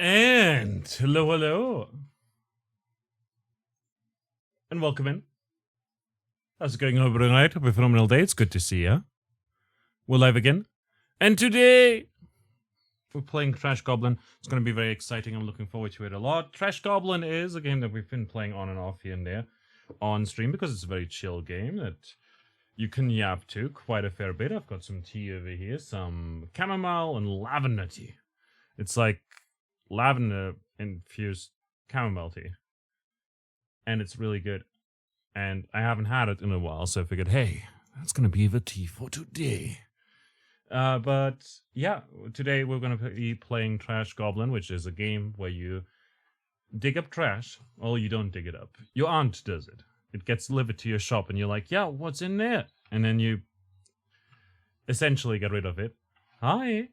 And hello. And welcome in. How's it going over tonight? Hope a phenomenal day. It's good to see you. We're live again. And today, we're playing Trash Goblin. It's going to be very exciting. I'm looking forward to it a lot. Trash Goblin is a game that we've been playing on and off here and there on stream because it's a very chill game that you can yap to quite a fair bit. I've got some tea over here, some chamomile and lavender tea. It's like lavender infused chamomile tea. And it's really good. And I haven't had it in a while, so I figured, hey, that's going to be the tea for today. But yeah, today we're going to be playing Trash Goblin, which is a game where you dig up trash. Well, you don't dig it up. Your aunt does it. It gets delivered to your shop, and you're like, yeah, what's in there? And then you essentially get rid of it. Hi,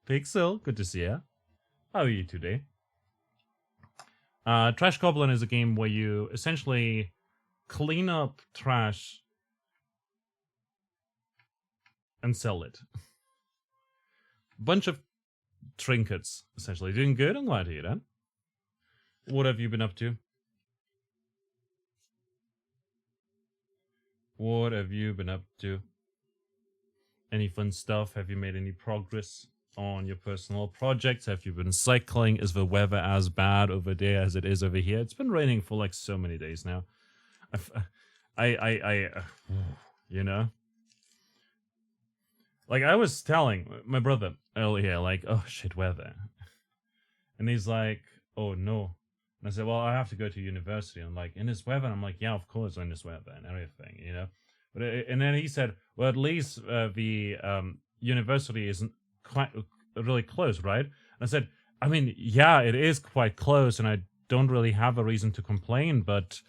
Pixel. Good to see you. How are you today? Trash Goblin is a game where you essentially clean up trash and sell it. Bunch of trinkets, essentially. Doing good? I'm glad to hear that. What have you been up to? What have you been up to? Any fun stuff? Have you made any progress on your personal projects? Have you been cycling? Is the weather as bad over there as it is over here? It's been raining for like so many days now. You know? Like, I was telling my brother earlier, like, oh shit, weather. And he's like, oh no. And I said, well, I have to go to university. I'm like, in this weather? And I'm like, yeah, of course, in this weather and everything, you know? But and then he said, well, at least the university isn't quite really close, right? And I said, I mean, yeah, it is quite close, and I don't really have a reason to complain, but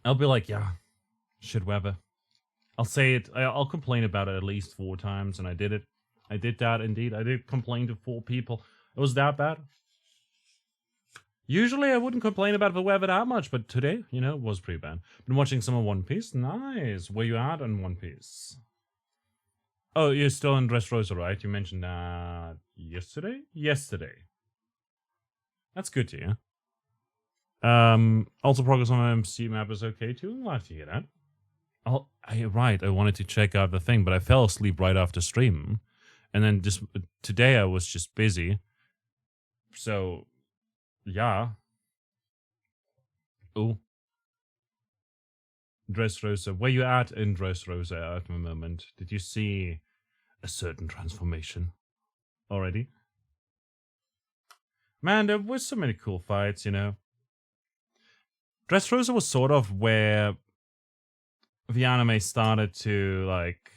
I'll be like, yeah, shit weather. I'll say it. I'll complain about it at least 4 times, and I did it. I did that, indeed. I did complain to 4 people. It was that bad. Usually I wouldn't complain about the weather that much, but today, you know, it was pretty bad. Been watching some of One Piece. Nice. Where you at on One Piece? Oh, you're still in Dressrosa, right? You mentioned that yesterday? Yesterday. That's good to hear. Also progress on the MC map is okay too. I'm glad to hear that. Right, I wanted to check out the thing, but I fell asleep right after stream. And then just today I was just busy. So, yeah. Oh. Dressrosa. Where you at in Dressrosa at the moment? Did you see a certain transformation already? Man, there was so many cool fights, you know. Dressrosa was sort of where the anime started to, like,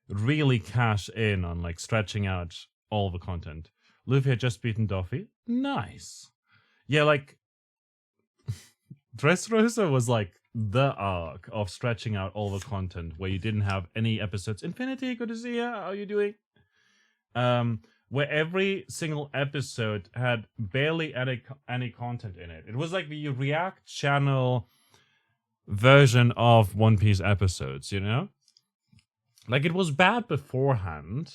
really cash in on, like, stretching out all the content. Luffy had just beaten Doffy. Nice. Yeah, like, Dressrosa was, like, the arc of stretching out all the content where you didn't have any episodes. Infinity, good to see you. How are you doing? Where every single episode had barely any content in it. It was like the React channel version of One Piece episodes, you know? Like, it was bad beforehand,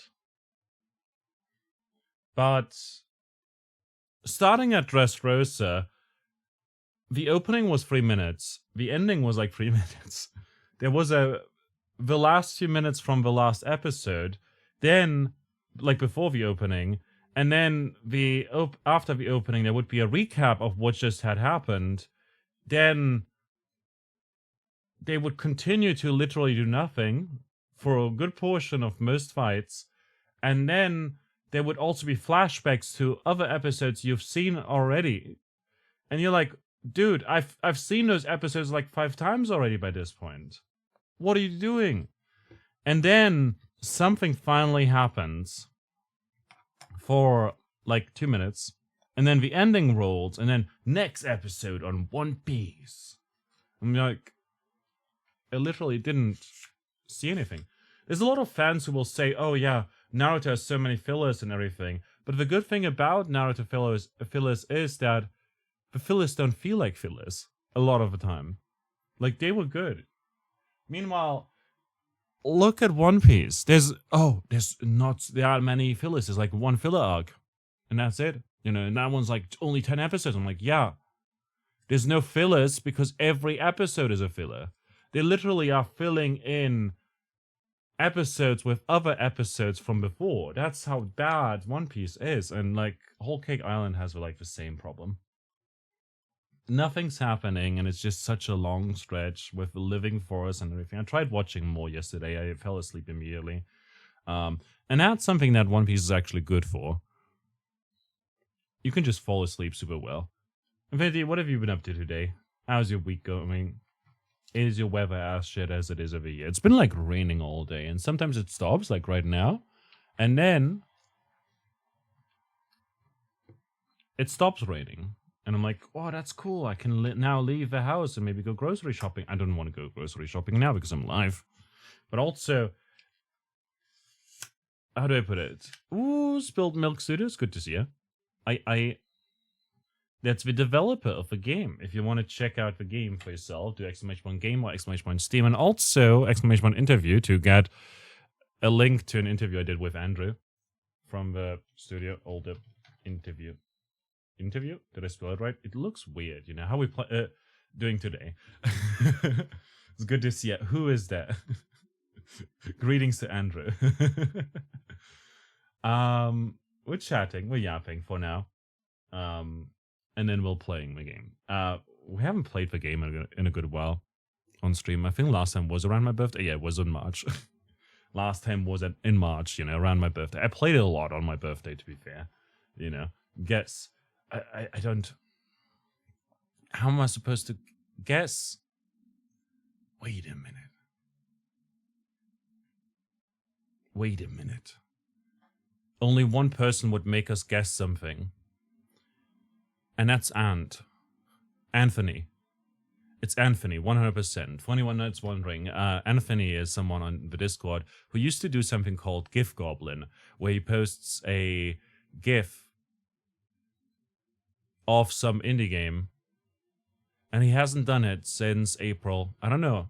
but starting at Dressrosa, the opening was 3 minutes. The ending was like 3 minutes. There was the last few minutes from the last episode, then, like, before the opening, and then after the opening, there would be a recap of what just had happened. Then they would continue to literally do nothing for a good portion of most fights, and then there would also be flashbacks to other episodes you've seen already. And you're like, dude, I've seen those episodes like 5 times already by this point. What are you doing? And then something finally happens for like 2 minutes, and then the ending rolls, and then next episode on One Piece. I'm like, I literally didn't see anything. There's a lot of fans who will say, oh yeah, Naruto has so many fillers and everything. But the good thing about Naruto fillers is that the fillers don't feel like fillers a lot of the time. Like, they were good. Meanwhile, look at One Piece. There's not that many fillers. There's like one filler arc, and that's it. You know, and that one's like only 10 episodes. I'm like, yeah. There's no fillers because every episode is a filler. They literally are filling in episodes with other episodes from before. That's how bad One Piece is. And like Whole Cake Island has like the same problem. Nothing's happening, and it's just such a long stretch with the living forest and everything. I tried watching more yesterday. I fell asleep immediately. And that's something that One Piece is actually good for. You can just fall asleep super well. Infinity, what have you been up to today? How's your week going? Is your weather as shit as it is over here? It's been like raining all day, and sometimes it stops, like right now, and then it stops raining. And I'm like, oh, that's cool. I can now leave the house and maybe go grocery shopping. I don't want to go grocery shopping now because I'm live. But also, how do I put it? Ooh, Spilled Milk Studios. Good to see you. That's the developer of the game. If you want to check out the game for yourself, do !game or !Steam. And also !interview to get a link to an interview I did with Andrew from the studio. Older interview. Interview? Did I spell it right? It looks weird, you know, how we doing today. It's good to see you. Who is that? Greetings to Andrew. We're chatting, we're yapping for now. And then we're playing the game. We haven't played the game in a good while on stream. I think last time was around my birthday. Yeah, it was in March. Last time was in March, you know, around my birthday. I played it a lot on my birthday, to be fair. You know, guess. I don't... How am I supposed to guess? Wait a minute. Wait a minute. Only one person would make us guess something. And that's Anthony. It's Anthony, 100%. For anyone that's wondering, Anthony is someone on the Discord who used to do something called GIF Goblin, where he posts a GIF of some indie game, and he hasn't done it since April. I don't know.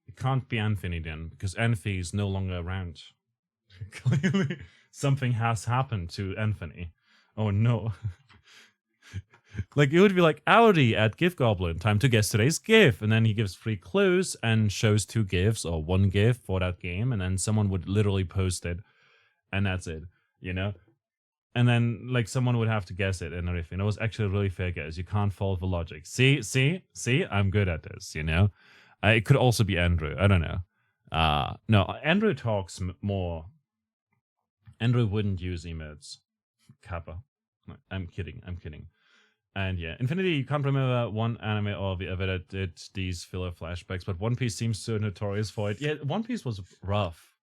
It can't be Anthony then, because Anthony is no longer around. Clearly, something has happened to Anthony. Oh no. Like, it would be like, Audi at GIF Goblin, time to guess today's GIF. And then he gives 3 clues and shows 2 GIFs or 1 GIF for that game. And then someone would literally post it. And that's it, you know? And then, like, someone would have to guess it and everything. It was actually a really fair guess. You can't follow the logic. See? I'm good at this, you know? It could also be Andrew. I don't know. No, Andrew talks more. Andrew wouldn't use emotes. Kappa. I'm kidding. And yeah, Infinity, you can't remember one anime or the other that did these filler flashbacks, but One Piece seems so notorious for it. Yeah, One Piece was rough.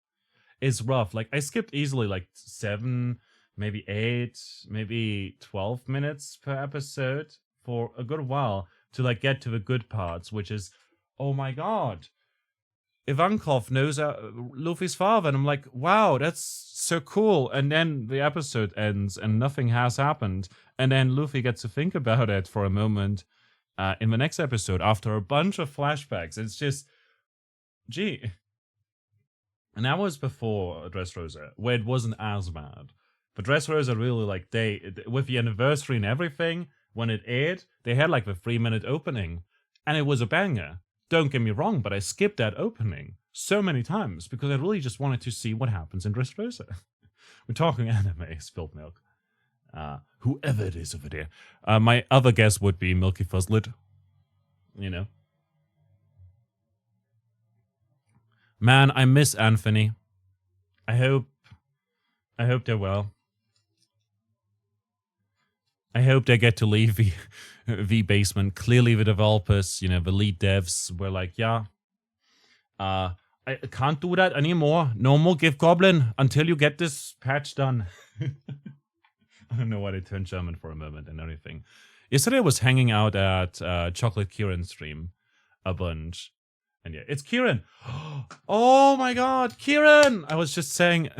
It's rough. Like, I skipped easily like 7, maybe 8, maybe 12 minutes per episode for a good while to like get to the good parts, which is, oh my god, Ivankov knows Luffy's father, and I'm like, wow, that's so cool. And then the episode ends and nothing has happened, and then Luffy gets to think about it for a moment in the next episode after a bunch of flashbacks. It's just, gee. And that was before Dressrosa, where it wasn't as bad. But Dressrosa really, like, with the anniversary and everything, when it aired, they had like the 3-minute opening, and it was a banger. Don't get me wrong, but I skipped that opening so many times because I really just wanted to see what happens in Dressrosa. We're talking anime, Spilled Milk. Whoever it is over there. My other guess would be Milky Fuzzlet. You know. Man, I miss Anthony. I hope they're well. I hope they get to leave the basement. Clearly the developers, you know, the lead devs were like, yeah, I can't do that anymore. No more GIF Goblin until you get this patch done. I don't know why they turned German for a moment and everything. Yesterday I was hanging out at Chocolate Kieran's stream a bunch. And yeah, it's Kieran. Oh my god, Kieran! I was just saying...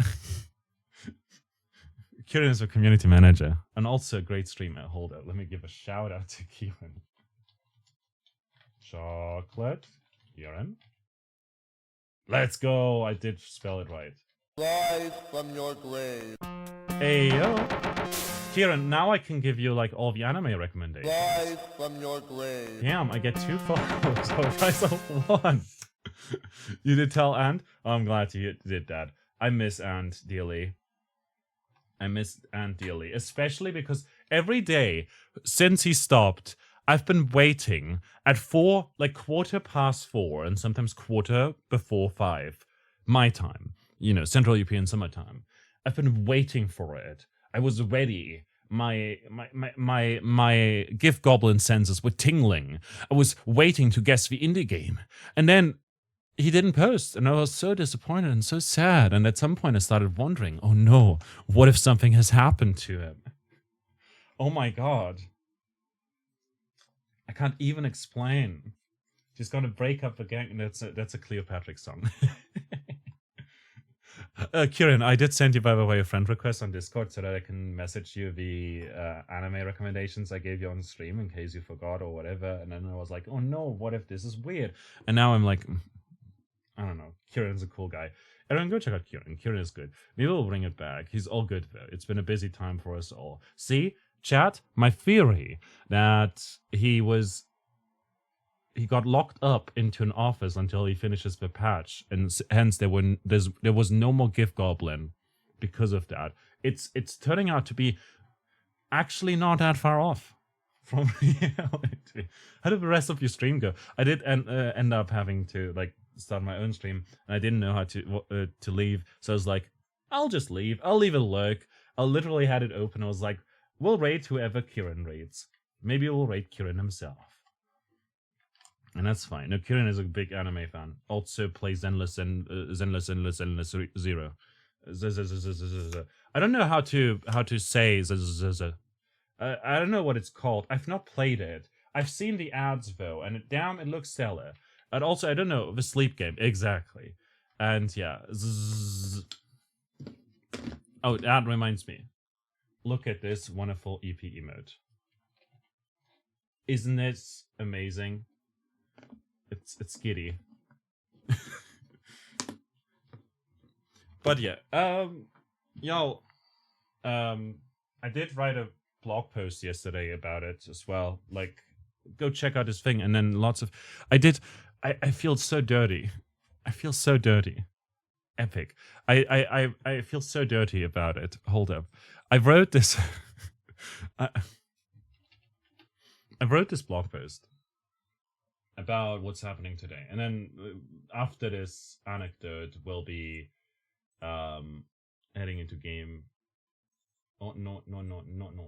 Kieran is a community manager and also a great streamer. Hold on, let me give a shout out to Kieran. Chocolate Kieran. Let's go! I did spell it right. Rise from your grave. Hey yo. Kieran, now I can give you like all the anime recommendations. Rise from your grave. Damn, I get 2 followers. So if I saw 1. You did tell Ant? Oh, I'm glad you did that. I miss Ant dearly. Especially because every day since he stopped, I've been waiting at 4, like 4:15, and sometimes 5:15, my time. You know, Central European summertime. I've been waiting for it. I was ready. My gift goblin senses were tingling. I was waiting to guess the indie game, and then he didn't post, and I was so disappointed and so sad. And at some point, I started wondering, oh no, what if something has happened to him? Oh my god. I can't even explain. She's gonna break up the gang. That's a Cleopatra song. Kieran, I did send you, by the way, a friend request on Discord so that I can message you the anime recommendations I gave you on stream in case you forgot or whatever. And then I was like, oh no, what if this is weird? And now I'm like, I don't know. Kieran's a cool guy. Everyone go check out Kieran. Kieran is good. Maybe we'll bring it back. He's all good though. It's been a busy time for us all. See, chat, my theory that he got locked up into an office until he finishes the patch, and hence there was no more gift goblin because of that. It's turning out to be actually not that far off from reality. How did the rest of your stream go? I did end up having to like start my own stream, and I didn't know how to leave, so I was like, I'll just leave. I'll leave it lurk. I literally had it open. I was like, we'll rate whoever Kieran rates. Maybe we'll rate Kieran himself. And that's fine. No, Kieran is a big anime fan. Also plays Endless Zero. I don't know how to say I don't know what it's called. I've not played it. I've seen the ads though, and damn, it looks stellar. And also, I don't know, the sleep game. Exactly. And yeah. Oh, that reminds me. Look at this wonderful EP emote. Isn't it amazing? It's giddy. But yeah, I did write a blog post yesterday about it as well. Like, go check out his thing, and then I feel so dirty. I feel so dirty. Epic. I feel so dirty about it. Hold up. I wrote this I wrote this blog post about what's happening today, and then after this anecdote we'll be heading into game. Oh no,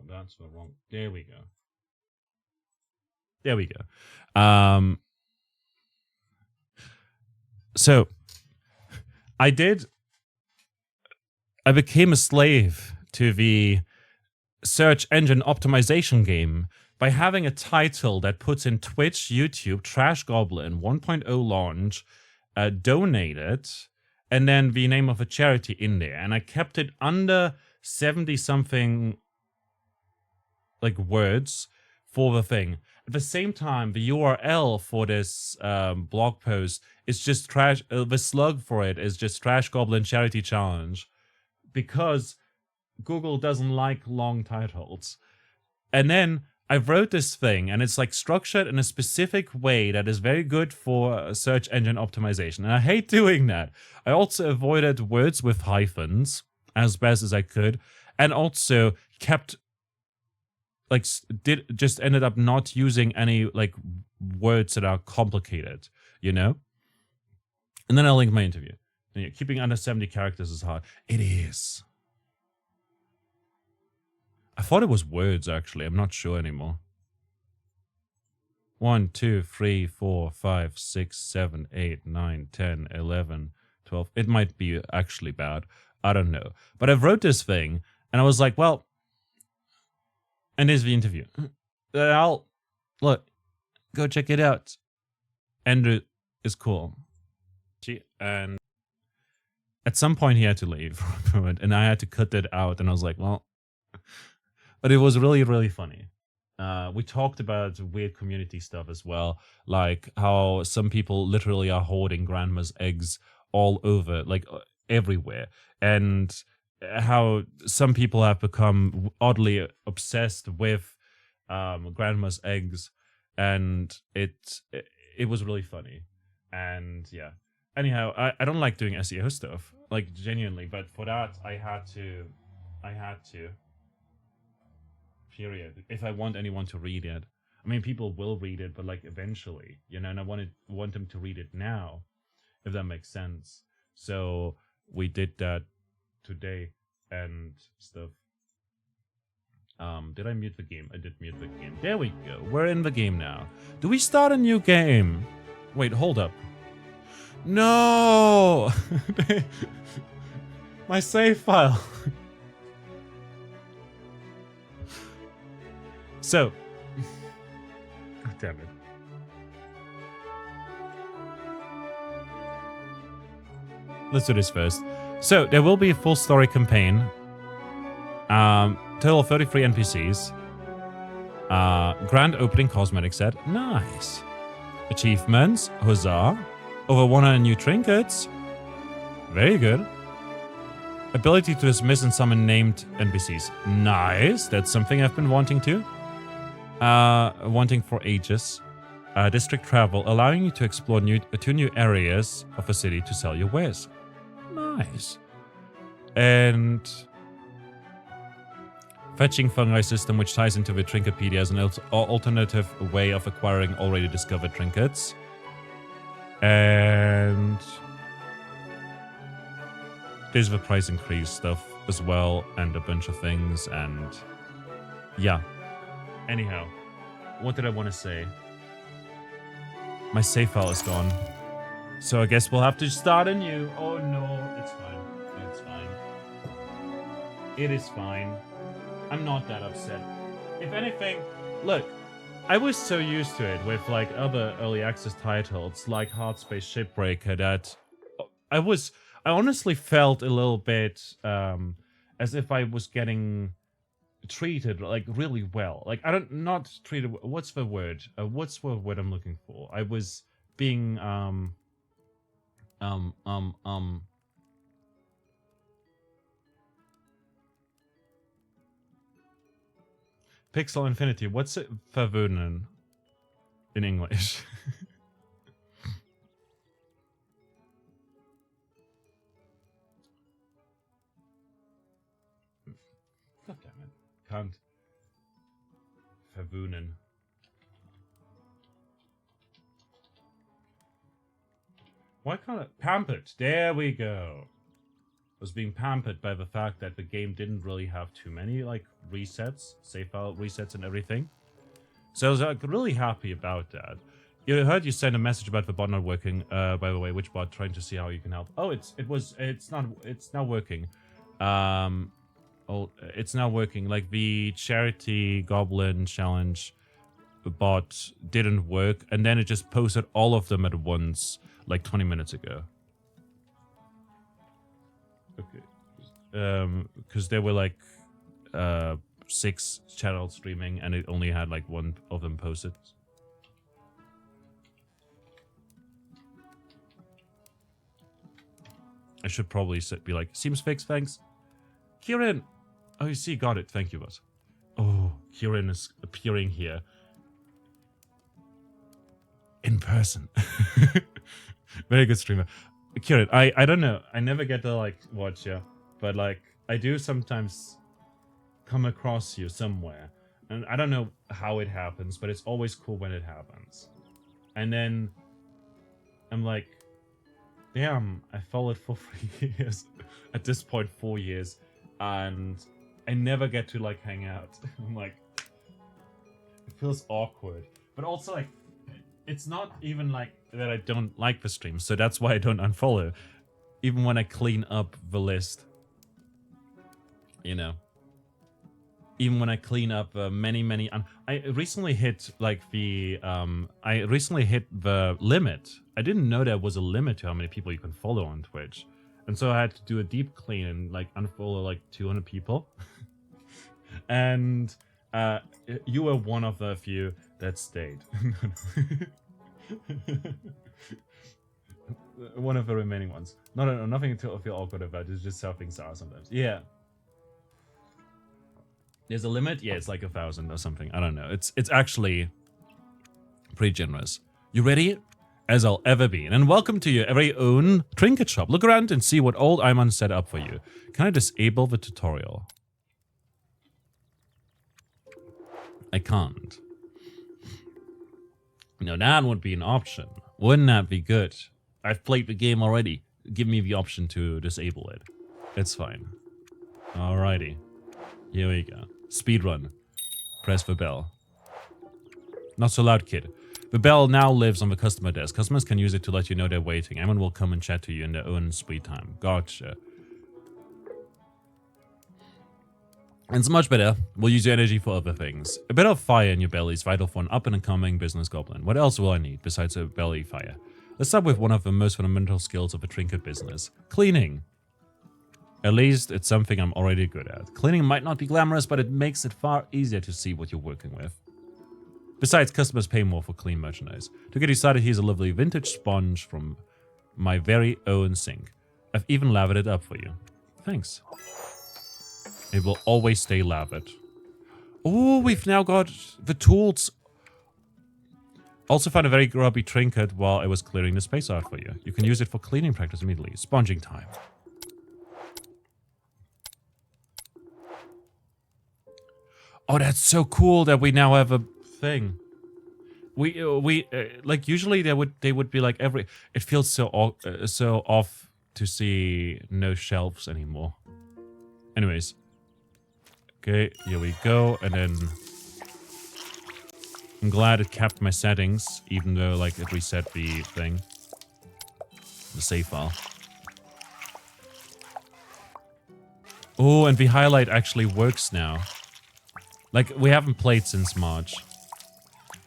that's wrong. There we go. So I became a slave to the search engine optimization game by having a title that puts in Twitch, YouTube, Trash Goblin 1.0 launch, donated, and then the name of a charity in there. And I kept it under 70-something like words for the thing. At the same time, the URL for this blog post is just trash. The slug for it is just Trash Goblin Charity Challenge, because Google doesn't like long titles. And then I wrote this thing, and it's like structured in a specific way that is very good for search engine optimization. And I hate doing that. I also avoided words with hyphens as best as I could, and also kept ended up not using any like words that are complicated, you know? And then I linked my interview. And, yeah, keeping under 70 characters is hard. It is. I thought it was words, actually. I'm not sure anymore. 1, 2, 3, 4, 5, 6, 7, 8, 9, 10, 11, 12. It might be actually bad. I don't know. But I wrote this thing, and I was like, well, and there's the interview. Look, go check it out. Andrew is cool. And at some point he had to leave from it, and I had to cut that out, and I was like, well, but it was really, really funny. We talked about weird community stuff as well, like how some people literally are hoarding grandma's eggs all over, like everywhere. And how some people have become oddly obsessed with grandma's eggs, and it was really funny. And yeah, anyhow, I don't like doing SEO stuff, like genuinely, but for that I had to period, if I want anyone to read it. I mean, people will read it, but like eventually, and I want them to read it now, if that makes sense. So we did that today and stuff. Did I mute the game? I did mute the game. There we go. We're in the game now. Do we start a new game? Wait, hold up. No! My save file. So. God damn it. Let's do this first. So, there will be a full story campaign. Total of 33 NPCs. Grand opening cosmetic set. Nice. Achievements. Huzzah. Over 100 new trinkets. Very good. Ability to dismiss and summon named NPCs. Nice. That's something I've been wanting to. Wanting for ages. District travel, allowing you to explore two new areas of the city to sell your wares. Nice. And fetching fungi system, which ties into the Trinkepedia as an alternative way of acquiring already discovered trinkets. And there's the price increase stuff as well, and a bunch of things, and yeah. Anyhow, what did I want to say? My save file is gone. So I guess we'll have to start anew. Oh no, it's fine. It's fine. It is fine. I'm not that upset. If anything, look, I was so used to it with like other early access titles like Hard Space Shipbreaker that I honestly felt a little bit as if I was getting treated like really well. Like not treated. What's the word? What's the word I'm looking for? I was being Pixel Infinity. What's it? Verwöhnen in English. God damn it. Can't. Verwöhnen. Why can't it? Pampered. There we go. Was being pampered by the fact that the game didn't really have too many like resets, save file resets and everything. So I was like really happy about that. You heard you sent a message about the bot not working. By the way, which bot? Trying to see how you can help. Oh, it's now working. It's now working. Like the charity Goblin challenge bot didn't work, and then it just posted all of them at once, like 20 minutes ago. Okay. Because there were like 6 channels streaming, and it only had like 1 of them posted. I should probably be like, seems fixed, thanks. Kieran! Oh, you see, got it. Thank you, bot. Oh, Kieran is appearing here. In person. Very good streamer. Kieran, I don't know. I never get to like watch you, but like I do sometimes come across you somewhere, and I don't know how it happens, but it's always cool when it happens. And then I'm like, damn, I followed for 3 years. At this point, 4 years, and I never get to like hang out. I'm like, it feels awkward, but also like it's not even like that I don't like the stream, so that's why I don't unfollow. Even when I clean up the list. You know. Even when I clean up many... I recently hit like the... I recently hit the limit. I didn't know there was a limit to how many people you can follow on Twitch. And so I had to do a deep clean and like unfollow like 200 people. And you were one of the few that stayed. One of the remaining ones. No, nothing to feel awkward about. It's just how things are sometimes. Yeah. There's a limit? Yeah, it's like 1,000 or something. I don't know. It's actually pretty generous. You ready? As I'll ever be. And welcome to your very own trinket shop. Look around and see what old Iman set up for you. Can I disable the tutorial? I can't. No, that would be an option. Wouldn't that be good? I've played the game already. Give me the option to disable it. It's fine. Alrighty. Here we go. Speedrun. Press the bell. Not so loud, kid. The bell now lives on the customer desk. Customers can use it to let you know they're waiting. Eamon will come and chat to you in their own sweet time. Gotcha. And it's much better. We'll use your energy for other things. A bit of fire in your belly is vital for an up-and-coming business goblin. What else will I need besides a belly fire? Let's start with one of the most fundamental skills of a trinket business. Cleaning. At least it's something I'm already good at. Cleaning might not be glamorous, but it makes it far easier to see what you're working with. Besides, customers pay more for clean merchandise. To get you started, here's a lovely vintage sponge from my very own sink. I've even lathered it up for you. Thanks. It will always stay lathered. Oh, we've now got the tools. Also found a very grubby trinket while I was clearing the space out for you. You can use it for cleaning practice immediately. Sponging time. Oh, that's so cool that we now have a thing. We like usually they would be like every. It feels so off to see no shelves anymore. Anyways, okay, here we go, and then I'm glad it kept my settings, even though like it reset the thing, the save file. Oh, and the highlight actually works now. Like, we haven't played since March.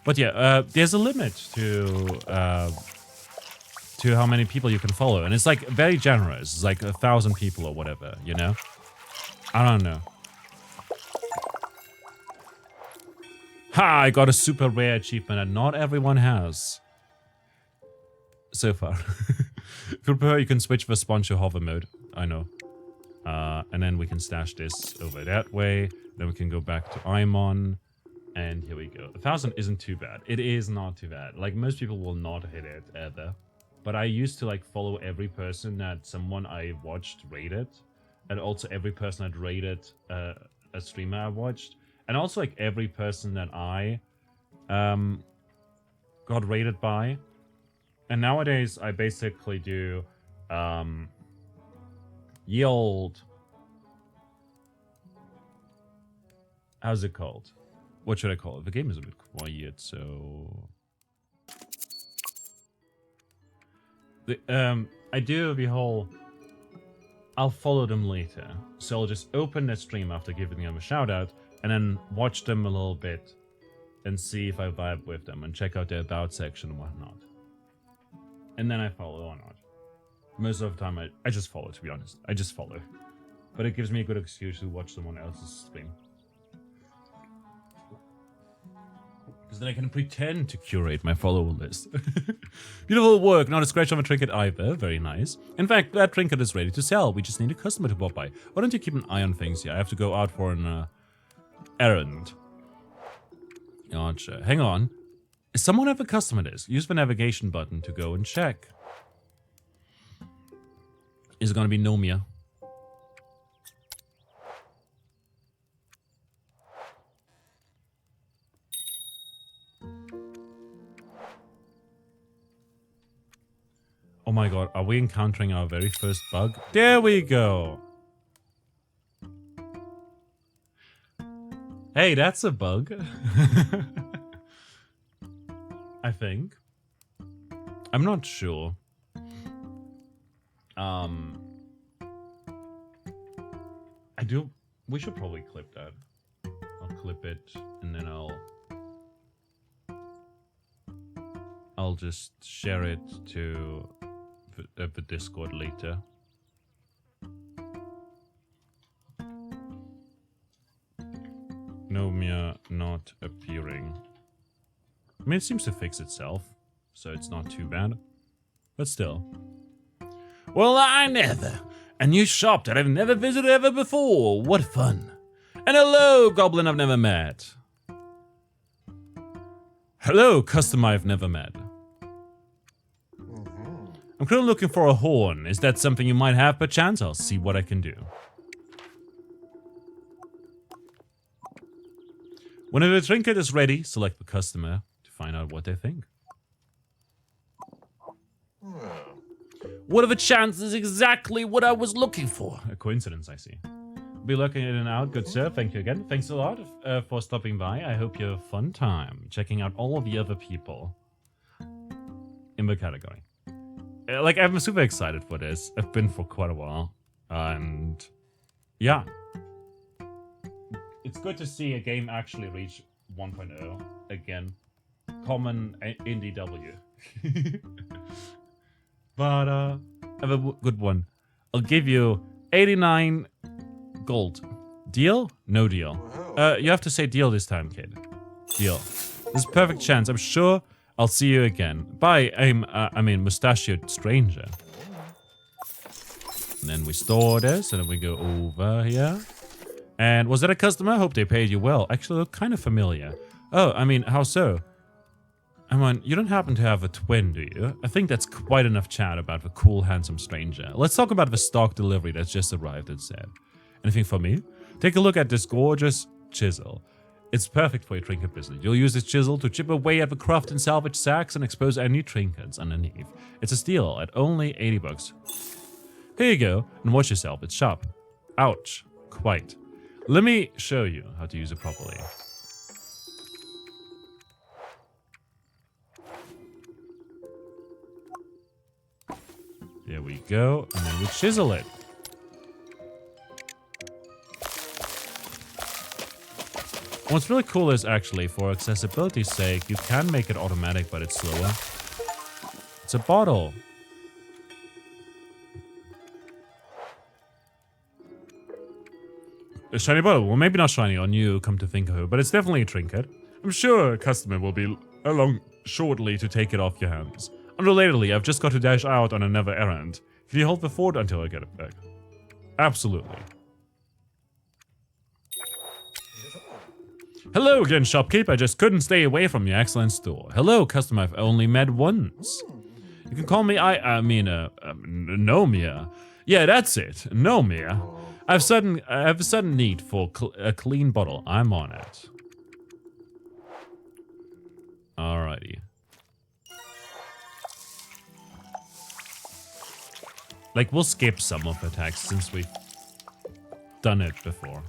But yeah, there's a limit to how many people you can follow. And it's like very generous. It's like 1,000 people or whatever, you know? I don't know. Ha! I got a super rare achievement that not everyone has. So far. If you prefer, you can switch the sponge to hover mode. I know. And then we can stash this over that way. Then we can go back to Imon. And here we go. 1,000 isn't too bad. It is not too bad. Like, most people will not hit it ever. But I used to, like, follow every person that someone I watched rated. And also every person that rated a streamer I watched. And also, like, every person that I got rated by. And nowadays, I basically do yield. How's it called? What should I call it? The game is a bit quiet, so... I do the whole... I'll follow them later. So I'll just open their stream after giving them a shout out, and then watch them a little bit, and see if I vibe with them, and check out their about section and whatnot. And then I follow or not. Most of the time I just follow, to be honest. I just follow. But it gives me a good excuse to watch someone else's stream. Because then I can pretend to curate my follower list. Beautiful work, not a scratch on a trinket either. Very nice. In fact, that trinket is ready to sell. We just need a customer to pop by. Why don't you keep an eye on things here? I have to go out for an errand. Gotcha. Hang on. Does someone have a customer list? Use the navigation button to go and check. Is it gonna be Nomia? Oh my god, are we encountering our very first bug? There we go! Hey, that's a bug. I think. I'm not sure. I do... We should probably clip that. I'll clip it, and then I'll just share it to the Discord later. Nomia not appearing. I mean, it seems to fix itself, so it's not too bad. But still. Well, I never. A new shop that I've never visited ever before. What fun. And hello, Goblin I've never met. Hello, customer I've never met. I'm currently looking for a horn. Is that something you might have perchance? I'll see what I can do. Whenever the trinket is ready, select the customer to find out what they think. What of a chance is exactly what I was looking for. A coincidence, I see. Be looking in and out, good sir. Thank you again. Thanks a lot for stopping by. I hope you have a fun time checking out all of the other people in the category. Like, I'm super excited for this. I've been for quite a while. And yeah. It's good to see a game actually reach 1.0 again. Common indie W. But I have a good one. I'll give you 89 gold. Deal? No deal. You have to say deal this time, kid. Deal. This is a perfect chance. I'm sure I'll see you again. Bye, I mean, mustachioed stranger. And then we store this, and then we go over here. And was that a customer? Hope they paid you well. Actually, look kind of familiar. Oh, I mean, how so? I mean, you don't happen to have a twin, do you? I think that's quite enough chat about the cool, handsome stranger. Let's talk about the stock delivery that's just arrived instead. Anything for me? Take a look at this gorgeous chisel. It's perfect for your trinket business. You'll use this chisel to chip away at the craft and salvage sacks and expose any trinkets underneath. It's a steal at only 80 bucks. Here you go, and watch yourself. It's sharp. Ouch. Quite. Let me show you how to use it properly. There we go, and then we chisel it. What's really cool is actually, for accessibility's sake, you can make it automatic, but it's slower. It's a bottle. A shiny bottle. Well, maybe not shiny on you, come to think of it, but it's definitely a trinket. I'm sure a customer will be along shortly to take it off your hands. Unrelatedly, I've just got to dash out on another errand. Can you hold the fort until I get it back? Absolutely. Hello again, shopkeep. I just couldn't stay away from your excellent store. Hello, customer I've only met once. You can call me Nomia. Yeah, that's it. Nomia. I have a sudden need for a clean bottle. I'm on it. Alrighty. Like, we'll skip some of the text since we've done it before.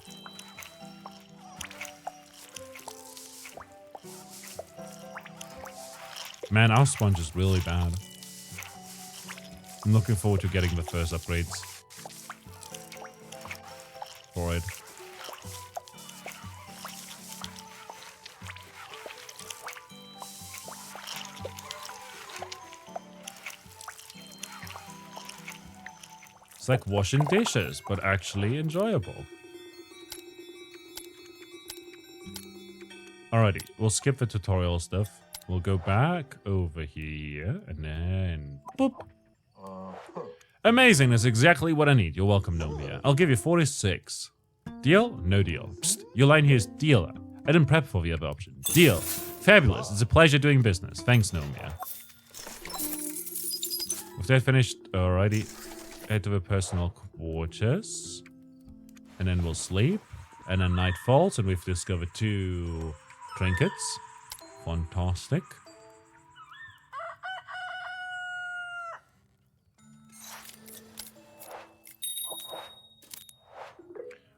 Man, our sponge is really bad. I'm looking forward to getting the first upgrades for it. It's like washing dishes, but actually enjoyable. Alrighty, we'll skip the tutorial stuff. We'll go back over here, and then boop. Amazing, that's exactly what I need. You're welcome, Nomia. I'll give you 46. Deal? No deal. Psst, your line here is deal. I didn't prep for the other option. Deal. Fabulous, it's a pleasure doing business. Thanks, Nomia. With that finished, alrighty. Head to the personal quarters. And then we'll sleep. And then night falls, and we've discovered 2 trinkets. Fantastic.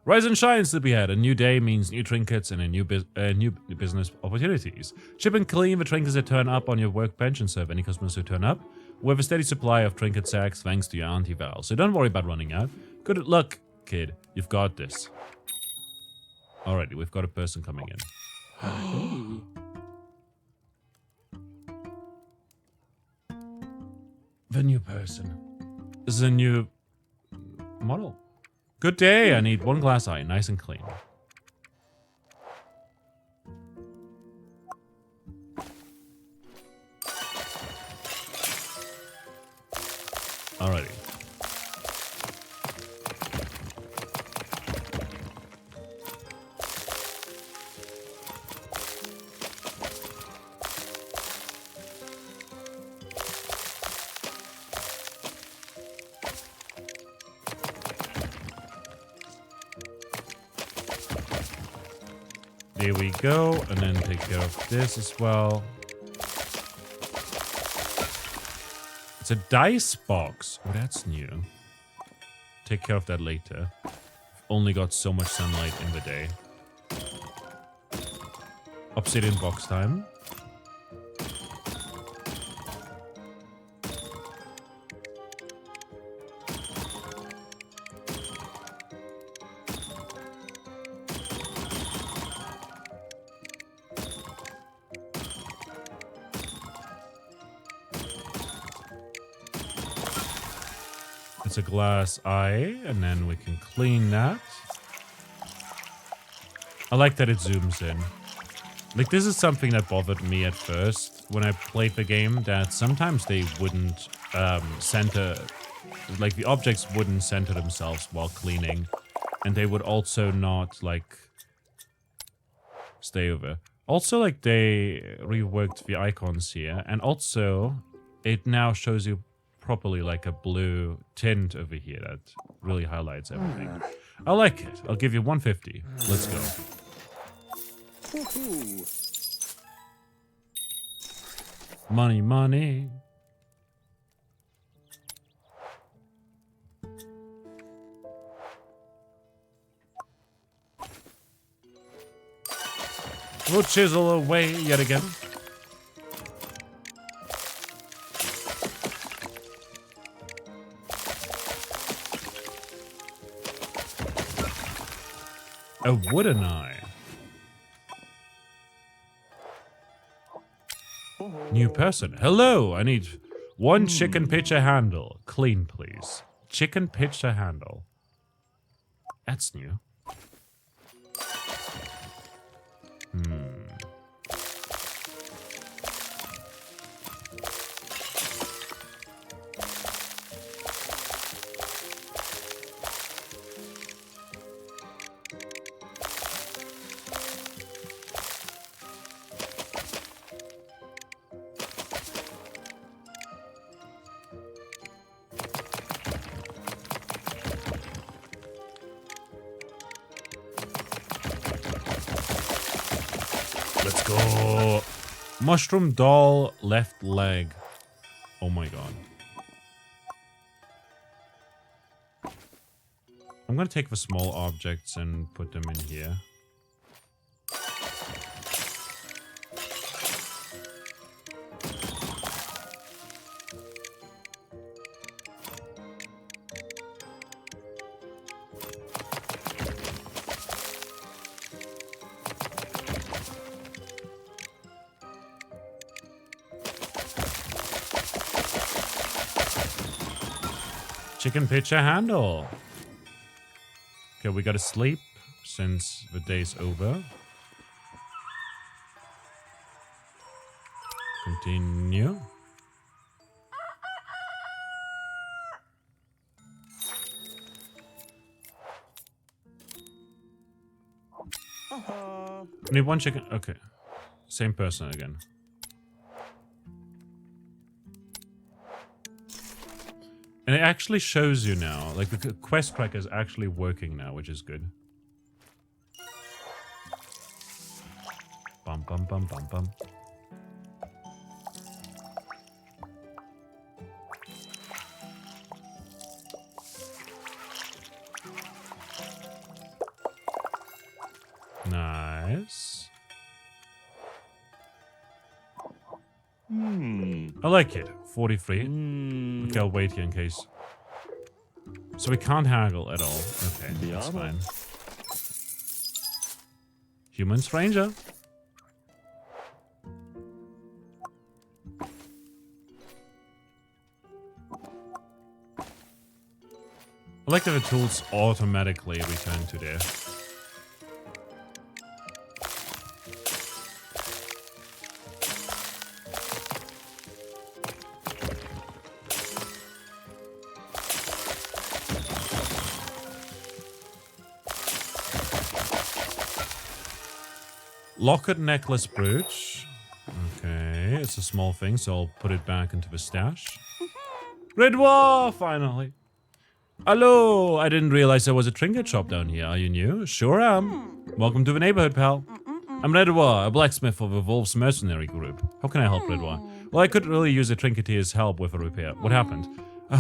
Rise and shine, sleepyhead. A new day means new trinkets and a new business opportunities. Chip and clean the trinkets that turn up on your workbench and serve any customers who turn up. We have a steady supply of trinket sacks thanks to your Auntie Val, so don't worry about running out. Good luck, kid. You've got this. Alrighty, we've got a person coming in. The new person. This is a new model. Good day. I need 1 glass eye, nice and clean. Alrighty. There we go, and then take care of this as well. It's a dice box. Oh, that's new. Take care of that later. Only got so much sunlight in the day. Obsidian box time. It's a glass eye, and then we can clean that. I like that it zooms in. Like, this is something that bothered me at first when I played the game, that sometimes they wouldn't center, like the objects wouldn't center themselves while cleaning, and they would also not, like, stay over. Also, like, they reworked the icons here, and also it now shows you properly like a blue tint over here that really highlights everything. I like it. I'll give you 150. Let's go. Money, money. We'll chisel away yet again. A wooden eye. New person. Hello, I need one chicken pitcher handle. Clean, please. Chicken pitcher handle. That's new. Let's go. Mushroom doll left leg. Oh my god. I'm gonna take the small objects and put them in here. Chicken pitcher handle. Okay, we gotta sleep since the day's over. Continue. Need one chicken. Okay. Same person again. And it actually shows you now. Like, the quest tracker is actually working now, which is good. Bum, bum, bum, bum, bum. Nice. I like it. 43. Okay, I'll wait here in case. So we can't haggle at all. Okay, that's fine. Human stranger. I like that the tools automatically return to there. Locket necklace brooch. Okay, it's a small thing, so I'll put it back into the stash. Red War, finally. Hello, I didn't realize there was a trinket shop down here. Are you new? Sure am. Welcome to the neighborhood, pal. I'm Redwar, a blacksmith of the Wolves mercenary group. How can I help, Redwar? Well, I could really use a trinketeer's help with a repair. What happened?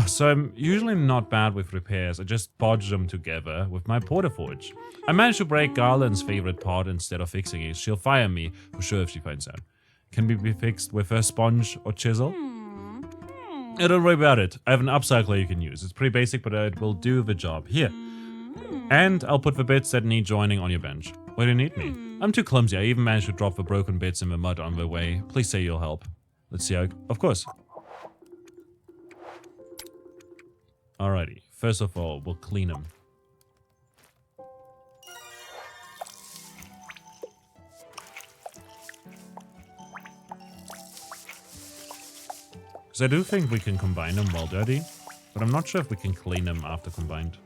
So I'm usually not bad with repairs. I just bodge them together with my portaforge. I managed to break Garland's favorite part instead of fixing it. She'll fire me for sure if she finds out. Can be fixed with a sponge or chisel? Don't worry about it. I have an upcycler you can use. It's pretty basic, but it will do the job. Here. And I'll put the bits that need joining on your bench. Why do you need me? I'm too clumsy. I even managed to drop the broken bits in the mud on the way. Please say you'll help. Let's see how... Of course. Alrighty. First of all, we'll clean them. Because I do think we can combine them while dirty, but I'm not sure if we can clean them after combined.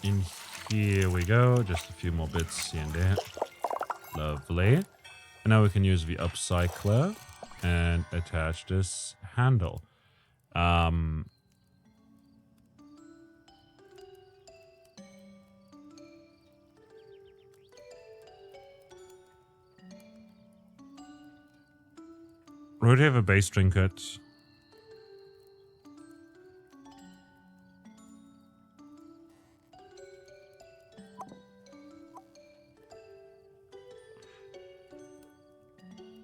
In here we go, just a few more bits here and there. Lovely. And now we can use the upcycler and attach this handle. We already have a base trinket.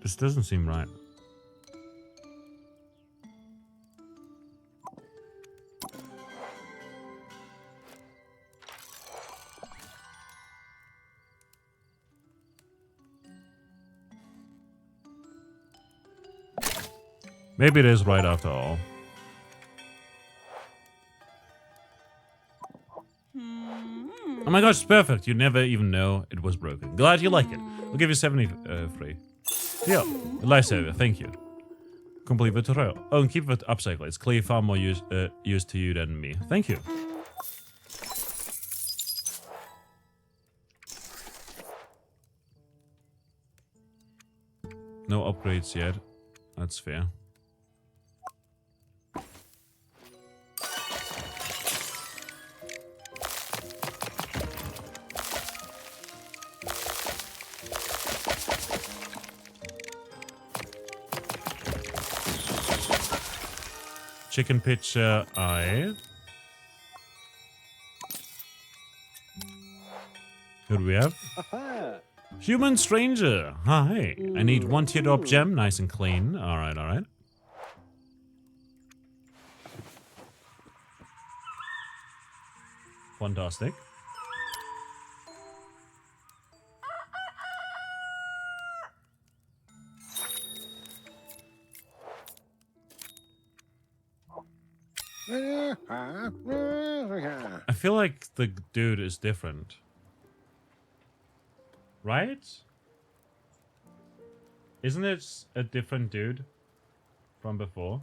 This doesn't seem right. Maybe it is right after all. Oh my gosh, it's perfect. You never even know it was broken. Glad you like it. I'll give you 70 free. Yeah, a lifesaver, thank you. Complete the tutorial. Oh, and keep it upcycle. It's clearly far more use to you than me. Thank you. No upgrades yet. That's fair. Chicken pitcher eye. Who do we have? Human stranger. Hi. I need 1 teardrop gem, nice and clean. Alright, alright. Fantastic. I feel like the dude is different. Right? Isn't it a different dude from before?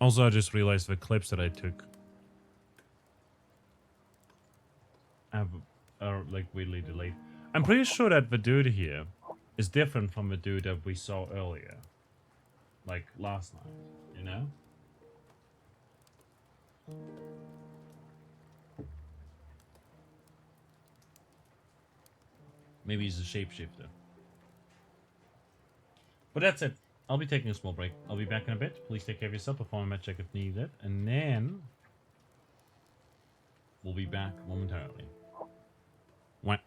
Also, I just realized the clips that I took are like weirdly delayed. I'm pretty sure that the dude here is different from the dude that we saw earlier. Like last night, you know? Maybe he's a shapeshifter. But that's it. I'll be taking a small break. I'll be back in a bit. Please take care of yourself, perform a med check if needed, and then we'll be back momentarily. What?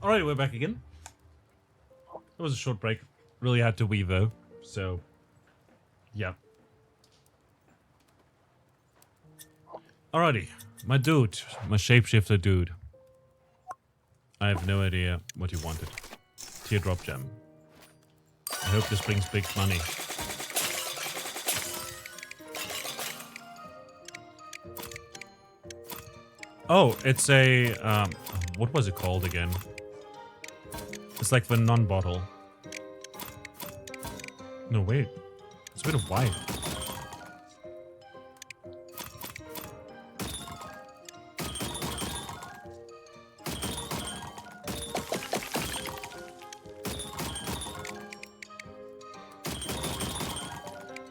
Alright, we're back again. It was a short break. Really had to wee though. So, yeah. Alrighty. My dude. My shapeshifter dude. I have no idea what you wanted. Teardrop gem. I hope this brings big money. Oh, it's a, what was it called again? It's like the non-bottle. No, wait. It's a bit of white.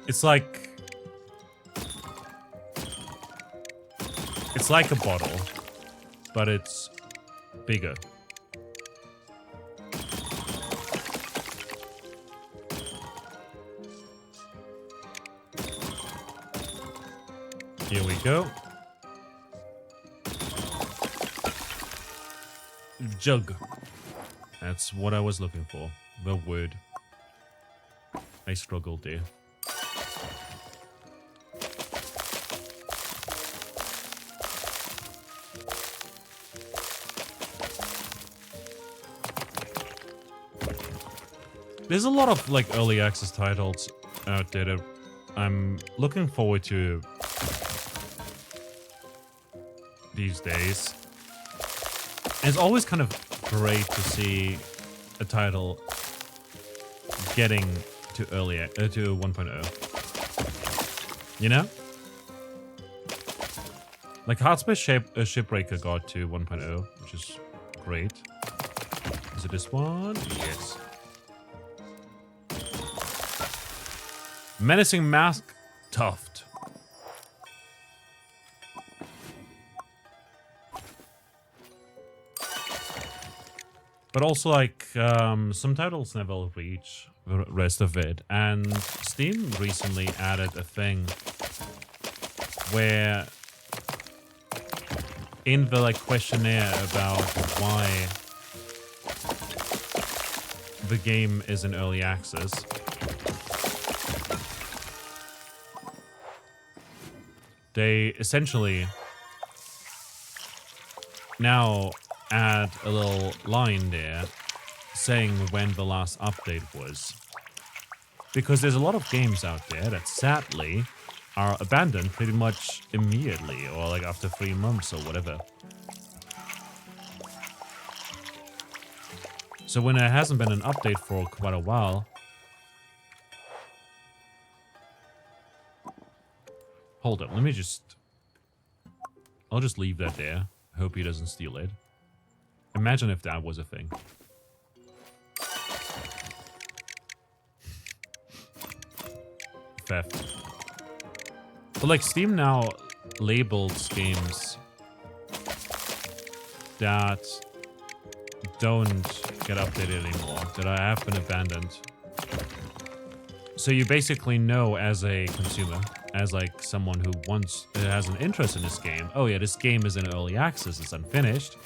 It's like a bottle, but it's bigger. Here we go. Jug. That's what I was looking for. The word. I struggled there. There's a lot of like early access titles out there that I'm looking forward to these days. And it's always kind of great to see a title getting to early to 1.0. You know? Like Heartspace Shipbreaker got to 1.0, which is great. Is it this one? Yes. Menacing Mask Tuft. But also, like, some titles never reach the rest of it. And Steam recently added a thing where in the, like, questionnaire about why the game is in early access, they essentially now add a little line there saying when the last update was. Because there's a lot of games out there that sadly are abandoned pretty much immediately or like after 3 months or whatever. So when there hasn't been an update for quite a while, hold up, let me just... I'll just leave that there. Hope he doesn't steal it. Imagine if that was a thing. Theft. But like Steam now labels games that don't get updated anymore, that have been abandoned. So you basically know as a consumer, as like someone who has an interest in this game, oh yeah, this game is in early access, it's unfinished.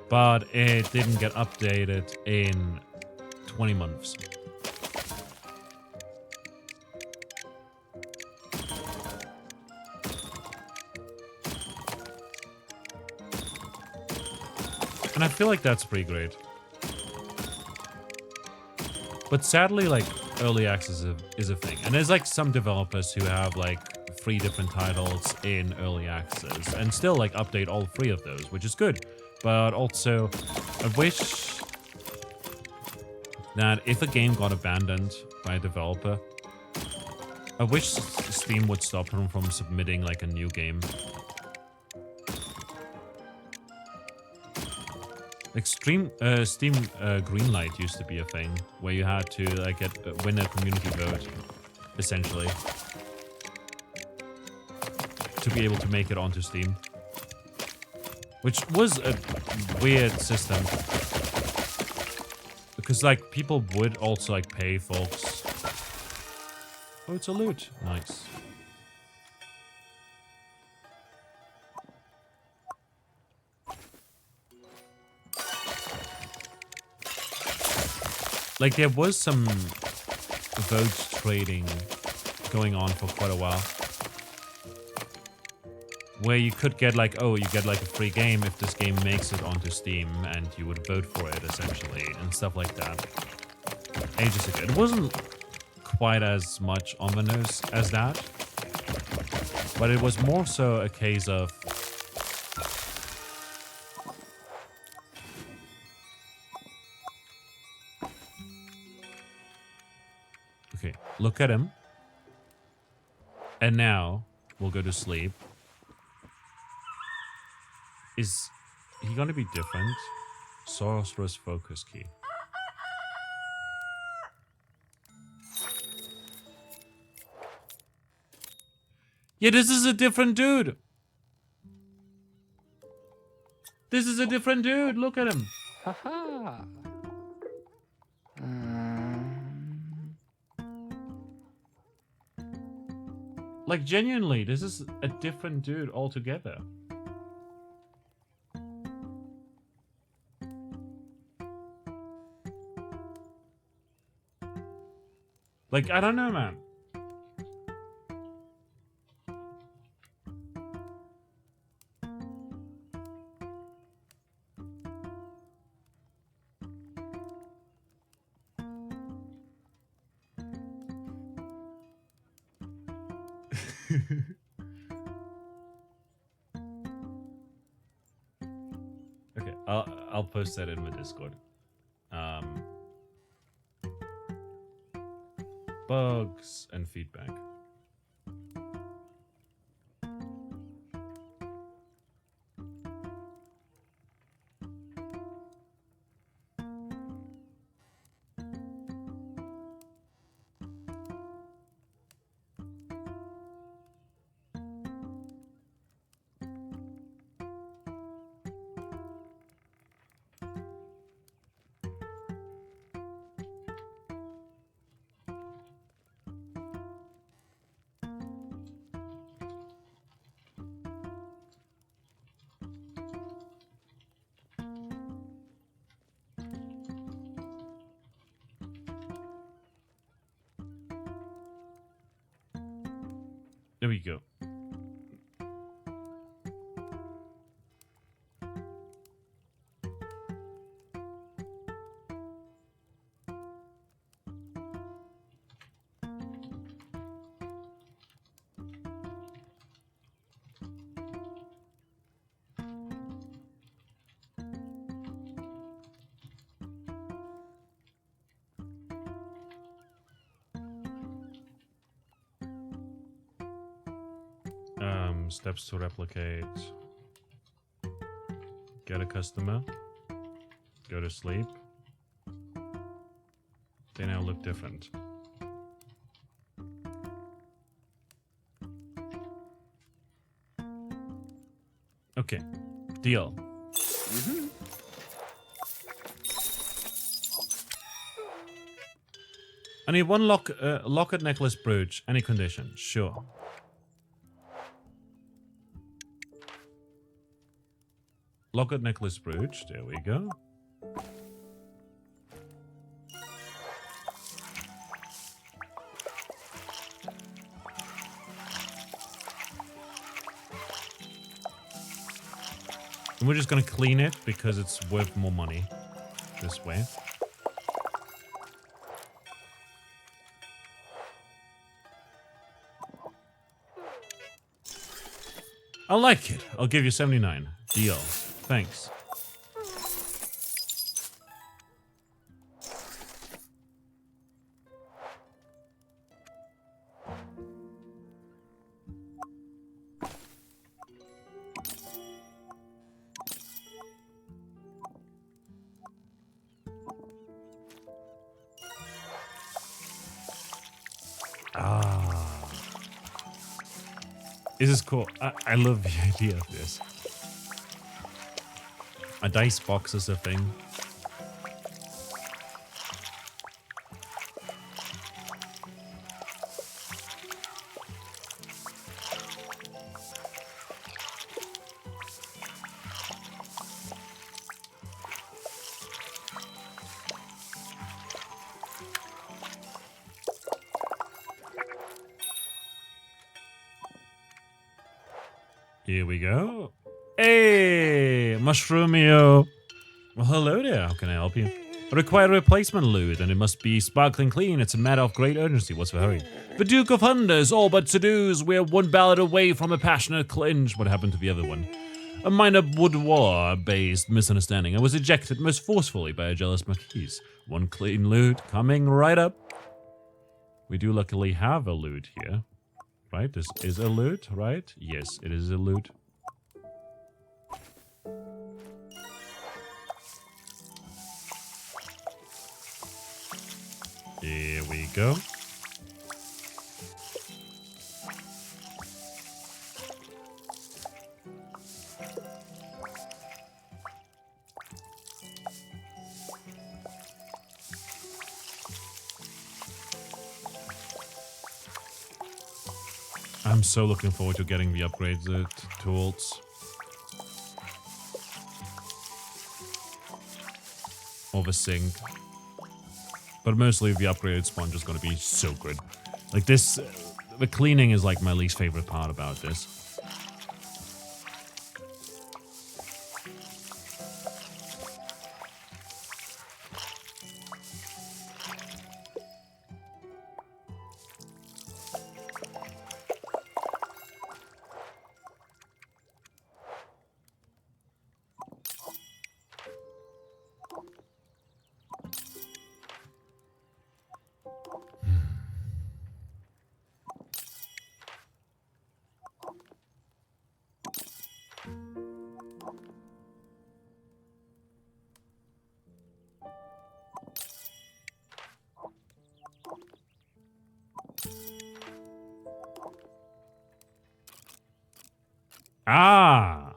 But it didn't get updated in 20 months. And I feel like that's pretty great. But sadly, like, early access is a thing. And there's, like, some developers who have, like, 3 different titles in early access and still, like, update all 3 of those, which is good. But also, I wish that if a game got abandoned by a developer, I wish Steam would stop them from submitting, like, a new game. Like Steam Greenlight used to be a thing where you had to like win a community vote, essentially, to be able to make it onto Steam, which was a weird system because like people would also like pay folks. Oh, it's a loot. Nice. Like, there was some vote trading going on for quite a while. Where you could get, like, oh, you get, like, a free game if this game makes it onto Steam, and you would vote for it, essentially, and stuff like that. Ages ago. It wasn't quite as much on the nose as that. But it was more so a case of... Okay, look at him. And now, we'll go to sleep. Is he gonna be different? Sorcerer's Focus Key. Yeah, this is a different dude. This is a different dude. Look at him. Haha. Like, genuinely, this is a different dude altogether. Like, I don't know, man. Okay, I'll post that in the Discord. Bugs and feedback. There we go. Steps to replicate. Get a customer. Go to sleep. They now look different. Okay. Deal. I need one locket, necklace, brooch. Any condition. Sure. Locket, necklace, brooch. There we go. And we're just gonna clean it because it's worth more money this way. I like it. I'll give you 79. Deal. Thanks. This is cool. I love the idea of this. A dice box is a thing. Here we go. Hey, Mushroomio. Well, hello there. How can I help you? I require a replacement loot, and it must be sparkling clean. It's a matter of great urgency. What's the hurry? The Duke of Thunder is all but seduced. We're one ballad away from a passionate clinch. What happened to the other one? A minor boudoir-based misunderstanding. I was ejected most forcefully by a jealous marquise. One clean loot coming right up. We do luckily have a loot here. Right? This is a loot, right? Yes, it is a loot. Here we go. I'm so looking forward to getting the upgraded tools. Or the sink. But mostly the upgraded sponge is going to be so good. Like this, the cleaning is like my least favorite part about this. Ah!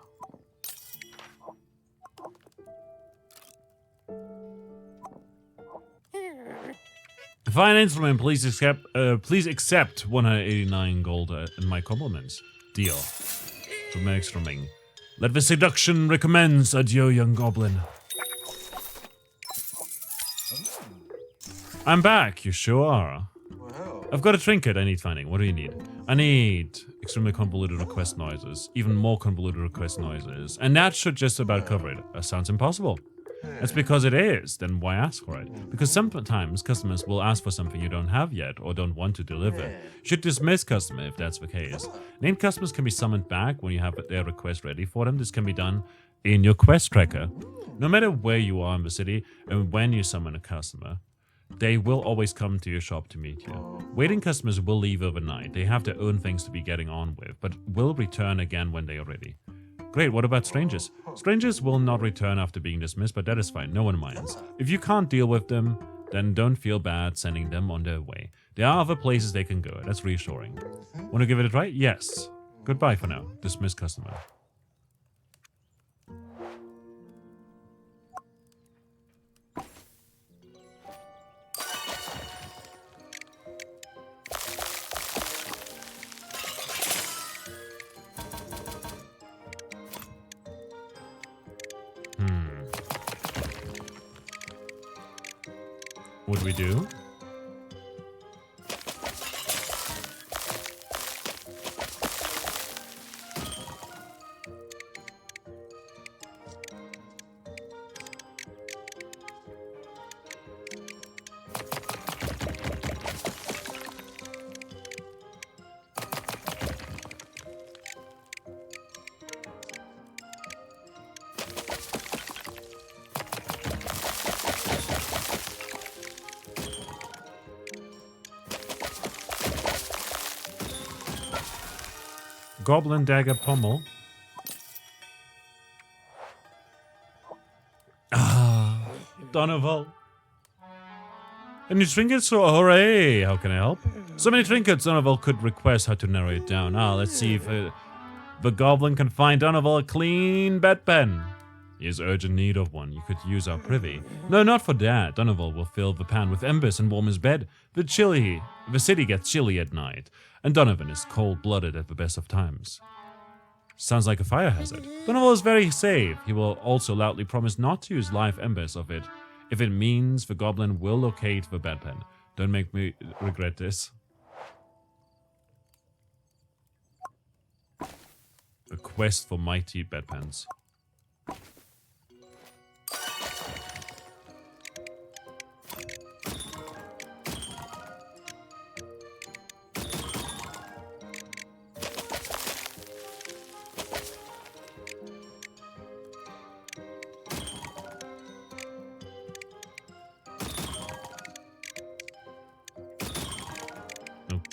Fine instrument, please accept 189 gold in my compliments. Deal. From Ekstroming. Let the seduction recommence, adieu, young goblin. I'm back, you sure are. I've got a trinket I need finding. What do you need? I need extremely convoluted request noises. Even more convoluted request noises. And that should just about cover it. That sounds impossible. That's because it is. Then why ask for it? Because sometimes customers will ask for something you don't have yet or don't want to deliver. You should dismiss customer if that's the case. Named customers can be summoned back when you have their request ready for them. This can be done in your quest tracker. No matter where you are in the city and when you summon a customer, they will always come to your shop to meet you. Waiting customers will leave overnight. They have their own things to be getting on with, but will return again when they are ready. Great, what about strangers? Strangers will not return after being dismissed, but that is fine, no one minds. If you can't deal with them, then don't feel bad sending them on their way. There are other places they can go, that's reassuring. Want to give it a try? Yes. Goodbye for now. Dismiss customer. What do we do? Goblin dagger pommel. Ah, Donovan. A new trinket, so hooray! How can I help? So many trinkets, Donovan could request how to narrow it down. Let's see if the goblin can find Donovan a clean bedpan. He is urgent need of one. You could use our privy. No, not for that. Donovan will fill the pan with embers and warm his bed. The city gets chilly at night, and Donovan is cold-blooded at the best of times. Sounds like a fire hazard. Donovan is very safe. He will also loudly promise not to use live embers of it if it means the goblin will locate the bedpan. Don't make me regret this. A quest for mighty bedpans.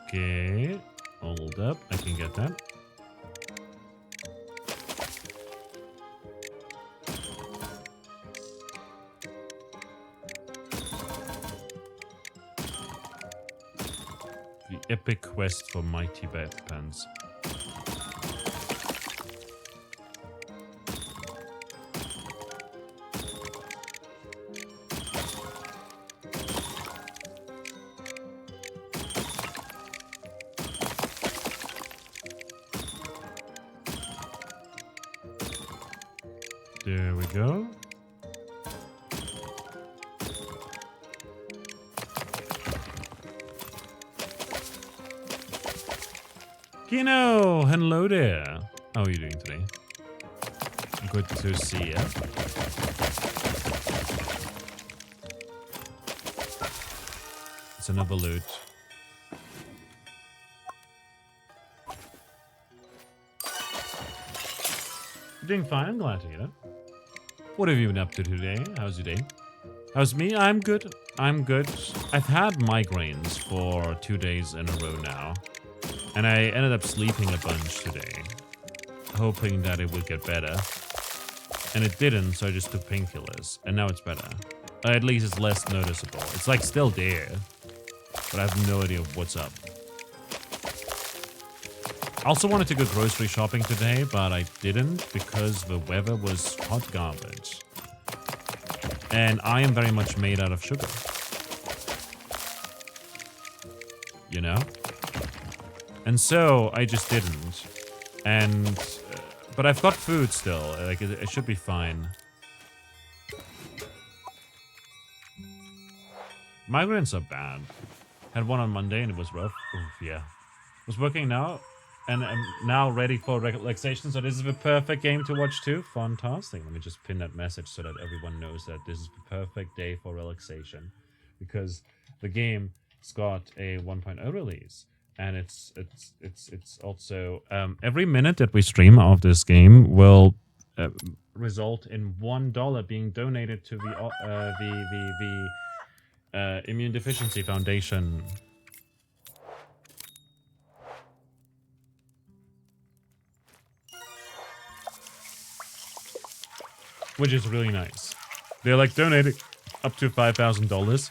Okay, hold up, I can get that. The epic quest for mighty bedpans. There we go. Kino, hello there. How are you doing today? Good to see you. It's another loot. You're doing fine, I'm glad to hear that. What have you been up to today? How's your day? How's me? I'm good. I'm good. I've had migraines for 2 days in a row now. And I ended up sleeping a bunch today, hoping that it would get better. And it didn't, so I just took painkillers. And now it's better. At least it's less noticeable. It's like still there, but I have no idea what's up. I also wanted to go grocery shopping today, but I didn't because the weather was hot garbage. And I am very much made out of sugar. You know? And so I just didn't. And but I've got food still. Like it should be fine. Migraines are bad. Had one on Monday and it was rough. Oof, yeah. Was working now and I'm now ready for relaxation. So this is the perfect game to watch too. Fantastic. Let me just pin that message so that everyone knows that this is the perfect day for relaxation. Because the game's got a 1.0 release. And it's also every minute that we stream of this game will result in $1 being donated to the Immune Deficiency Foundation. Which is really nice. They're like donating up to $5,000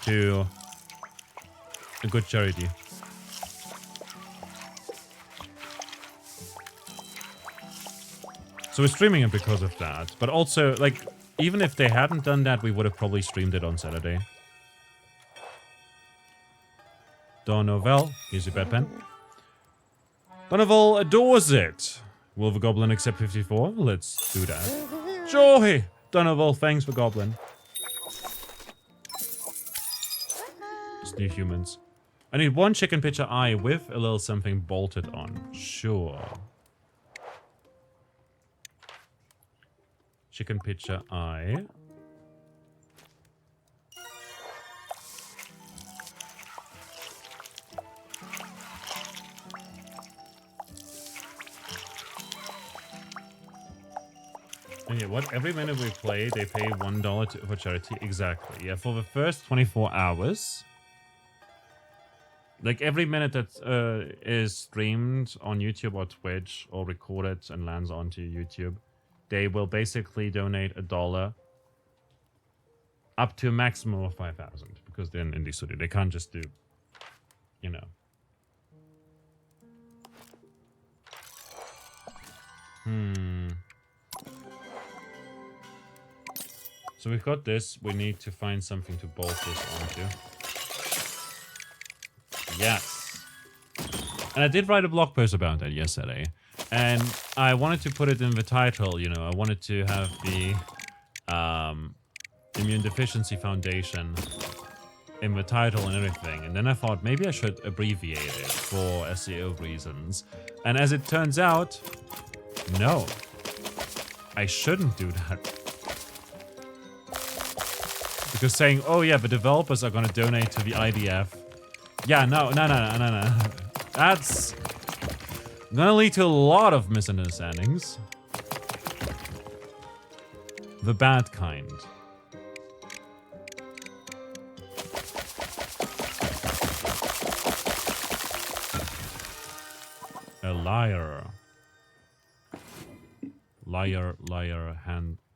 to a good charity. So we're streaming it because of that. But also, like, even if they hadn't done that, we would have probably streamed it on Saturday. Donovel, here's your bedpan. Donovel adores it. Will the Goblin accept 54? Let's do that. Joy! Donovel, thanks for Goblin. It's new humans. I need one chicken pitcher eye with a little something bolted on. Sure. Chicken pitcher eye. And yeah, what? Every minute we play, they pay $1 for charity. Exactly. Yeah, for the first 24 hours. Like every minute that is streamed on YouTube or Twitch or recorded and lands onto YouTube, they will basically donate $1 up to a maximum of 5,000 because they're an indie studio. They can't just do, you know. So we've got this. We need to find something to bolt this onto. Yes. And I did write a blog post about that yesterday. And I wanted to put it in the title, you know. I wanted to have the Immune Deficiency Foundation in the title and everything. And then I thought maybe I should abbreviate it for SEO reasons. And as it turns out, no. I shouldn't do that. Because saying, oh yeah, the developers are going to donate to the IDF. Yeah, no. That's gonna lead to a lot of misunderstandings. The bad kind. A liar. Liar,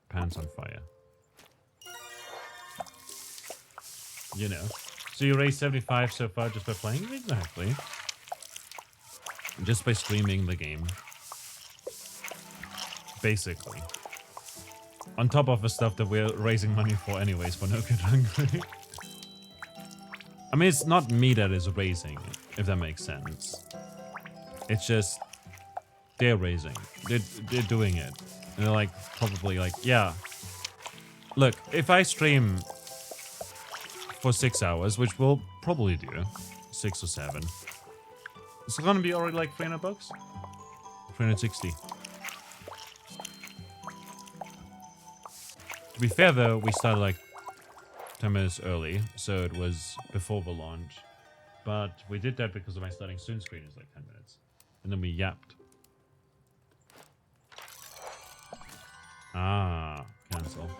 pants on fire. You know. So you raised 75 so far just by playing? Exactly. Just by streaming the game. Basically. On top of the stuff that we're raising money for anyways for No Kid Hungry. I mean, it's not me that is raising, if that makes sense. It's just... they're raising. They're doing it. And they're like, probably like, yeah. Look, if I stream for 6 hours, which we'll probably do, 6 or 7, it's gonna be already like 300 bucks? 360. To be fair though, we started like 10 minutes early, so it was before the launch. But we did that because of my starting soon screen is like 10 minutes. And then we yapped. Ah, cancel.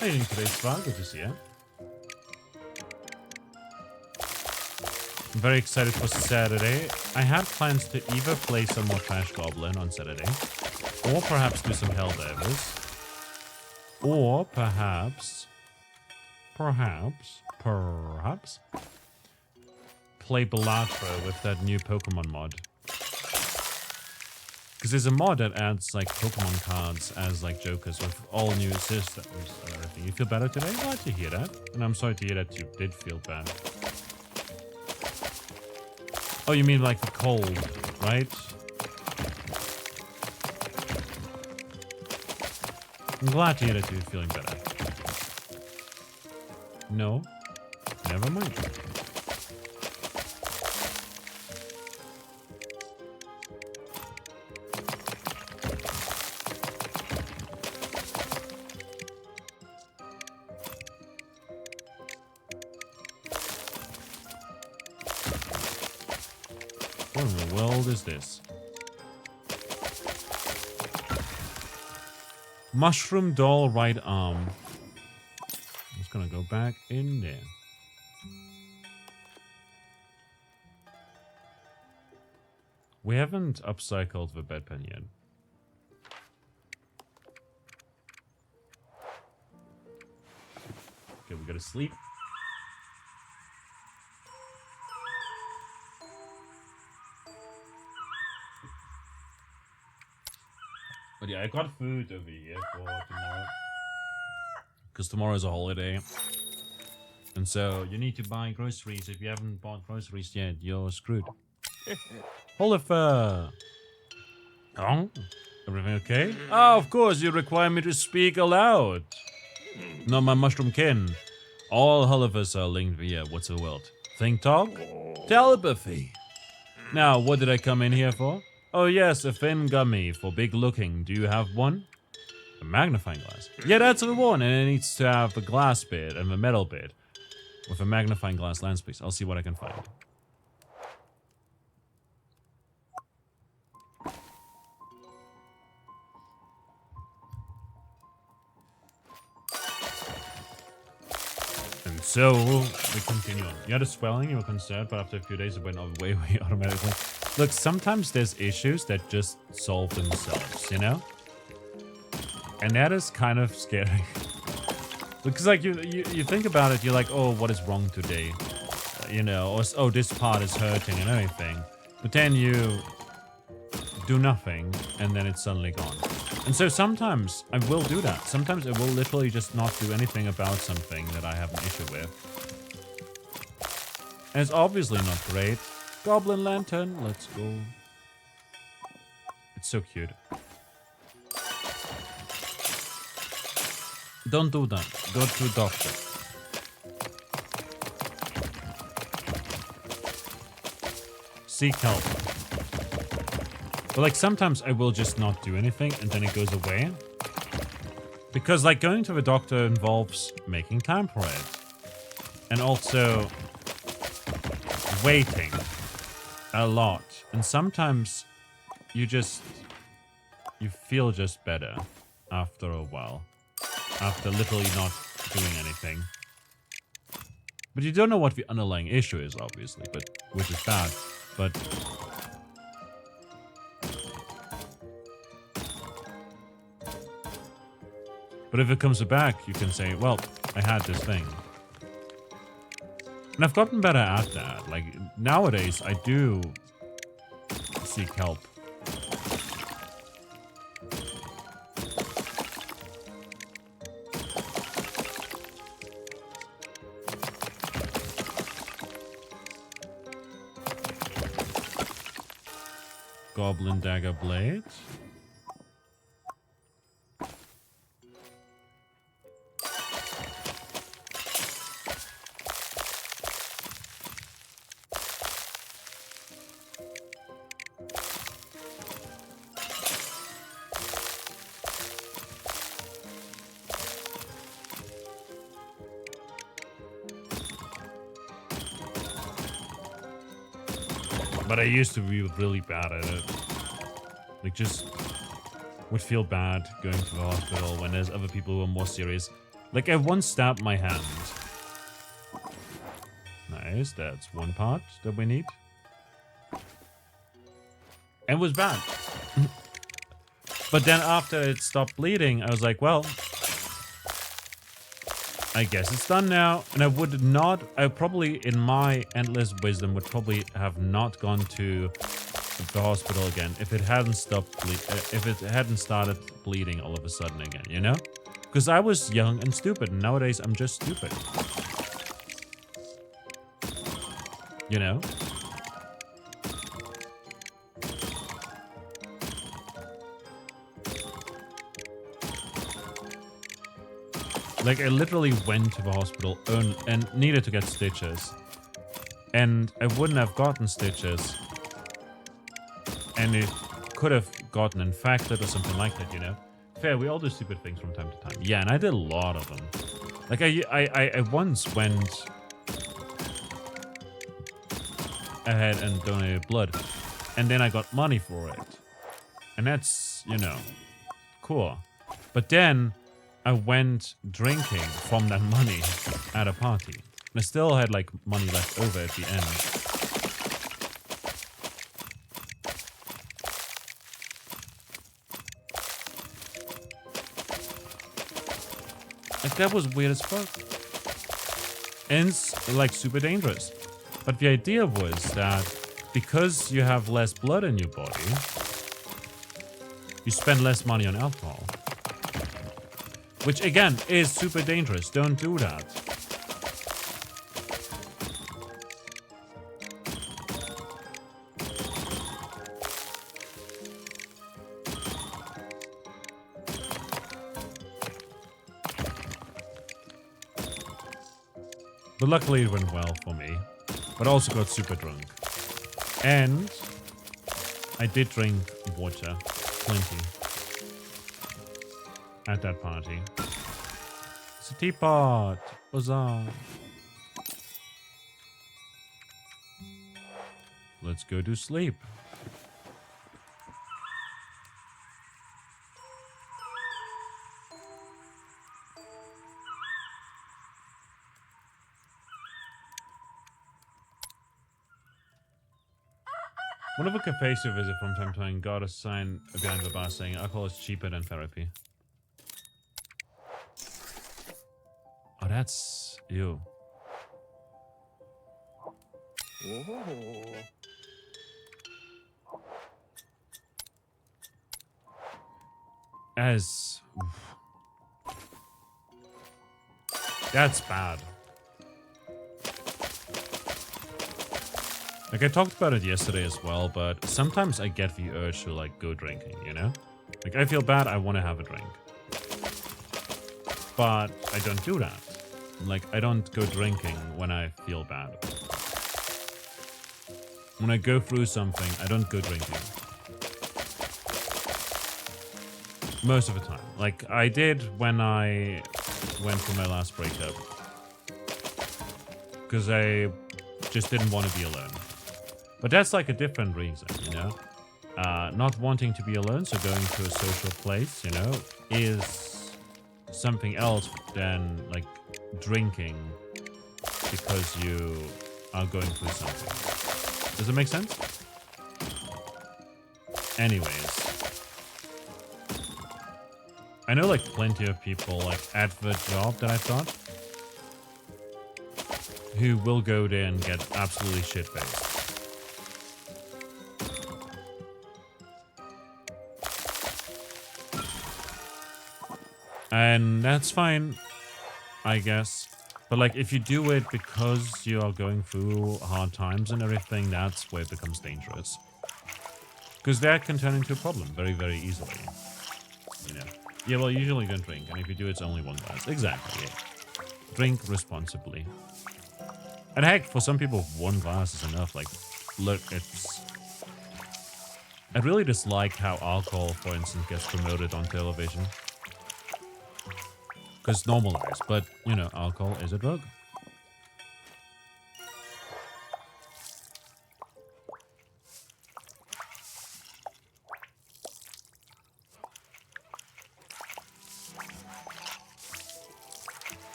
How are you doing today, Spa? Good to see you. I'm very excited for Saturday. I had plans to either play some more Trash Goblin on Saturday, or perhaps do some Helldivers, or perhaps play Balatro with that new Pokemon mod. Because there's a mod that adds like Pokemon cards as like jokers with all new systems and everything. You feel better today? Glad to hear that. And I'm sorry to hear that you did feel bad. Oh, you mean like the cold, right? I'm glad to hear that you're feeling better. No? Never mind. What in the world is this? Mushroom doll right arm. I'm just gonna go back in there. We haven't upcycled the bedpan yet. Okay, we gotta sleep. But yeah, I got food over here for tomorrow. Because tomorrow is a holiday. And so you need to buy groceries. If you haven't bought groceries yet, you're screwed. Oliver! Oh? Everything okay? Oh, of course, you require me to speak aloud. Not my mushroom kin. All Hullivers are linked via what's the word? Think talk? Telepathy. Now, what did I come in here for? Oh yes, a thin gummy for big looking. Do you have one? A magnifying glass. Yeah, that's the one, and it needs to have the glass bit and the metal bit. With a magnifying glass lens, please. I'll see what I can find. And so, we continue on. You had a swelling, you were concerned, but after a few days it went away automatically. Look, sometimes there's issues that just solve themselves, you know? And that is kind of scary. Because like you think about it, you're like, oh, what is wrong today? You know, or oh, this part is hurting and everything. But then you do nothing and then it's suddenly gone. And so sometimes I will do that. Sometimes I will literally just not do anything about something that I have an issue with. And it's obviously not great. Goblin lantern, let's go. It's so cute. Don't do that. Go to doctor. Seek help. But like sometimes I will just not do anything and then it goes away. Because like going to the doctor involves making time for it. And also waiting a lot. And sometimes you feel just better after a while. After literally not doing anything. But you don't know what the underlying issue is, obviously, but which is bad. But if it comes back, you can say, well, I had this thing. And I've gotten better at that. Like, nowadays, I do seek help. Goblin dagger blade. But I used to be really bad at it. Like, just would feel bad going to the hospital when there's other people who are more serious. Like, I once stabbed my hand. Nice, that's one part that we need. And it was bad. But then after it stopped bleeding, I was like, well, I guess it's done now. And I probably, in my endless wisdom, would probably have not gone to the hospital again if it hadn't started bleeding all of a sudden again, you know? Because I was young and stupid, and nowadays I'm just stupid. You know? Like, I literally went to the hospital and needed to get stitches. And I wouldn't have gotten stitches. And it could have gotten infected or something like that, you know? Fair, we all do stupid things from time to time. Yeah, and I did a lot of them. Like, I once went ahead and donated blood. And then I got money for it. And that's, you know, cool. But then I went drinking from that money at a party. And I still had, like, money left over at the end. Like, that was weird as fuck. And it's, like, super dangerous. But the idea was that because you have less blood in your body, you spend less money on alcohol. Which, again, is super dangerous. Don't do that. But luckily it went well for me. But I also got super drunk. And I did drink water. Plenty. At that party. It's a teapot. Huzzah. Let's go to sleep. One of the cafes you visit from time to time got a sign behind the bar saying alcohol is cheaper than therapy. Oh, that's you. As that's bad. Like, I talked about it yesterday as well, but sometimes I get the urge to, like, go drinking, you know? Like, I feel bad, I want to have a drink. But I don't do that. Like, I don't go drinking when I feel bad. When I go through something, I don't go drinking. Most of the time. Like, I did when I went for my last breakup. Because I just didn't want to be alone. But that's like a different reason, you know? Not wanting to be alone, so going to a social place, you know, is something else than, like, drinking because you are going through something. Does it make sense? Anyways. I know, like, plenty of people, like, at the job that I've got who will go there and get absolutely shit-faced. And that's fine, I guess. But, like, if you do it because you are going through hard times and everything, that's where it becomes dangerous. Because that can turn into a problem very, very easily. You know. Yeah, well, usually don't drink, and if you do, it's only one glass. Exactly, yeah. Drink responsibly. And heck, for some people, one glass is enough. Like, look, it's... I really dislike how alcohol, for instance, gets promoted on television. Because it's normalized, but, you know, alcohol is a drug.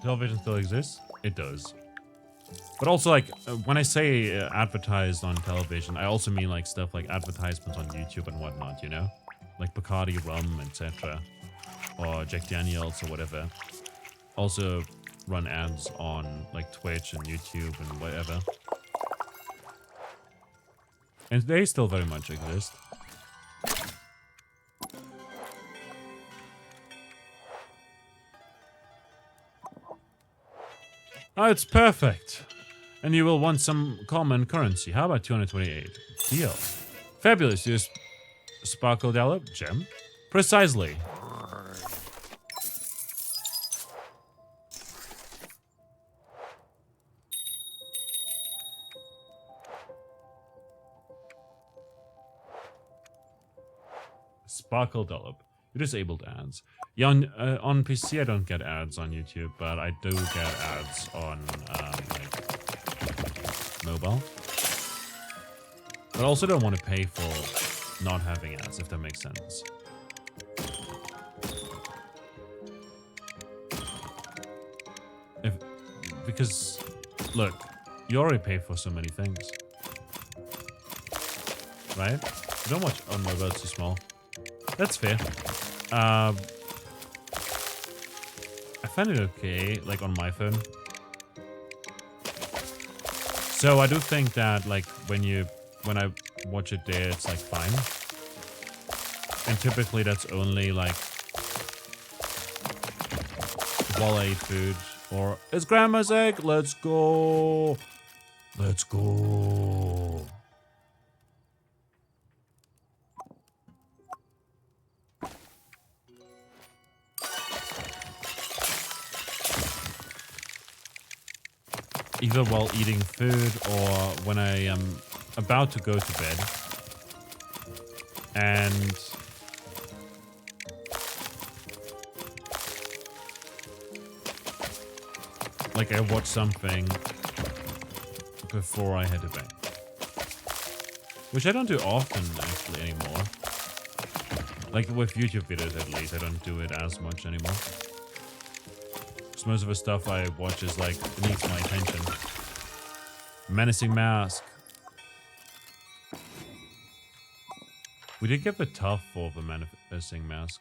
Television still exists? It does. But also, like, when I say advertised on television, I also mean, like, stuff like advertisements on YouTube and whatnot, you know? Like Bacardi rum, etc. Or Jack Daniels or whatever. Also run ads on, like, Twitch and YouTube and whatever. And they still very much exist. Oh, it's perfect. And you will want some common currency. How about 228? Deal. Fabulous. Use Sparkle Dollop gem. Precisely. Sparkle Dollop. You disabled ads. Yeah, on PC I don't get ads on YouTube, but I do get ads on like mobile. But I also don't want to pay for not having ads, if that makes sense. Because, look, you already pay for so many things. Right? You don't watch... Oh, no, that's too small. That's fair. I find it okay, like, on my phone. So I do think that, like, when I watch it there, it's, like, fine. And typically that's only, like, while I eat food. Or, it's grandma's egg, let's go! Let's go! Either while eating food or when I am about to go to bed. And like I watch something before I head to bed. Which I don't do often actually anymore. Like with YouTube videos at least, I don't do it as much anymore. Because most of the stuff I watch is like, it needs my attention. Menacing Mask. We did get the tough for the Menacing Mask.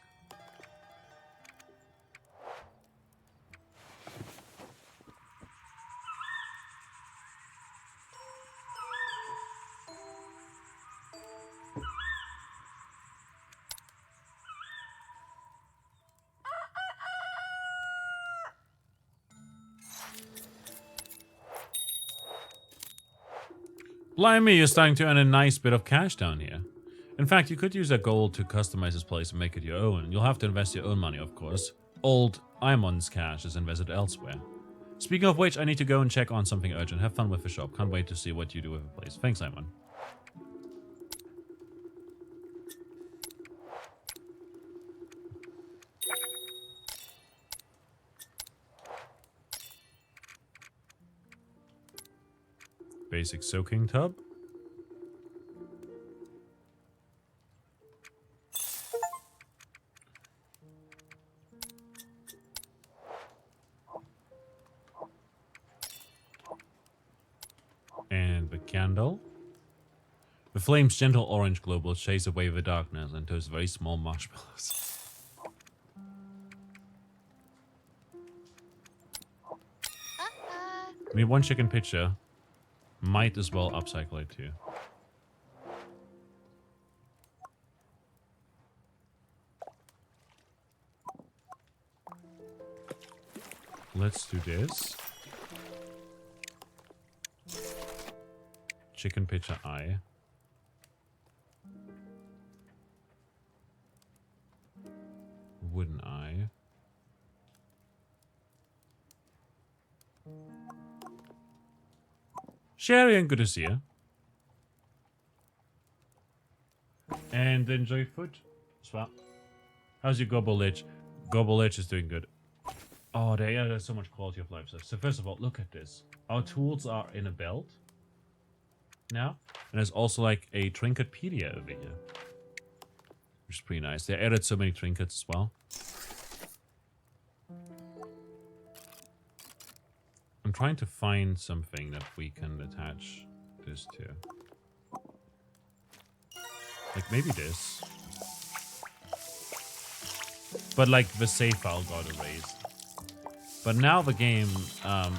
Blimey, you're starting to earn a nice bit of cash down here. In fact, you could use that gold to customize this place and make it your own. You'll have to invest your own money, of course. Old Imon's cash is invested elsewhere. Speaking of which, I need to go and check on something urgent. Have fun with the shop. Can't wait to see what you do with the place. Thanks, Imon. Basic soaking tub. And the candle. The flame's gentle orange glow will chase away the darkness and toast very small marshmallows. I mean, one chicken pitcher. Might as well upcycle it too. Let's do this. Chicken pitcher eye. wouldn't I? Sherry, good to see you. And enjoy food as well. How's your Gobble Lich? Gobble Lich is doing good. Oh, they added so much quality of life stuff. So first of all, look at this. Our tools are in a belt now. And there's also like a Trinketpedia over here. Which is pretty nice. They added so many trinkets as well. I'm trying to find something that we can attach this to. Like maybe this. But like the save file got erased. But now the game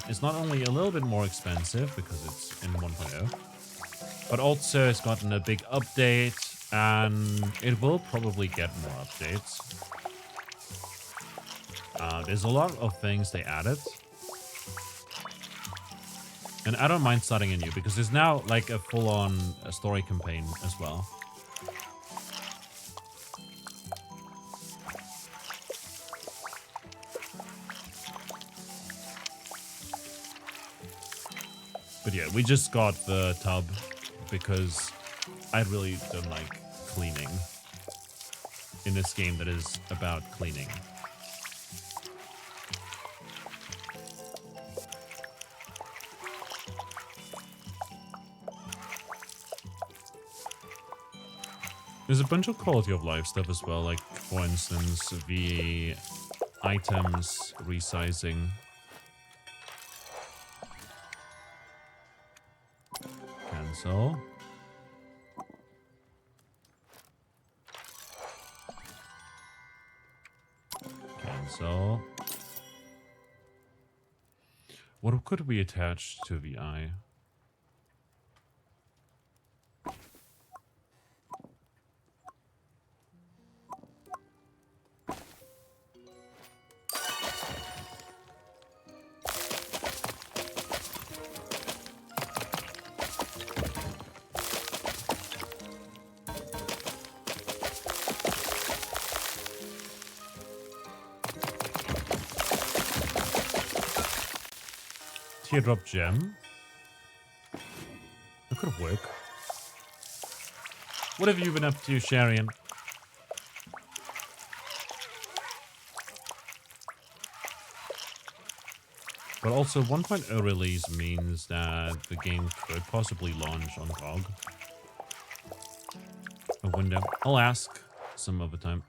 is not only a little bit more expensive because it's in 1.0, but also it's gotten a big update and it will probably get more updates. There's a lot of things they added. And I don't mind starting anew because there's now like a full-on story campaign as well. But yeah, we just got the tub because I really don't like cleaning in this game that is about cleaning. There's a bunch of quality of life stuff as well, like for instance, the items resizing. Cancel. Cancel. What could we attach to the eye? Teardrop gem. That could work. What have you been up to, Sharian? But also 1.0 release means that the game could possibly launch on GOG. A window. I'll ask some other time.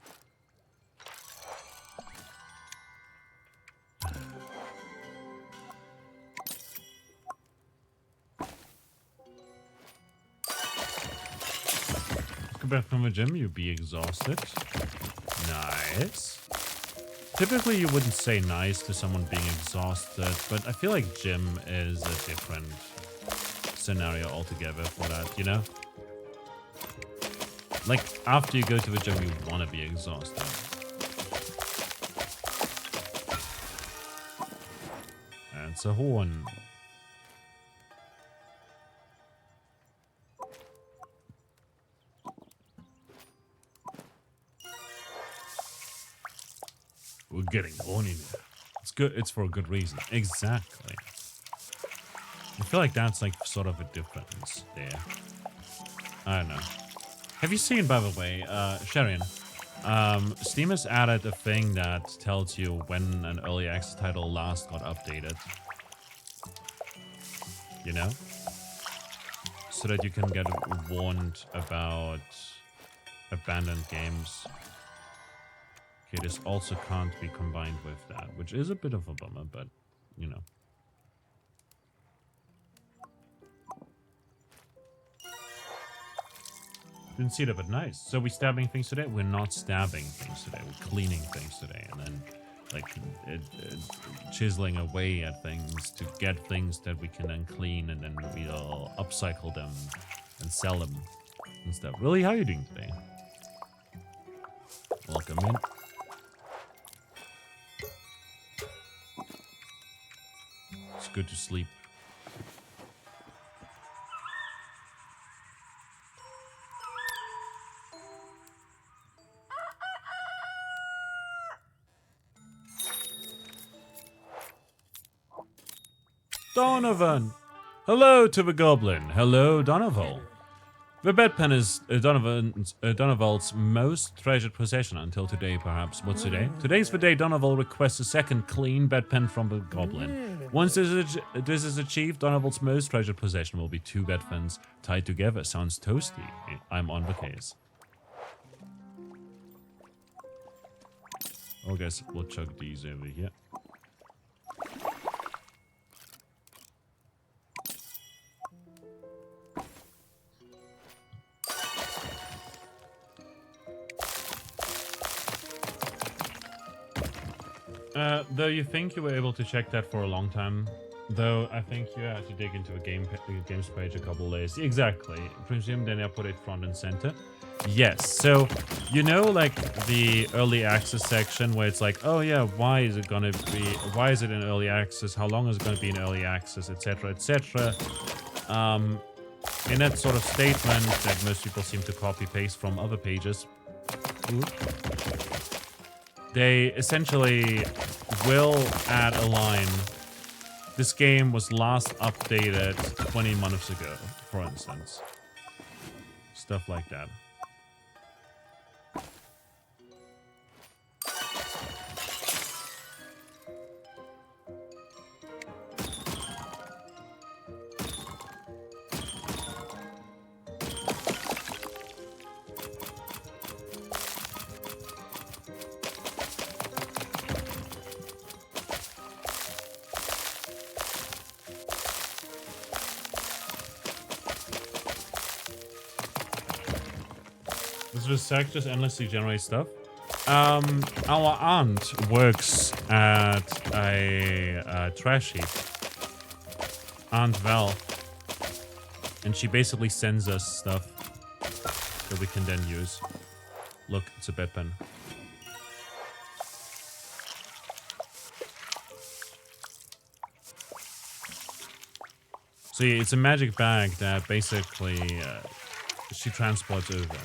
Come back from the gym, you'd be exhausted. Nice. Typically, you wouldn't say nice to someone being exhausted, but I feel like gym is a different scenario altogether for that, you know? Like, after you go to the gym, you want to be exhausted. That's a horn. We're getting horny now. It's good. It's for a good reason. Exactly. I feel like that's like sort of a difference there. I don't know. Have you seen, by the way, Sharian, Steam has added a thing that tells you when an early access title last got updated. You know? So that you can get warned about abandoned games. Okay, this also can't be combined with that, which is a bit of a bummer, but, you know. Didn't see that, but nice. So we stabbing things today? We're not stabbing things today. We're cleaning things today. And then, like, chiseling away at things to get things that we can then clean, and then we'll upcycle them and sell them and stuff. Willie, how are you doing today? Welcome in. It's good to sleep. Donovan! Hello to the Goblin. Hello, Donovan. The bedpan is Donoval's most treasured possession until today, perhaps. What's today? Today's the day Donoval requests a second clean bedpan from the Goblin. Once this is achieved, Donoval's most treasured possession will be 2 bedpans tied together. Sounds toasty. I'm on the case. I guess we'll chuck these over here. Though you think you were able to check that for a long time, though I think you had to dig into a games page a couple days. Exactly. Presume then I put it front and center. Yes. So you know, like the early access section where it's like, oh yeah, why is it in early access? How long is it going to be in early access, etc., etc. In that sort of statement that most people seem to copy paste from other pages. Ooh. They essentially will add a line. This game was last updated 20 months ago, for instance. Stuff like that. Does the sack just endlessly generate stuff? Our aunt works at a trash heap. Aunt Val. And she basically sends us stuff that we can then use. Look, it's a bedpan. So yeah, it's a magic bag that basically she transports over.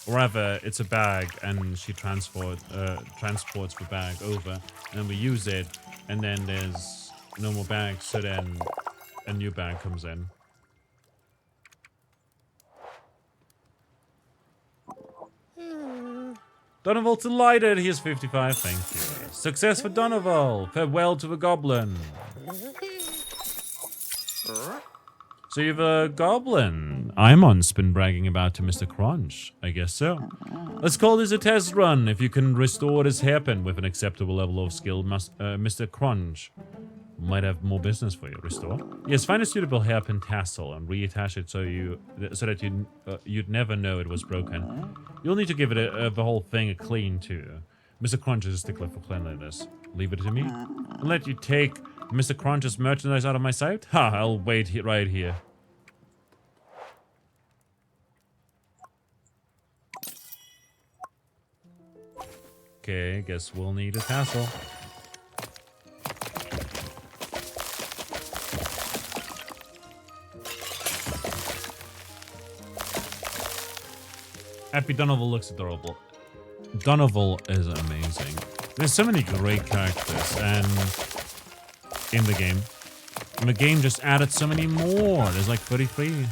Or rather, it's a bag, and she transports the bag over, and we use it, and then there's no more bags, so then a new bag comes in. Donoval's delighted. He is 55. Thank you. Success for Donoval. Farewell to the Goblin. So you've a Goblin. Imon's been bragging about to Mr. Crunch. I guess so. Let's call this a test run. If you can restore this hairpin with an acceptable level of skill, Mr. Crunch might have more business for you. Restore? Yes, find a suitable hairpin tassel and reattach it so that you'd never know it was broken. You'll need to give it the whole thing a clean too. Mr. Crunch is a stickler for cleanliness. Leave it to me. I'll let you take Mr. Crunch's merchandise out of my sight? Ha, I'll wait right here. Okay, guess we'll need a tassel. Happy Donoval looks adorable. Donoval is amazing. There's so many great characters and in the game. And the game just added so many more. There's like 33.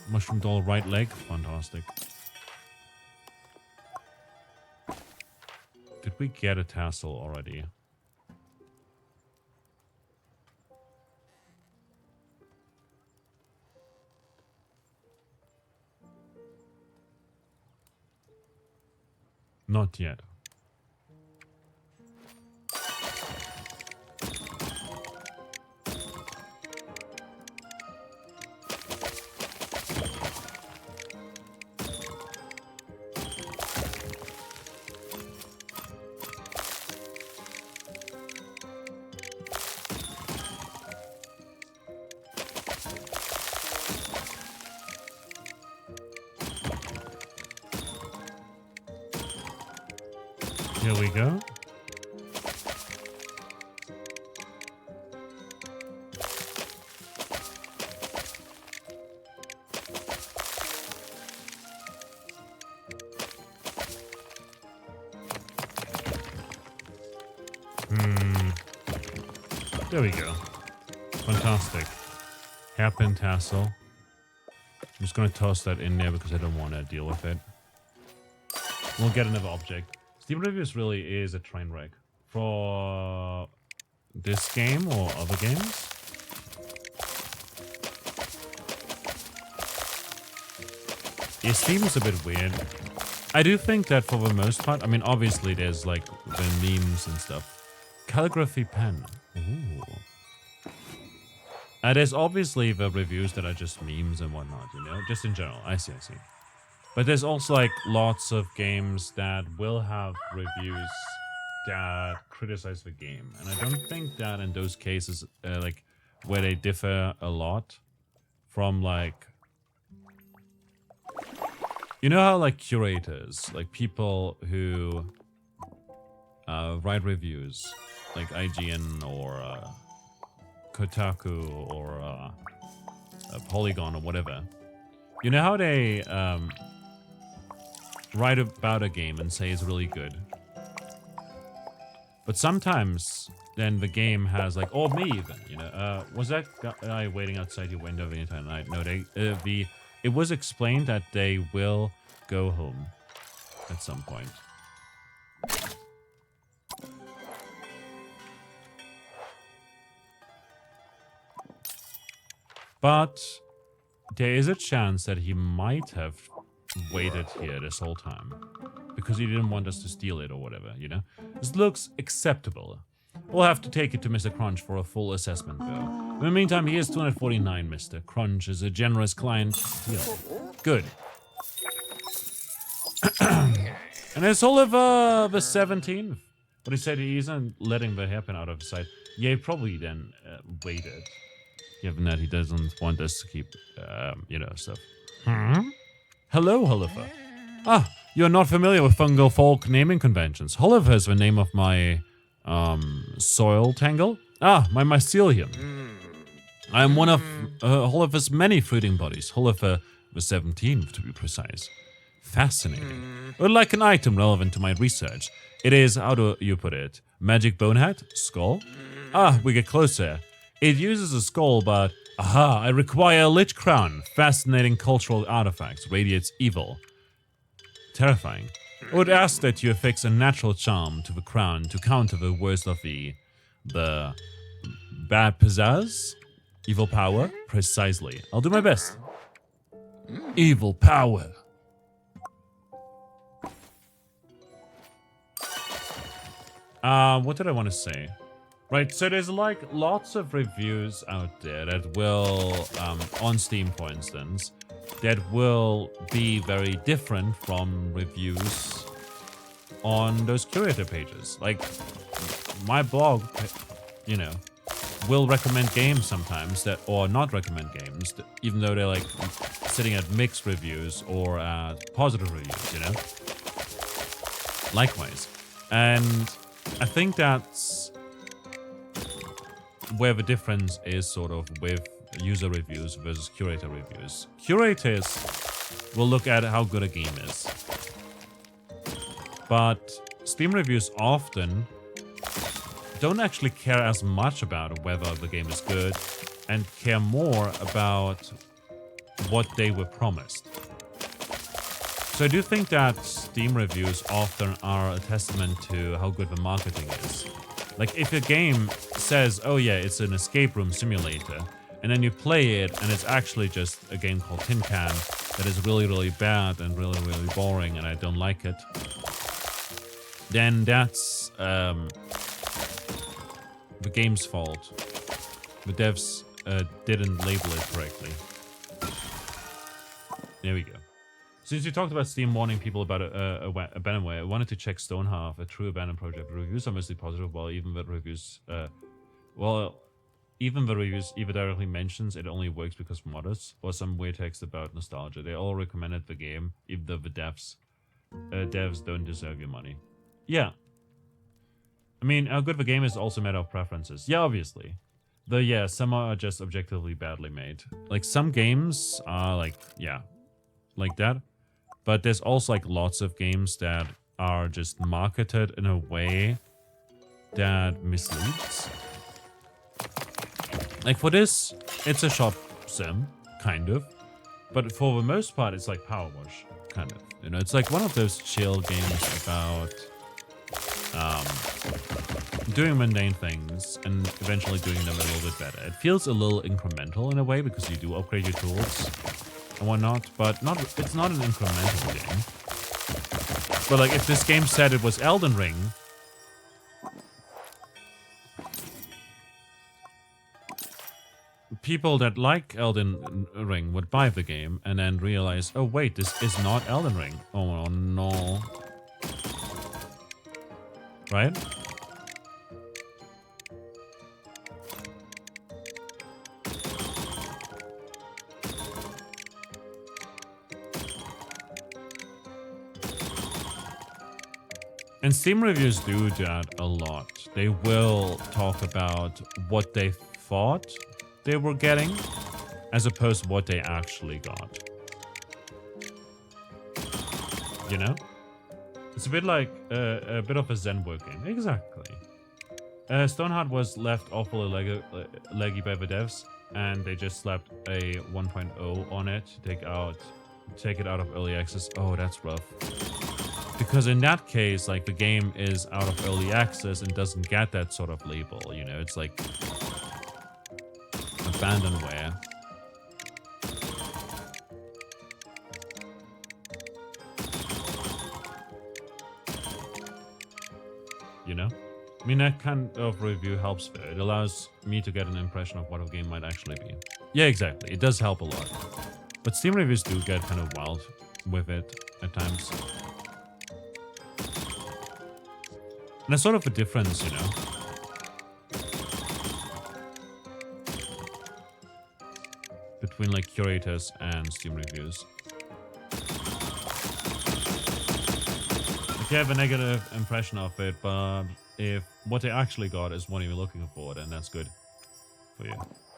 Mushroom doll right leg. Fantastic. Did we get a tassel already? Not yet. Here we go. There we go. Fantastic. Hairpin tassel. I'm just gonna toss that in there because I don't want to deal with it. We'll get another object. Steam Reviews really is a train wreck. For this game or other games. Yeah, Steam is a bit weird. I do think that for the most part, I mean, obviously there's like the memes and stuff. Calligraphy pen. Ooh. There's obviously the reviews that are just memes and whatnot, you know? Just in general. I see. But there's also like lots of games that will have reviews that criticize the game. And I don't think that in those cases, like, where they differ a lot from like... You know how like curators, like people who write reviews, like IGN or Kotaku or Polygon or whatever. You know how they write about a game and say it's really good. But sometimes then the game has like, or me even, you know, was that guy waiting outside your window the entire night? No, it was explained that they will go home at some point. But there is a chance that he might have waited here this whole time because he didn't want us to steal it or whatever, you know? This looks acceptable. We'll have to take it to Mr. Crunch for a full assessment, though. In the meantime, here's 249, Mr. Crunch is a generous client. Good. And there's Oliver the 17th. But he said he isn't letting the hairpin out of his sight. Yeah, he probably then waited. Given that he doesn't want us to keep, you know, stuff. Hello, Oliver. Ah, you're not familiar with fungal folk naming conventions. Oliver is the name of my, soil tangle. Ah, my mycelium. I am one of Oliver's many fruiting bodies. Oliver the 17th, to be precise. Fascinating. Or like an item relevant to my research. It is, how do you put it? Magic bonehead? Skull? Ah, we get closer. It uses a skull, but... Aha, I require a lich crown. Fascinating cultural artifacts. Radiates evil. Terrifying. I would ask that you affix a natural charm to the crown to counter the worst of the bad pizzazz? Evil power? Precisely. I'll do my best. Evil power. What did I want to say? Right, so there's like lots of reviews out there that will, on Steam for instance, that will be very different from reviews on those curator pages. Like, my blog, you know, will recommend games sometimes that, or not recommend games, that, even though they're like sitting at mixed reviews or positive reviews, you know? Likewise. And I think that's where the difference is sort of with user reviews versus curator reviews. Curators will look at how good a game is. But Steam reviews often don't actually care as much about whether the game is good and care more about what they were promised. So I do think that Steam reviews often are a testament to how good the marketing is. Like, if a game says, oh yeah, it's an escape room simulator, and then you play it, and it's actually just a game called Tin Can that is really, really bad and really, really boring, and I don't like it, then that's the game's fault. The devs didn't label it correctly. There we go. Since you talked about Steam warning people about abandonware, I wanted to check Stonehalf, a true abandoned project. Reviews are mostly positive, while even the reviews, even the reviews either directly mentions it only works because of modders, or some weird text about nostalgia. They all recommended the game, even though the devs don't deserve your money. Yeah. I mean, how good the game is also a matter of preferences. Yeah, obviously. Though, yeah, some are just objectively badly made. Like, some games are like, yeah, like that. But there's also like lots of games that are just marketed in a way that misleads. Like for this, it's a shop sim, kind of. But for the most part, it's like Power Wash, kind of. You know, it's like one of those chill games about doing mundane things and eventually doing them a little bit better. It feels a little incremental in a way because you do upgrade your tools and whatnot, but it's not an incremental game. But like if this game said it was Elden Ring, people that like Elden Ring would buy the game and then realize, oh wait, this is not Elden Ring. Oh no. Right? And Steam reviews do that a lot. They will talk about what they thought they were getting as opposed to what they actually got. You know? It's a bit like a bit of a Zen working. Exactly. Stoneheart was left awfully leggy by the devs, and they just slapped a 1.0 on it to take it out of early access. Oh, that's rough. Because in that case, like, the game is out of early access and doesn't get that sort of label, you know? It's like abandonware. You know? I mean, that kind of review helps though. It allows me to get an impression of what a game might actually be. Yeah, exactly. It does help a lot. But Steam reviews do get kind of wild with it at times. And there's sort of a difference, you know? Between, like, curators and Steam reviews. If you have a negative impression of it, but if what they actually got is what you're looking for, then that's good for you.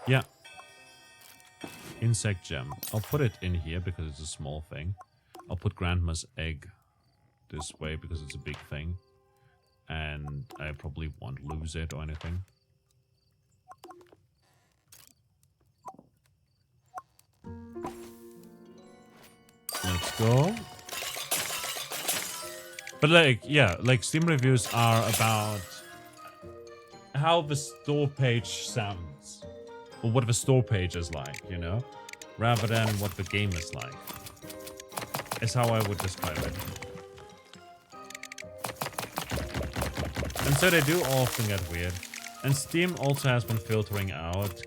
Yeah. Insect gem. I'll put it in here because it's a small thing. I'll put Grandma's egg this way because it's a big thing. And I probably won't lose it or anything. Let's go. But like, yeah, like Steam reviews are about how the store page sounds. Or what the store page is like, you know? Rather than what the game is like. Is how I would describe it. And so they do often get weird. And Steam also has been filtering out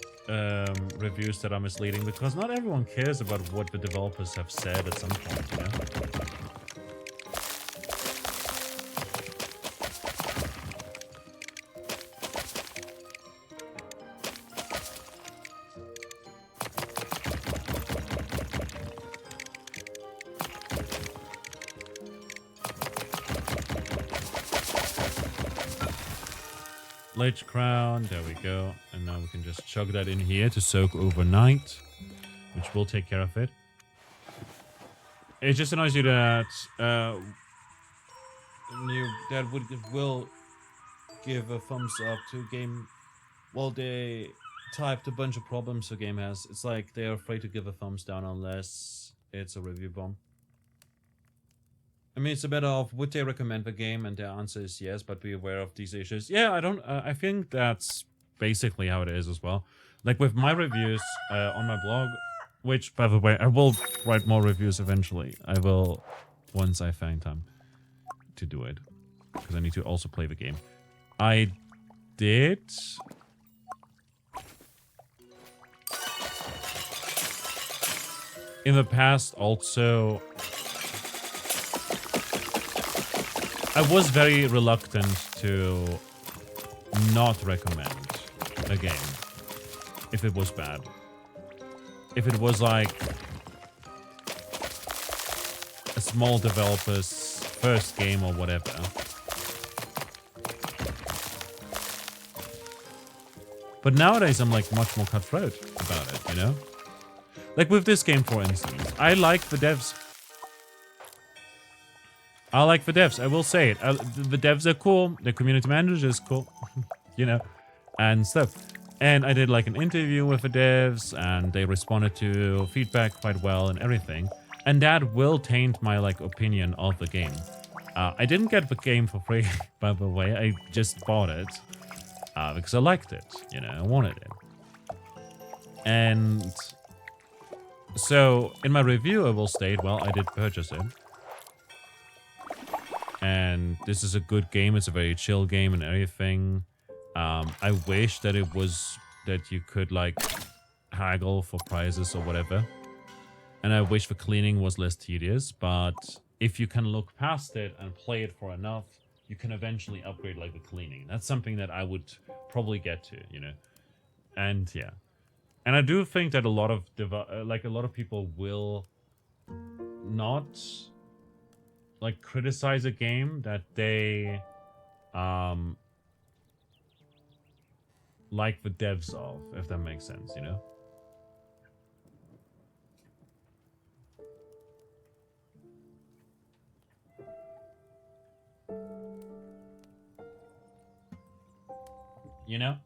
reviews that are misleading because not everyone cares about what the developers have said at some point, you know? Lich Crown, there we go. And now we can just chug that in here to soak overnight, which will take care of it. It just annoys you that will give a thumbs up to a game. Well, they typed a bunch of problems the game has. It's like they're afraid to give a thumbs down unless it's a review bomb. I mean, it's a matter of would they recommend the game, and their answer is yes, but be aware of these issues. Yeah, I think that's basically how it is as well. Like with my reviews on my blog, which, by the way, I will write more reviews eventually. I will, once I find time to do it, because I need to also play the game. I did. In the past, also. I was very reluctant to not recommend a game if it was bad. If it was like a small developer's first game or whatever. But nowadays I'm like much more cutthroat about it, you know? Like with this game, for instance, I like the devs. I like the devs, I will say it. The devs are cool, the community manager is cool, you know, and stuff. And I did like an interview with the devs, and they responded to feedback quite well and everything. And that will taint my like opinion of the game. I didn't get the game for free, by the way. I just bought it because I liked it. You know, I wanted it. And so in my review, I will state, well, I did purchase it. And this is a good game. It's a very chill game and everything. I wish that it was that you could like haggle for prizes or whatever. And I wish the cleaning was less tedious, but if you can look past it and play it for enough, you can eventually upgrade like the cleaning. That's something that I would probably get to, you know. And yeah. And I do think that a lot of people will not like criticize a game that they like the devs of, if that makes sense, you know? You know?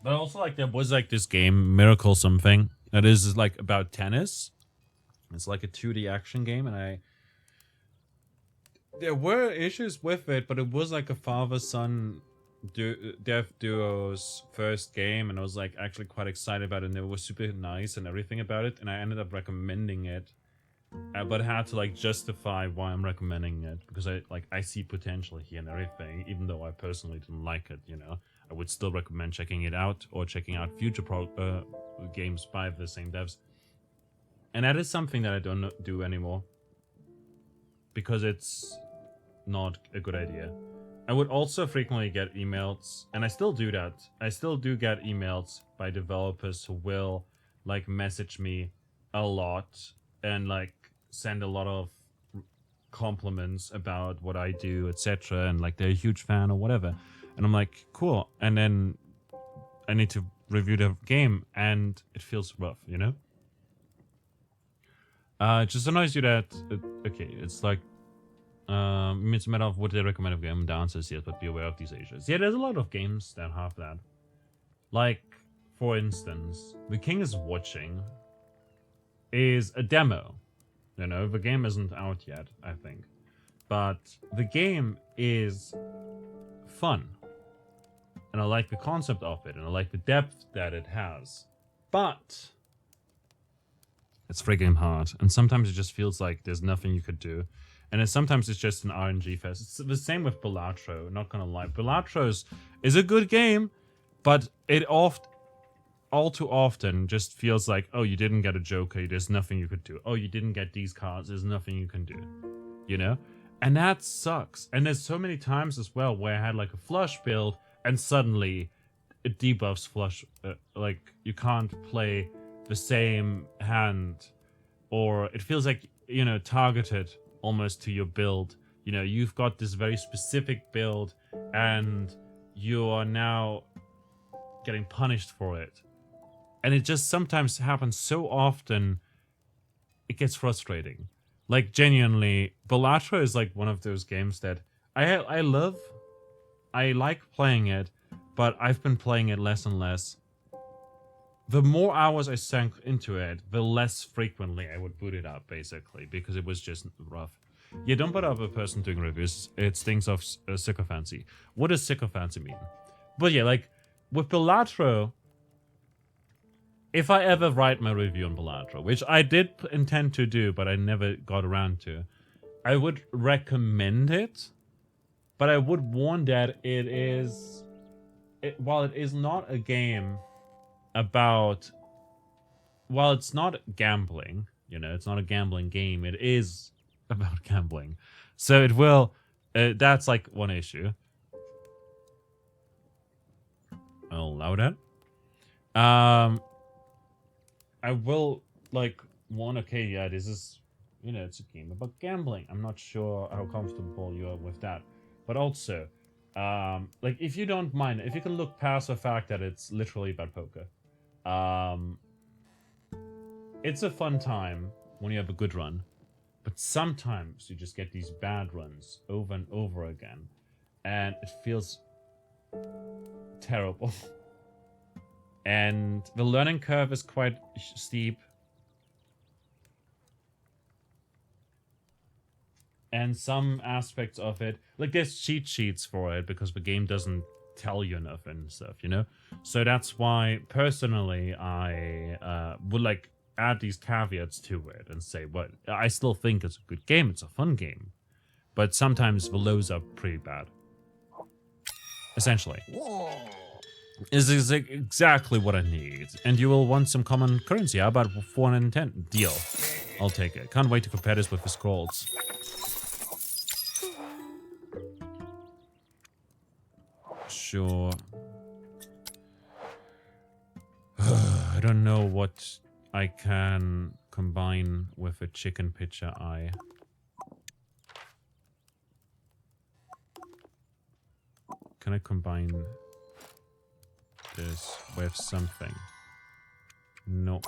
But also, like, there was, like, this game, Miracle something, that is, like, about tennis. It's, like, a 2D action game, and there were issues with it, but it was, like, a father-son dev duo's first game, and I was, like, actually quite excited about it, and they were super nice and everything about it, and I ended up recommending it. But I had to, like, justify why I'm recommending it, because I see potential here and everything, even though I personally didn't like it, you know. I would still recommend checking it out, or checking out future games by the same devs. And that is something that I don't do anymore, because it's not a good idea. I would also frequently get emails, and I still do that. I still do get emails by developers who will, like, message me a lot and, like, send a lot of compliments about what I do, etc. And, like, they're a huge fan or whatever. And I'm like, cool. And then I need to review the game, and it feels rough, you know? It just annoys you that... okay, it's like... it's a matter of what they recommend of game. The answer is yes, but be aware of these issues. Yeah, there's a lot of games that have that. Like, for instance, The King is Watching is a demo. You know, the game isn't out yet, I think. But the game is fun. And I like the concept of it, and I like the depth that it has. But it's friggin' hard. And sometimes it just feels like there's nothing you could do. And sometimes it's just an RNG fest. It's the same with Balatro, not gonna lie. Balatro is a good game, but it all too often just feels like, oh, you didn't get a Joker, there's nothing you could do. Oh, you didn't get these cards, there's nothing you can do. You know? And that sucks. And there's so many times as well where I had like a flush build, and suddenly it debuffs flush. Like, you can't play the same hand, or it feels like, you know, targeted almost to your build. You know, you've got this very specific build, and you are now getting punished for it. And it just sometimes happens so often, it gets frustrating. Like, genuinely, Balatro is like one of those games that I love. I like playing it, but I've been playing it less and less. The more hours I sank into it, the less frequently I would boot it up, basically, because it was just rough. Yeah, don't put up a person doing reviews. It stinks of sycophancy. What does sycophancy mean? But yeah, like, with Balatro, if I ever write my review on Balatro, which I did intend to do, but I never got around to, I would recommend it, but I would warn that while it is not a game about... While it's not gambling, you know, it's not a gambling game, it is about gambling. So it will... that's like one issue. I'll allow that. I will, like, warn, okay, yeah, this is, you know, it's a game about gambling. I'm not sure how comfortable you are with that. But also, like, if you don't mind, if you can look past the fact that it's literally about poker, it's a fun time when you have a good run, but sometimes you just get these bad runs over and over again, and it feels terrible. And the learning curve is quite steep. And some aspects of it, like there's cheat sheets for it because the game doesn't tell you enough and stuff, you know? So that's why, personally, I would like add these caveats to it and say, well, I still think it's a good game, it's a fun game. But sometimes the lows are pretty bad. Essentially. This is exactly what I need. And you will want some common currency. How about 410? Deal. I'll take it. Can't wait to compare this with the scrolls. Sure. I don't know what I can combine with a chicken pitcher eye. Can I combine this with something? No.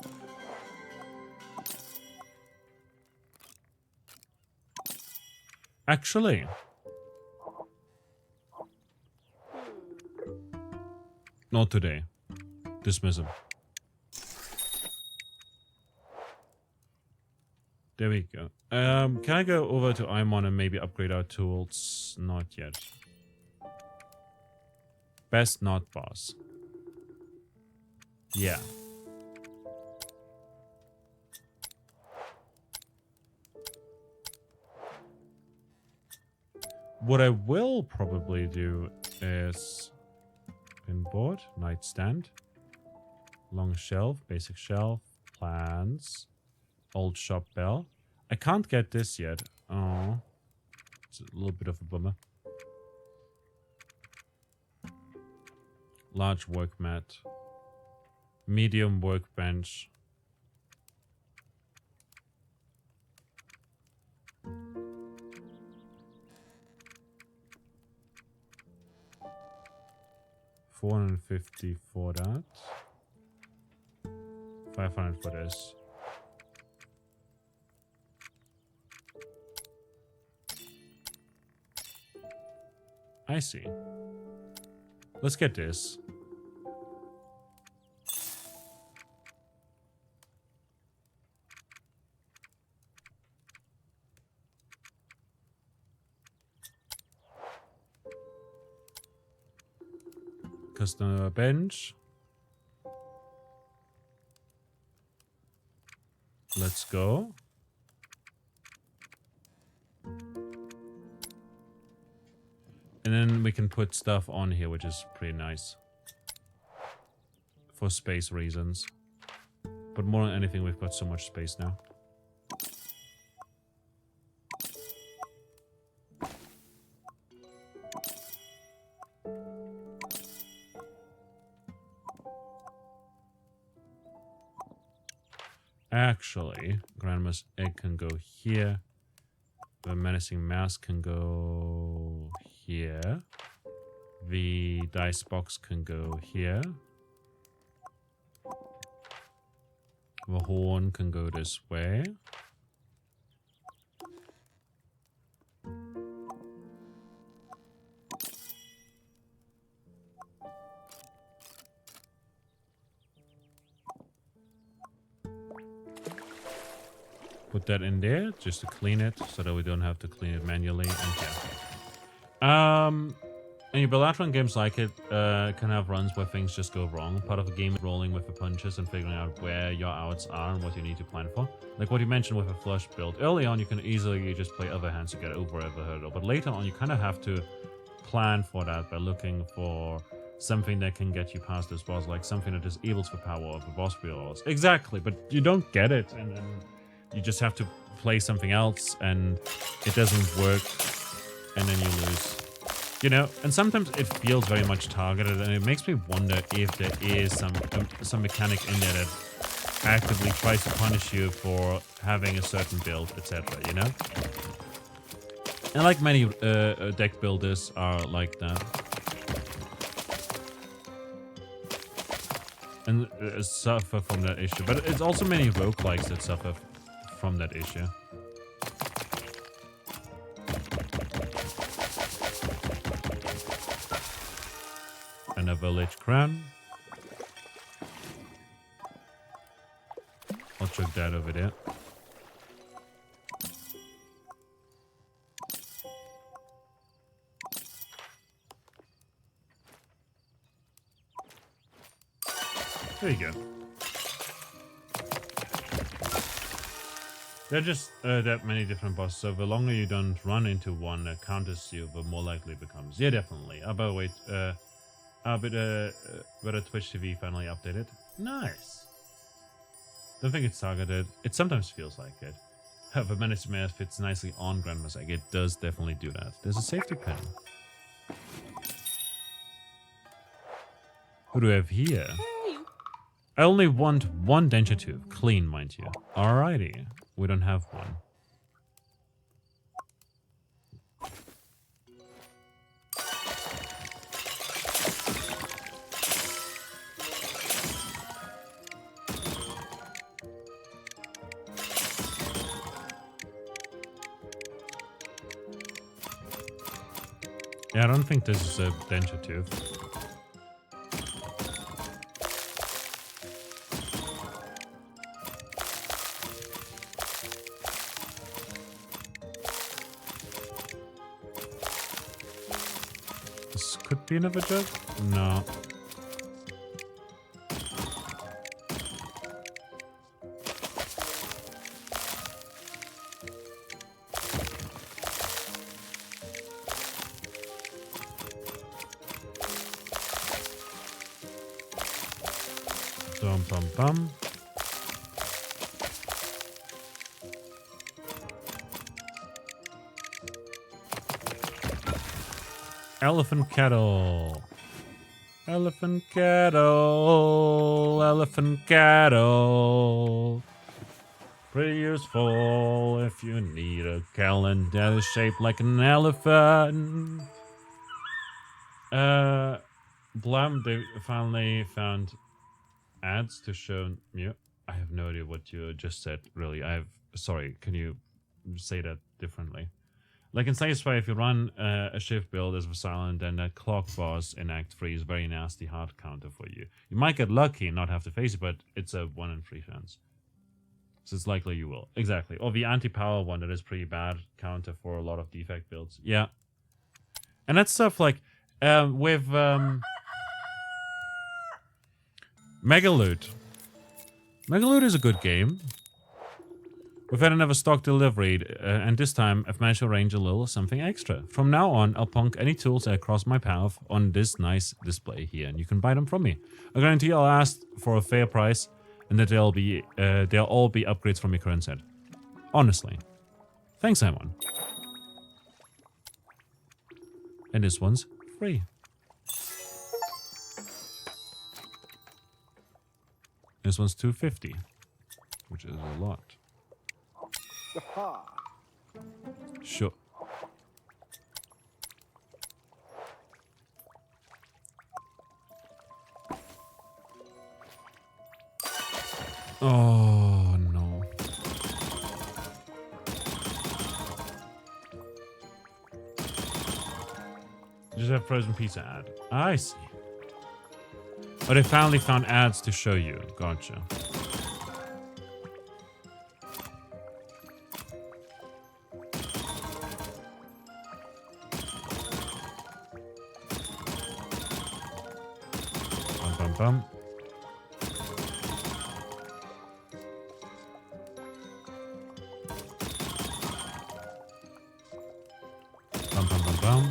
Actually, not today. Dismiss him. There we go. Can I go over to Imon and maybe upgrade our tools? Not yet. Best not boss. Yeah. What I will probably do is pinboard, nightstand, long shelf, basic shelf, plans, old shop bell. I can't get this yet. Oh, it's a little bit of a bummer. Large work mat, medium workbench. $450 for that. 500 for this. I see. Let's get this. Customer bench. Let's go. And then we can put stuff on here, which is pretty nice. For space reasons. But more than anything, we've got so much space now. Actually, Grandma's egg can go here. The menacing mask can go here. The dice box can go here. The horn can go this way. Put that in there just to clean it so that we don't have to clean it manually. And yeah. And bilateral games like it can have runs where things just go wrong. Part of the game is rolling with the punches and figuring out where your outs are and what you need to plan for. Like what you mentioned with a flush build. Early on, you can easily just play other hands to get over a hurdle. But later on, you kind of have to plan for that by looking for something that can get you past this boss. Like something that disables the power of the boss wheels. Exactly, but you don't get it. And then you just have to play something else and it doesn't work. And then you lose. You know, and sometimes it feels very much targeted, and it makes me wonder if there is some mechanic in there that actively tries to punish you for having a certain build, etc. You know, and like many deck builders are like that, and suffer from that issue. But it's also many roguelikes that suffer from that issue. And a village crown. took that over there. There you go. There are just that many different bosses, so the longer you don't run into one that counters you, the more likely it becomes. Yeah, definitely. By the way, whether Twitch TV finally updated. Nice. Don't think it's targeted. It sometimes feels like it. The managed math fits nicely on Grandma's egg. It does definitely do that. There's a safety pin. Who do we have here? I only want one denture tooth. Clean, mind you. Alrighty. We don't have one. Yeah, I don't think this is a denture tooth. This could be another jug? No. Bum bum bum. Elephant cattle. Elephant cattle. Elephant cattle. Pretty useful if you need a calendar that is shaped like an elephant. Blam, they finally found ads to show me. I have no idea what you just said, really. Sorry, can you say that differently? Like in Satisfy, if you run a shift build as Silent, then that clock boss in Act 3 is a very nasty hard counter for you. You might get lucky and not have to face it, but it's a 1 in 3 chance. So it's likely you will. Exactly. Or the anti-power one that is pretty bad counter for a lot of defect builds. Yeah. And that's stuff like with Megaloot. Megaloot is a good game. We've had another stock delivery, and this time I've managed to arrange a little something extra. From now on, I'll punk any tools that cross my path on this nice display here, and you can buy them from me. I guarantee I'll ask for a fair price, and that they'll all be upgrades from your current set. Honestly. Thanks, Simon. And this one's free. This one's $2.50, which is a lot. Sure. Oh no. Just have frozen pizza ad. I see. But I finally found ads to show you. Gotcha. Bum bum bum. Bum bum bum bum.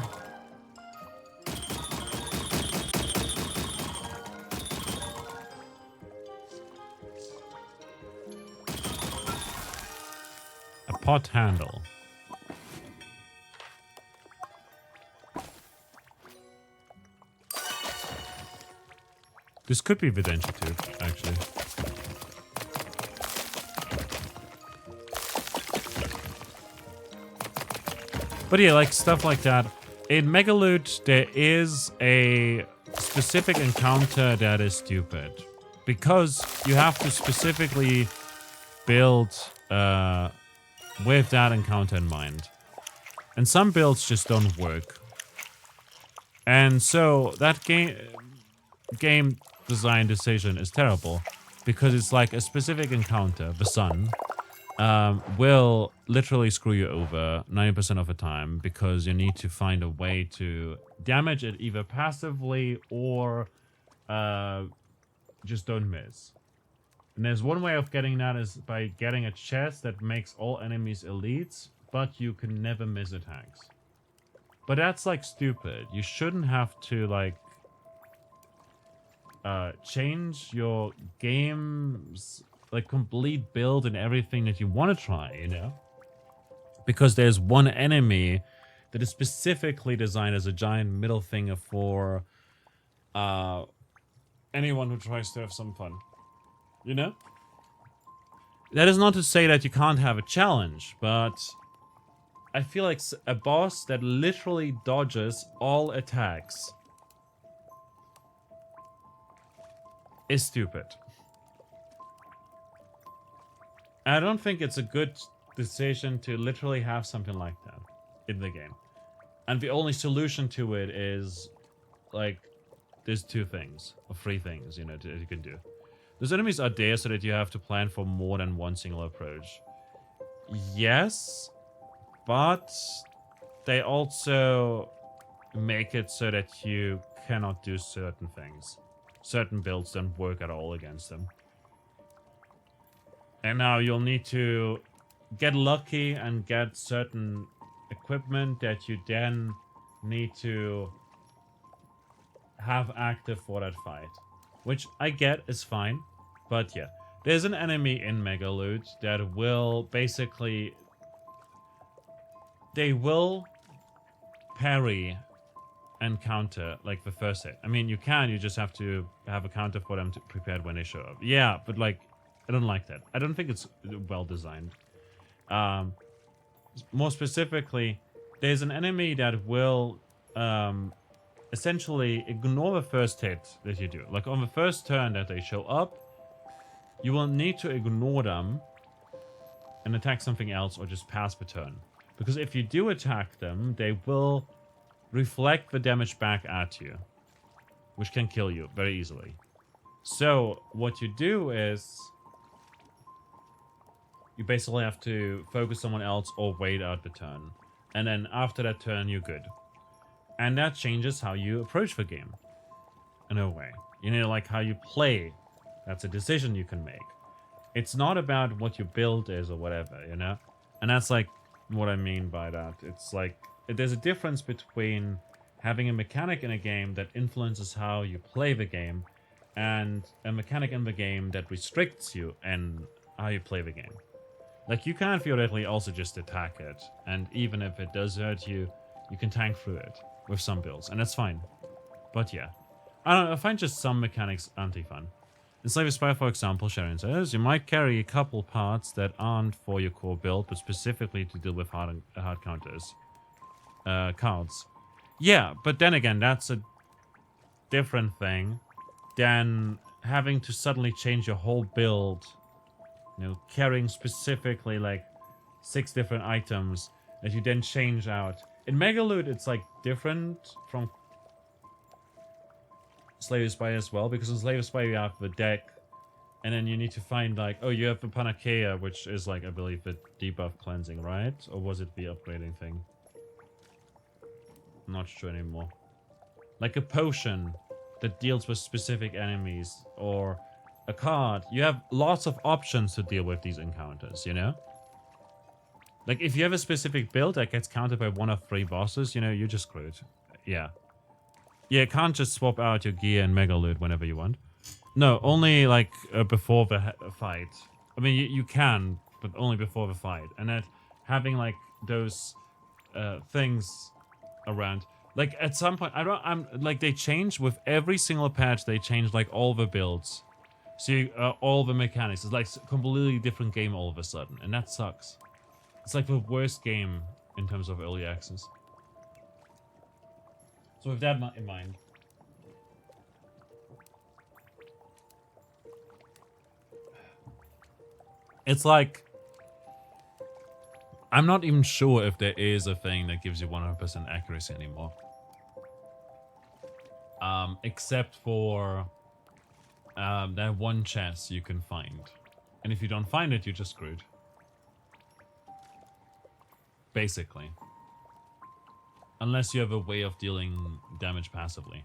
A pot handle. This could be Videntia too, actually. But yeah, like stuff like that. In Megaloot, there is a specific encounter that is stupid. Because you have to specifically build with that encounter in mind. And some builds just don't work. And so that game design decision is terrible. because it's like a specific encounter, the sun, will literally screw you over 90% of the time because you need to find a way to damage it either passively or just don't miss. And there's one way of getting that is by getting a chest that makes all enemies elites, but you can never miss attacks. But that's like stupid. You shouldn't have to like change your game's like complete build and everything that you want to try, you know? Because there's one enemy that is specifically designed as a giant middle finger for anyone who tries to have some fun. You know? That is not to say that you can't have a challenge, but I feel like a boss that literally dodges all attacks is stupid. I don't think it's a good decision to literally have something like that in the game. And the only solution to it is, like, there's two things, or three things, you know, that you can do. Those enemies are there so that you have to plan for more than one single approach. Yes, but they also make it so that you cannot do certain things. Certain builds don't work at all against them. And now you'll need to get lucky and get certain equipment that you then need to have active for that fight. Which I get is fine. But yeah, there's an enemy in Megaloot that will basically... They will parry and counter like the first hit. I mean, you just have to have a counter for them to prepared when they show up. Yeah, but like, I don't like that. I don't think it's well designed. More specifically, there's an enemy that will essentially ignore the first hit that you do. Like on the first turn that they show up, you will need to ignore them and attack something else or just pass the turn. Because if you do attack them, they will reflect the damage back at you, which can kill you very easily. So what you do is you basically have to focus someone else or wait out the turn. And then after that turn, you're good. And that changes how you approach the game. In a way. You know, like how you play. That's a decision you can make. It's not about what your build is or whatever, you know? And that's like what I mean by that. It's like, there's a difference between having a mechanic in a game that influences how you play the game and a mechanic in the game that restricts you and how you play the game. Like, you can theoretically also just attack it, and even if it does hurt you, you can tank through it with some builds, and that's fine. But yeah, I don't know, I find just some mechanics anti-fun. In Slave Spy, for example, Sharon says, you might carry a couple parts that aren't for your core build, but specifically to deal with hard counters. Cards. Yeah, but then again, that's a different thing than having to suddenly change your whole build. You know, carrying specifically like 6 different items that you then change out. In Megaloot, it's like different from Slave Spy as well, because in Slave Spy you have the deck, and then you need to find like, oh, you have the Panacea, which is like, I believe, the debuff cleansing, right? Or was it the upgrading thing? I'm not sure anymore. Like a potion that deals with specific enemies, or a card. You have lots of options to deal with these encounters, you know? Like, if you have a specific build that gets countered by 1 of 3 bosses, you know, you're just screwed. Yeah. Yeah, you can't just swap out your gear and Megaloot whenever you want. No, only, like, before the fight. I mean, you can, but only before the fight. And that having, like, those things around. Like, at some point, like, they change with every single patch, they change, like, all the builds. So, all the mechanics. It's, like, a completely different game all of a sudden. And that sucks. It's, like, the worst game in terms of early access. So, with that in mind. It's like, I'm not even sure if there is a thing that gives you 100% accuracy anymore. Except for that one chest you can find. And if you don't find it, you're just screwed. Basically. Unless you have a way of dealing damage passively.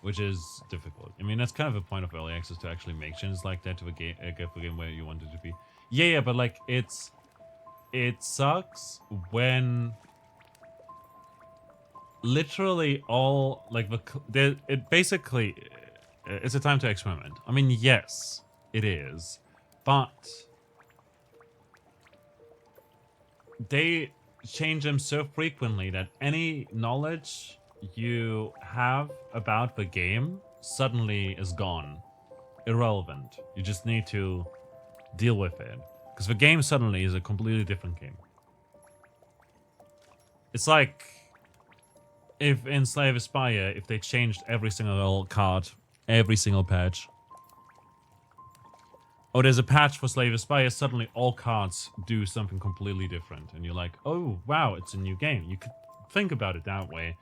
Which is difficult. I mean, that's kind of the point of early access, to actually make changes like that to a game where you want it to be. Yeah, but like, it sucks when literally all, like, it basically, it's a time to experiment. I mean, yes, it is, but they change them so frequently that any knowledge you have about the game suddenly is gone. Irrelevant. You just need to deal with it. Because the game suddenly is a completely different game. It's like if in Slay the Spire, if they changed every single card, every single patch. Oh, there's a patch for Slay the Spire, suddenly all cards do something completely different. And you're like, oh, wow, it's a new game. You could think about it that way.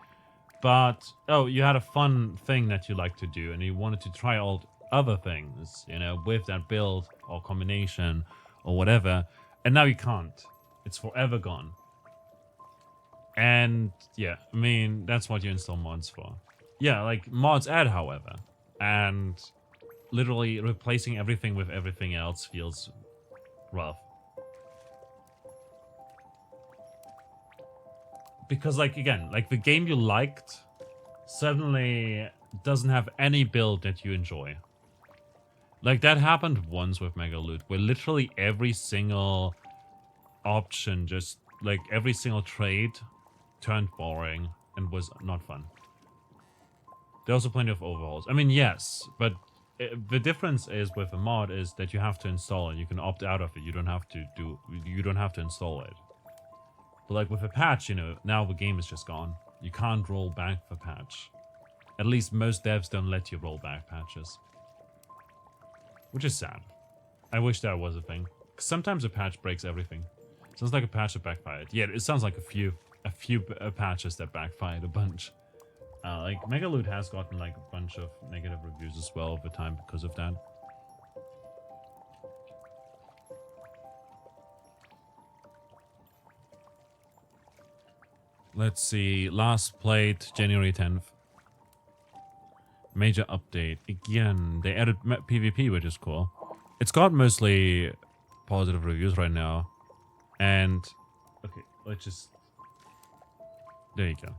But, oh, you had a fun thing that you like to do, and you wanted to try all other things, you know, with that build or combination or whatever. And now you can't. It's forever gone. And, yeah, I mean, that's what you install mods for. Yeah, like, mods add, however. And literally replacing everything with everything else feels rough. Because, like, again, like, the game you liked suddenly doesn't have any build that you enjoy. Like, that happened once with Mega Loot, where literally every single option, just, like, every single trade turned boring and was not fun. There are also plenty of overhauls. I mean, yes, but the difference is with a mod is that you have to install it. You can opt out of it. You don't have to install it. But like with a patch, you know, now the game is just gone. You can't roll back the patch. At least most devs don't let you roll back patches. Which is sad. I wish that was a thing. 'Cause sometimes a patch breaks everything. Sounds like a patch that backfired. Yeah, it sounds like a few patches that backfired a bunch. Like Mega Loot has gotten like a bunch of negative reviews as well over time because of that. Let's see. Last played January 10th. Major update. Again, they added PvP, which is cool. It's got mostly positive reviews right now. And, okay, let's just... There you go.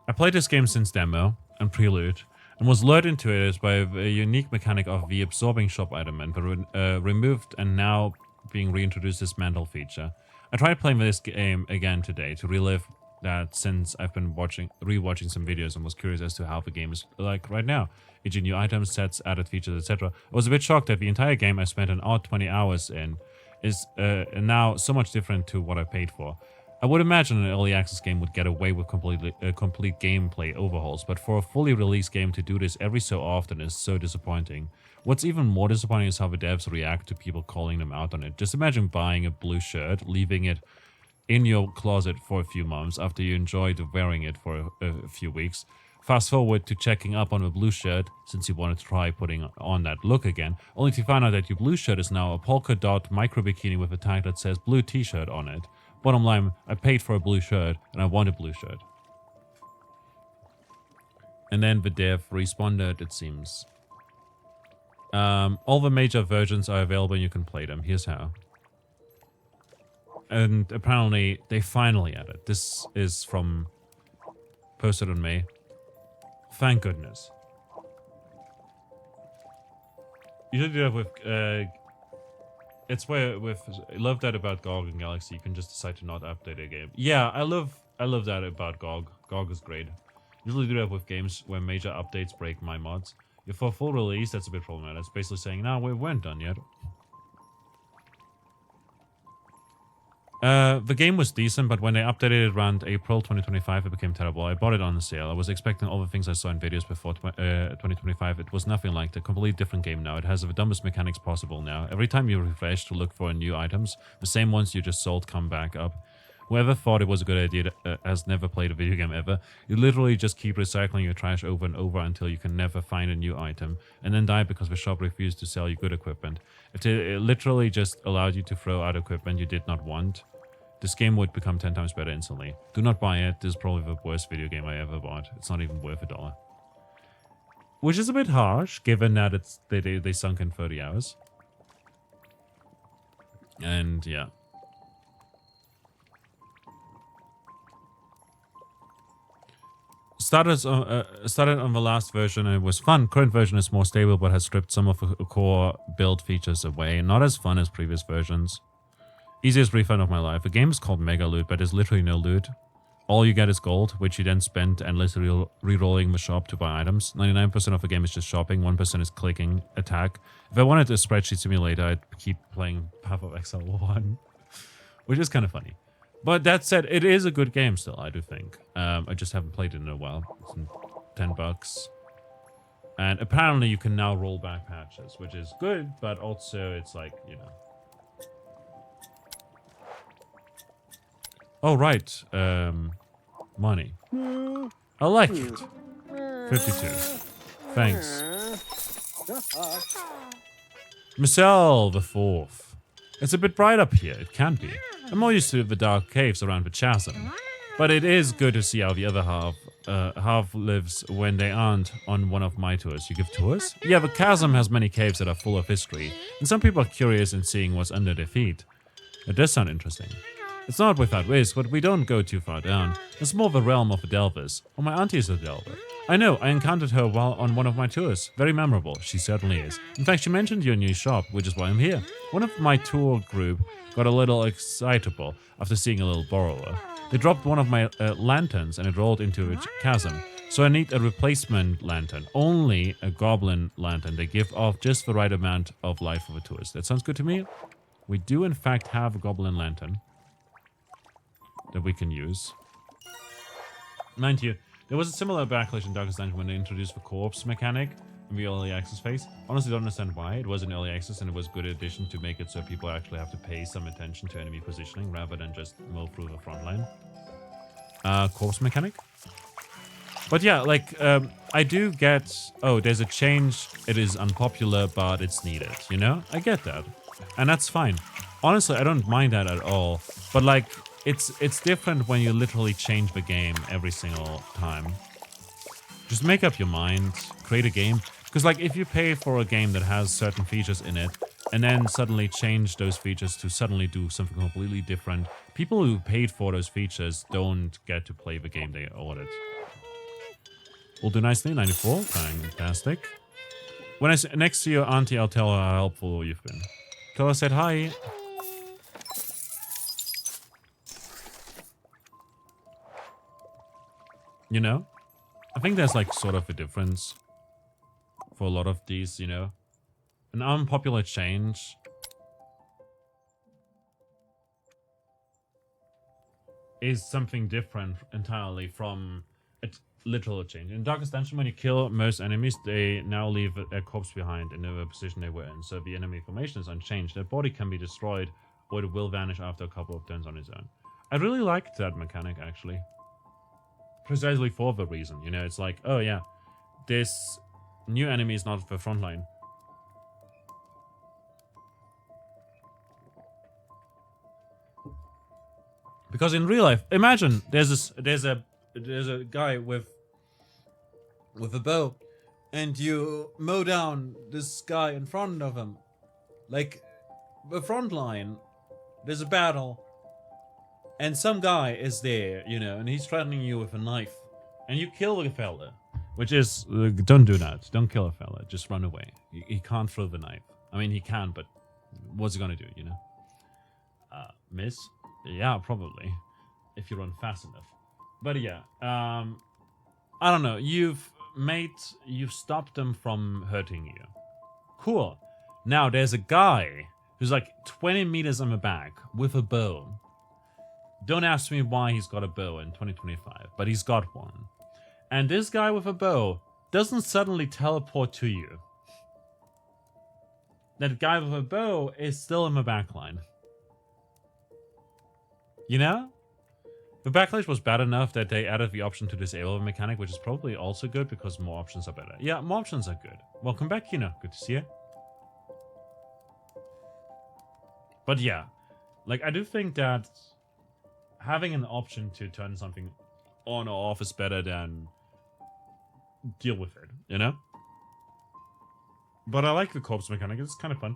I played this game since demo and prelude, and was lured into it by a unique mechanic of the absorbing shop item and the removed and now being reintroduced dismantle feature. I tried playing this game again today to relive that since I've been rewatching some videos and was curious as to how the game is like right now. E.g. new items, sets, added features, etc. I was a bit shocked that the entire game I spent an odd 20 hours in is now so much different to what I paid for. I would imagine an early access game would get away with complete gameplay overhauls, but for a fully released game to do this every so often is so disappointing. What's even more disappointing is how the devs react to people calling them out on it. Just imagine buying a blue shirt, leaving it in your closet for a few months after you enjoyed wearing it for a few weeks. Fast forward to checking up on the blue shirt, since you wanted to try putting on that look again, only to find out that your blue shirt is now a polka dot micro bikini with a tag that says blue t-shirt on it. Bottom line, I paid for a blue shirt, and I want a blue shirt. And then the dev responded, it seems. All the major versions are available and you can play them. Here's how. And apparently, they finally added. This is from... posted on May. Thank goodness. You should do that with... it's where with... I love that about GOG and Galaxy. You can just decide to not update a game. Yeah, I love that about GOG. GOG is great. Usually do that with games where major updates break my mods. If for full release, that's a bit problematic. It's basically saying, no, we weren't done yet. The game was decent, but when they updated it around April 2025, it became terrible. I bought it on the sale. I was expecting all the things I saw in videos before 2025. It was nothing like the completely different game now. It has the dumbest mechanics possible now. Every time you refresh to look for new items, the same ones you just sold come back up. Whoever thought it was a good idea has never played a video game ever. You literally just keep recycling your trash over and over until you can never find a new item, and then die because the shop refused to sell you good equipment. If it literally just allowed you to throw out equipment you did not want, this game would become 10 times better instantly. Do not buy it. This is probably the worst video game I ever bought. It's not even worth $1. Which is a bit harsh, given that they sunk in 30 hours. And yeah. Started on the last version and it was fun. Current version is more stable but has stripped some of the core build features away. Not as fun as previous versions. Easiest refund of my life. The game is called Mega Loot, but there's literally no loot. All you get is gold, which you then spend endlessly re-rolling the shop to buy items. 99% of the game is just shopping, 1% is clicking, attack. If I wanted a spreadsheet simulator, I'd keep playing Path of Exile 1, which is kind of funny. But that said, it is a good game still, I do think. I just haven't played it in a while. It's $10. And apparently you can now roll back patches, which is good, but also it's like, you know. Oh, right. Money. I like it. 52. Thanks. Michelle the Fourth. It's a bit bright up here. It can be. I'm more used to the dark caves around the chasm. But it is good to see how the other half lives when they aren't on one of my tours. You give tours? Yeah, the chasm has many caves that are full of history. And some people are curious in seeing what's under their feet. It does sound interesting. It's not without risk, but we don't go too far down. It's more the realm of the Delvers. Oh, my auntie is a Delver. I know, I encountered her while on one of my tours. Very memorable, she certainly is. In fact, she mentioned your new shop, which is why I'm here. One of my tour group got a little excitable after seeing a little borrower. They dropped one of my lanterns and it rolled into a chasm. So I need a replacement lantern. Only a goblin lantern. They give off just the right amount of light for the tourist. That sounds good to me. We do in fact have a goblin lantern that we can use. Mind you, there was a similar backlash in Darkest Dungeon when they introduced the corpse mechanic in the early access phase. Honestly, don't understand why. It was in early access and it was a good addition to make it so people actually have to pay some attention to enemy positioning rather than just mow through the front line. Corpse mechanic? But yeah, like, I do get... Oh, there's a change. It is unpopular, but it's needed, you know? I get that. And that's fine. Honestly, I don't mind that at all. But like... It's different when you literally change the game every single time. Just make up your mind, create a game. Because like if you pay for a game that has certain features in it and then suddenly change those features to suddenly do something completely different, people who paid for those features don't get to play the game they ordered. Will do nicely, 94, fantastic. When I sit next to your auntie, I'll tell her how helpful you've been. Tell her I said hi. You know? I think there's like sort of a difference for a lot of these, you know? An unpopular change is something different entirely from a literal change. In Darkest Dungeon, when you kill most enemies, they now leave a corpse behind in the position they were in. So the enemy formation is unchanged. Their body can be destroyed or it will vanish after a couple of turns on its own. I really liked that mechanic, actually. Precisely for the reason, you know, it's like, oh yeah, this new enemy is not the front line. Because in real life, imagine there's a guy with a bow, and you mow down this guy in front of him, like the front line. There's a battle. And some guy is there, you know, and he's threatening you with a knife. And you kill the fella. Which is, don't do that. Don't kill a fella. Just run away. He can't throw the knife. I mean, he can, but what's he gonna do, you know? Miss? Yeah, probably. If you run fast enough. But yeah, I don't know. You've stopped them from hurting you. Cool. Now, there's a guy who's like 20 meters on the back with a bow. Don't ask me why he's got a bow in 2025, but he's got one. And this guy with a bow doesn't suddenly teleport to you. That guy with a bow is still in the back line. You know? The backlash was bad enough that they added the option to disable the mechanic, which is probably also good because more options are better. Yeah, more options are good. Welcome back, Kino. Good to see you. But yeah, like I do think that having an option to turn something on or off is better than deal with it, you know? But I like the corpse mechanic. It's kind of fun.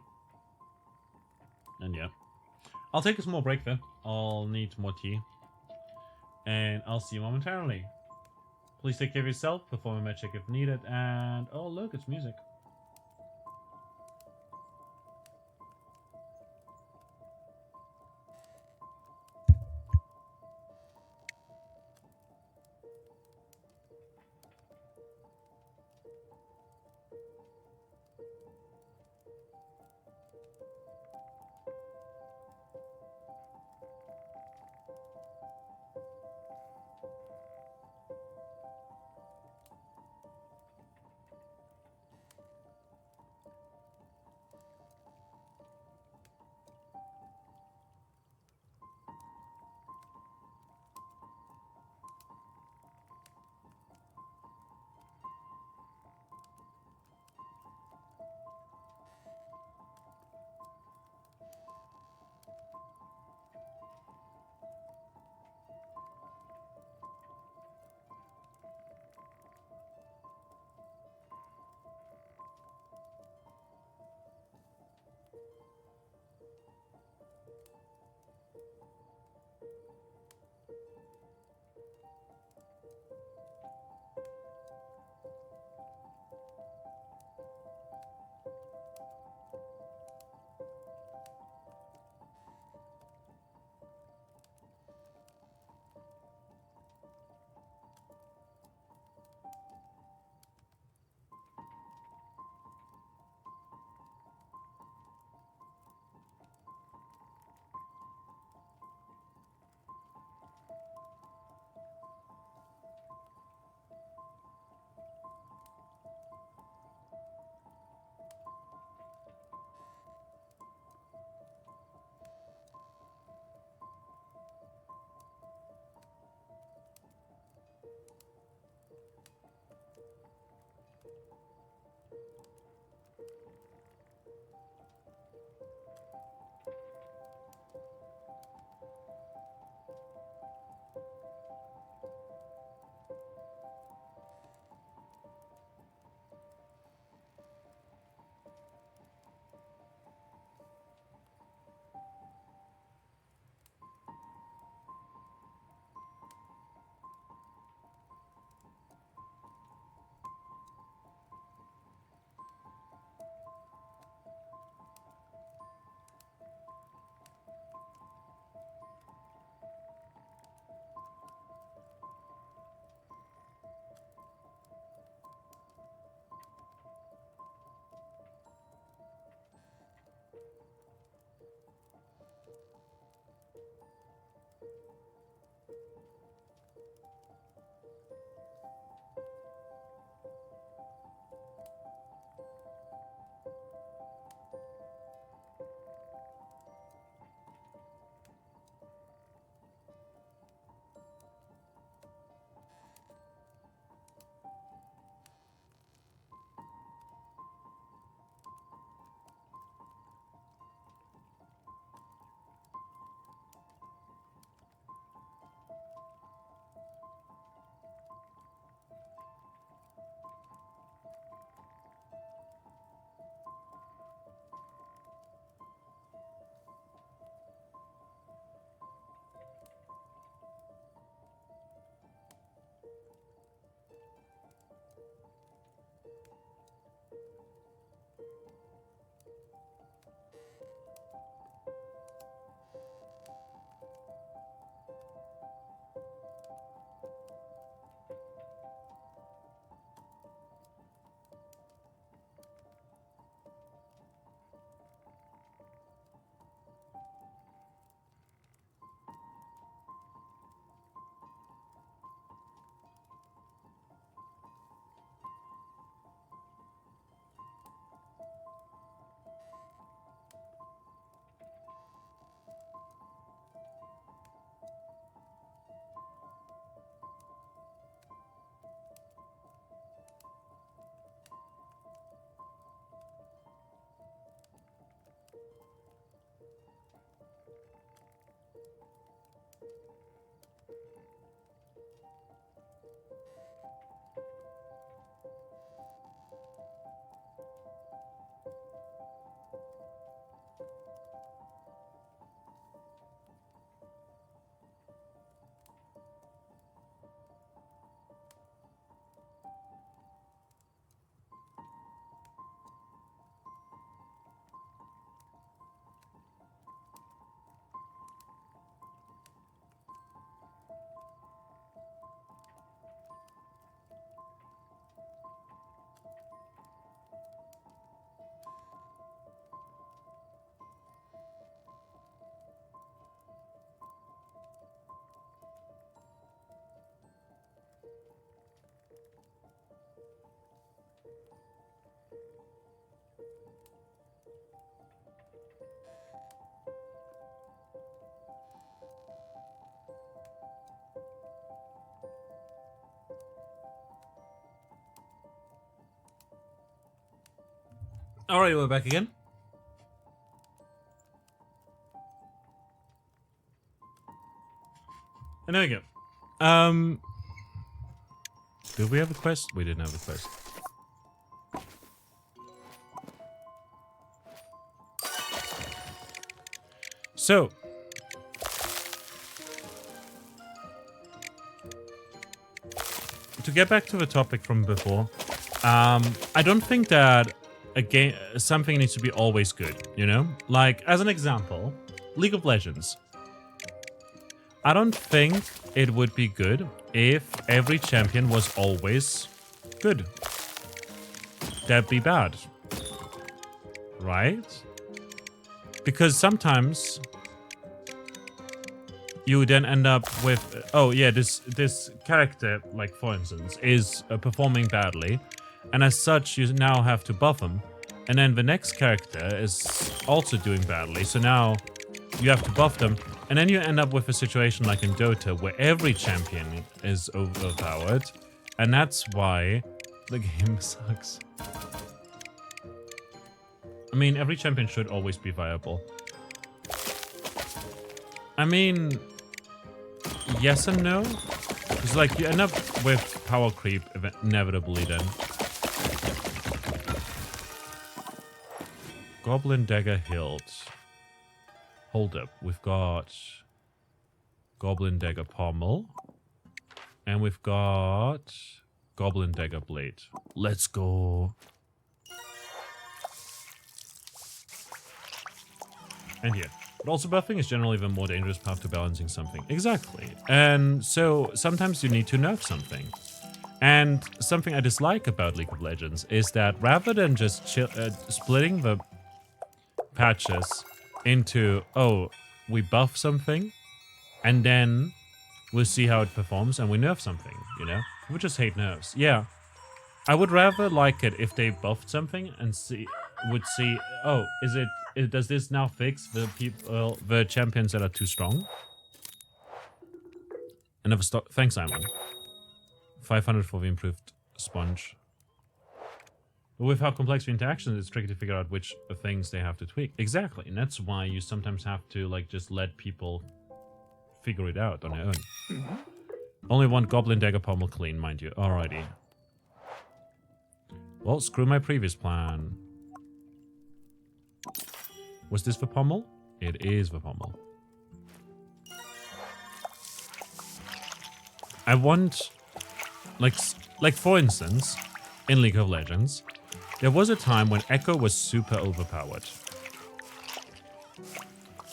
And yeah. I'll take a small break then. I'll need more tea. And I'll see you momentarily. Please take care of yourself, perform a magic if needed, and oh look, it's music. Alright, we're back again. And there we go. Did we have a quest? We didn't have a quest. So, to get back to the topic from before, I don't think that a game, something needs to be always good, you know? Like, as an example, League of Legends. I don't think it would be good if every champion was always good. That'd be bad. Right? Because sometimes you then end up with, oh yeah, this character, like for instance, is performing badly, and as such you now have to buff him, and then the next character is also doing badly, so now you have to buff them, and then you end up with a situation like in Dota where every champion is overpowered, and that's why the game sucks. I mean, every champion should always be viable. I mean, yes and no. Because, like, you end up with power creep inevitably then. Goblin Dagger hilt. Hold up. We've got Goblin Dagger pommel. And we've got Goblin Dagger blade. Let's go. And here. But also buffing is generally the more dangerous path to balancing something. Exactly. And so sometimes you need to nerf something. And something I dislike about League of Legends is that rather than just splitting the patches into, oh, we buff something, and then we'll see how it performs, and we nerf something, you know? We just hate nerfs. Yeah. I would rather like it if they buffed something and would see, oh, does this now fix the champions that are too strong? Another stock. Thanks, Simon. 500 for the improved sponge. But with how complex the interactions, it's tricky to figure out which things they have to tweak. Exactly, and that's why you sometimes have to like just let people figure it out on their own. Only one Goblin Dagger pommel clean, mind you. Alrighty. Well, screw my previous plan. Was this the pommel? It is the pommel. I want, like for instance, in League of Legends, there was a time when Echo was super overpowered.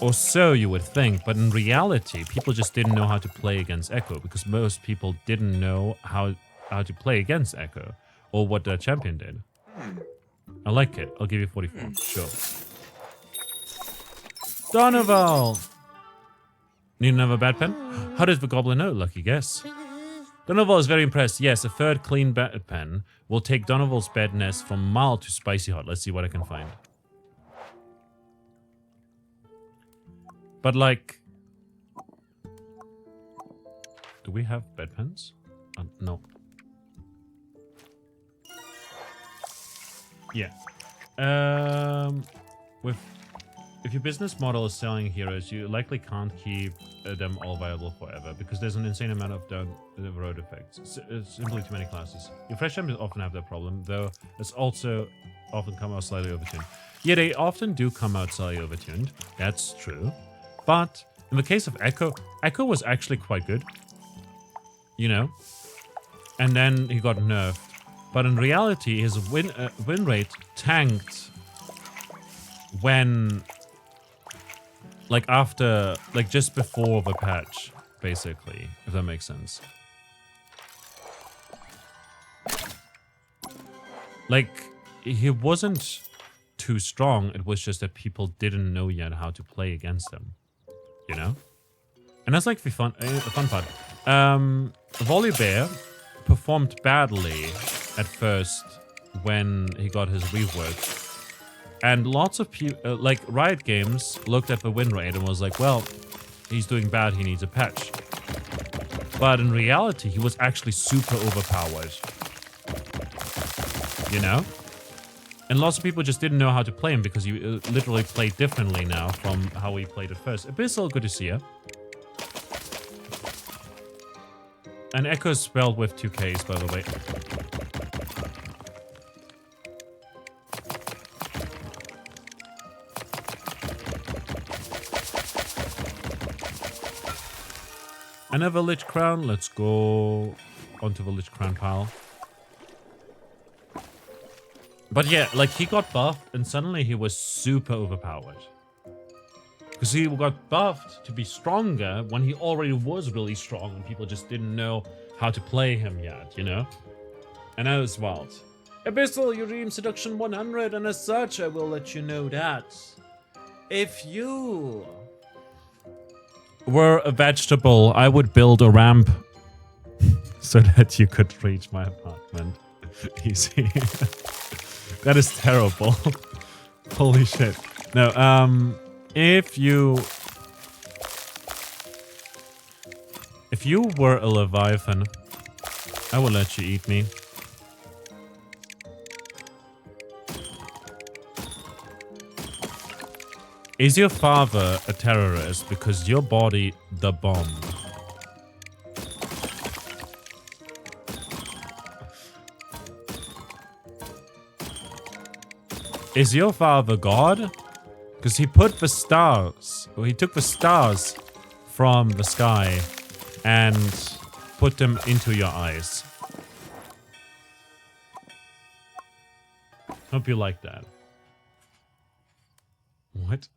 Or so you would think, but in reality, people just didn't know how to play against Echo because most people didn't know how to play against Echo or what their champion did. I like it. I'll give you 44. Sure. Donoval! Need another bad pen? How does the goblin know? Lucky guess. Donoval is very impressed. Yes, a third clean bad pen will take Donoval's badness from mild to spicy hot. Let's see what I can find. But like, do we have bed pens? No. Yeah. With if your business model is selling heroes, you likely can't keep them all viable forever because there's an insane amount of down the road effects. It's simply too many classes. Your fresh champions often have that problem, though it's also often come out slightly overtuned. Yeah, they often do come out slightly overtuned. That's true. But in the case of Echo, Echo was actually quite good. You know? And then he got nerfed. But in reality, his win rate tanked when... like after... like just before the patch, basically. If that makes sense. Like, he wasn't too strong. It was just that people didn't know yet how to play against him. You know? And that's like the fun part. Volibear performed badly at first when he got his rework. And lots of people, like Riot Games, looked at the win rate and was like, well, he's doing bad, he needs a patch. But in reality, he was actually super overpowered. You know? And lots of people just didn't know how to play him because he literally played differently now from how he played at first. Abyssal, good to see you. And Echo is spelled with 2 Ks, by the way. And a village crown. Let's go onto village crown pile. But yeah, like he got buffed and suddenly he was super overpowered. Because he got buffed to be stronger when he already was really strong and people just didn't know how to play him yet, you know? And that was wild. Abyssal, you redeemed Seduction 100, and as such, I will let you know that if you were a vegetable, I would build a ramp so that you could reach my apartment easy. That is terrible. Holy shit. No, if you were a Leviathan, I will let you eat me. Is your father a terrorist because your body the bomb? Is your father God? Because he put the stars, or he took the stars from the sky and put them into your eyes. Hope you like that. What?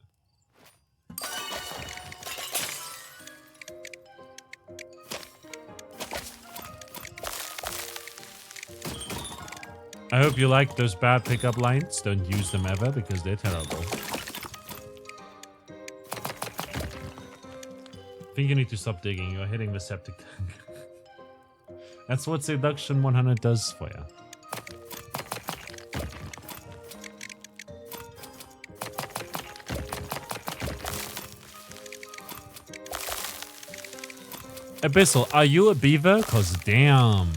I hope you like those bad pickup lines. Don't use them ever because they're terrible. I think you need to stop digging. You're hitting the septic tank. That's what Seduction 100 does for you. Abyssal, are you a beaver? Cause damn.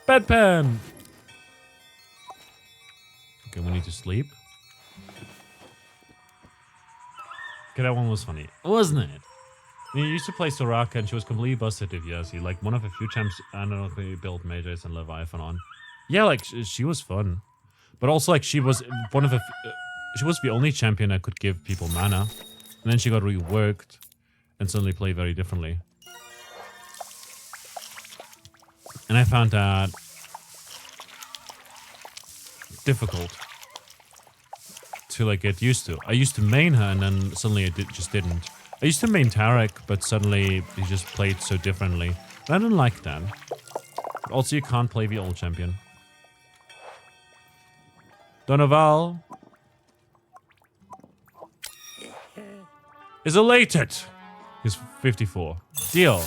Bedpan. Okay, we need to sleep. Okay, that one was funny, wasn't it? I mean, you used to play Soraka and she was completely busted if you ask you. Like one of the few champs I don't know if we built Mages and Leviathan on. Yeah, like she was fun. But also like she was one of the she was the only champion that could give people mana. And then she got reworked and suddenly played very differently. And I found that difficult to like get used to. I used to main her and then suddenly I just didn't. I used to main Tarek, but suddenly he just played so differently. And I didn't like that. But also you can't play the old champion. Donoval is elated. He's 54. Deal.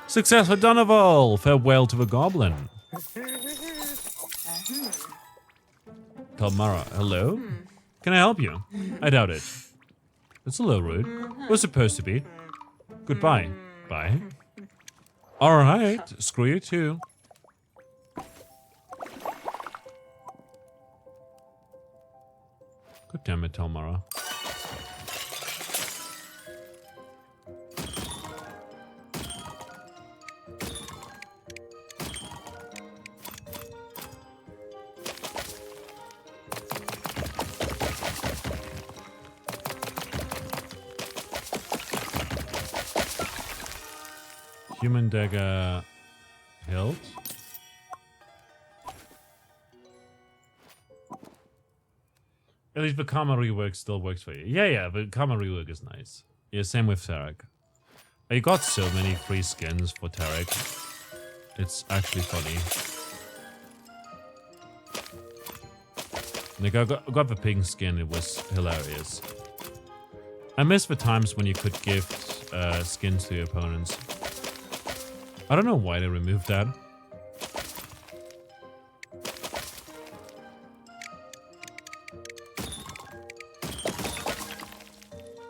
Success for Donoval. Farewell to the Goblin. Kalmara, hello? Can I help you? I doubt it. That's a little rude. It was supposed to be. Goodbye. Bye. Alright, screw you too. God damn it, Tamara. Human dagger hilt. At least the Karma rework still works for you. Yeah, the Karma rework is nice. Yeah, same with Tarek. I got so many free skins for Tarek. It's actually funny. Like, I got the pink skin, it was hilarious. I miss the times when you could gift skins to your opponents. I don't know why they removed that.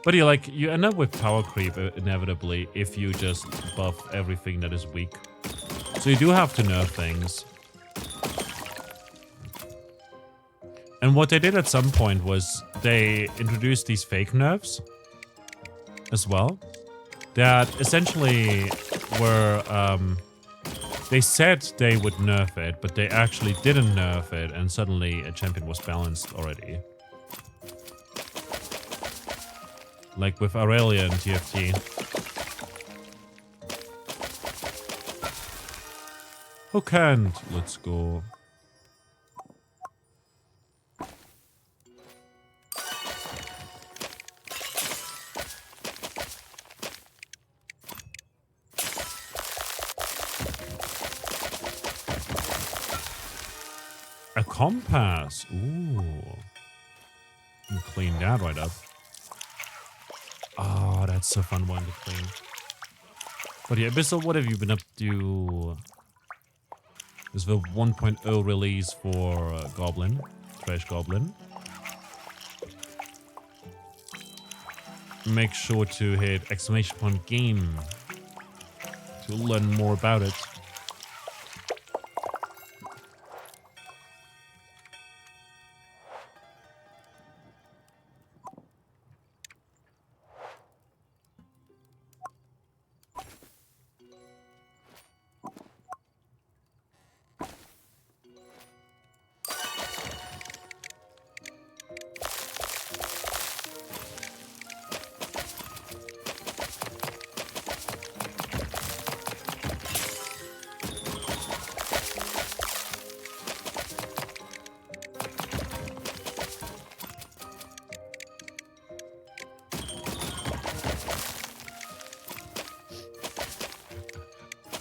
But you end up with power creep inevitably if you just buff everything that is weak. So you do have to nerf things. And what they did at some point was they introduced these fake nerfs as well. That essentially were, they said they would nerf it, but they actually didn't nerf it, and suddenly a champion was balanced already. Like with Aurelia and TFT. Who can't? Let's go. A compass. Ooh. Clean that right up. Oh, that's a fun one to clean. But yeah, Abyssal, what have you been up to? There's the 1.0 release for Goblin. Trash Goblin. Make sure to hit !game to learn more about it.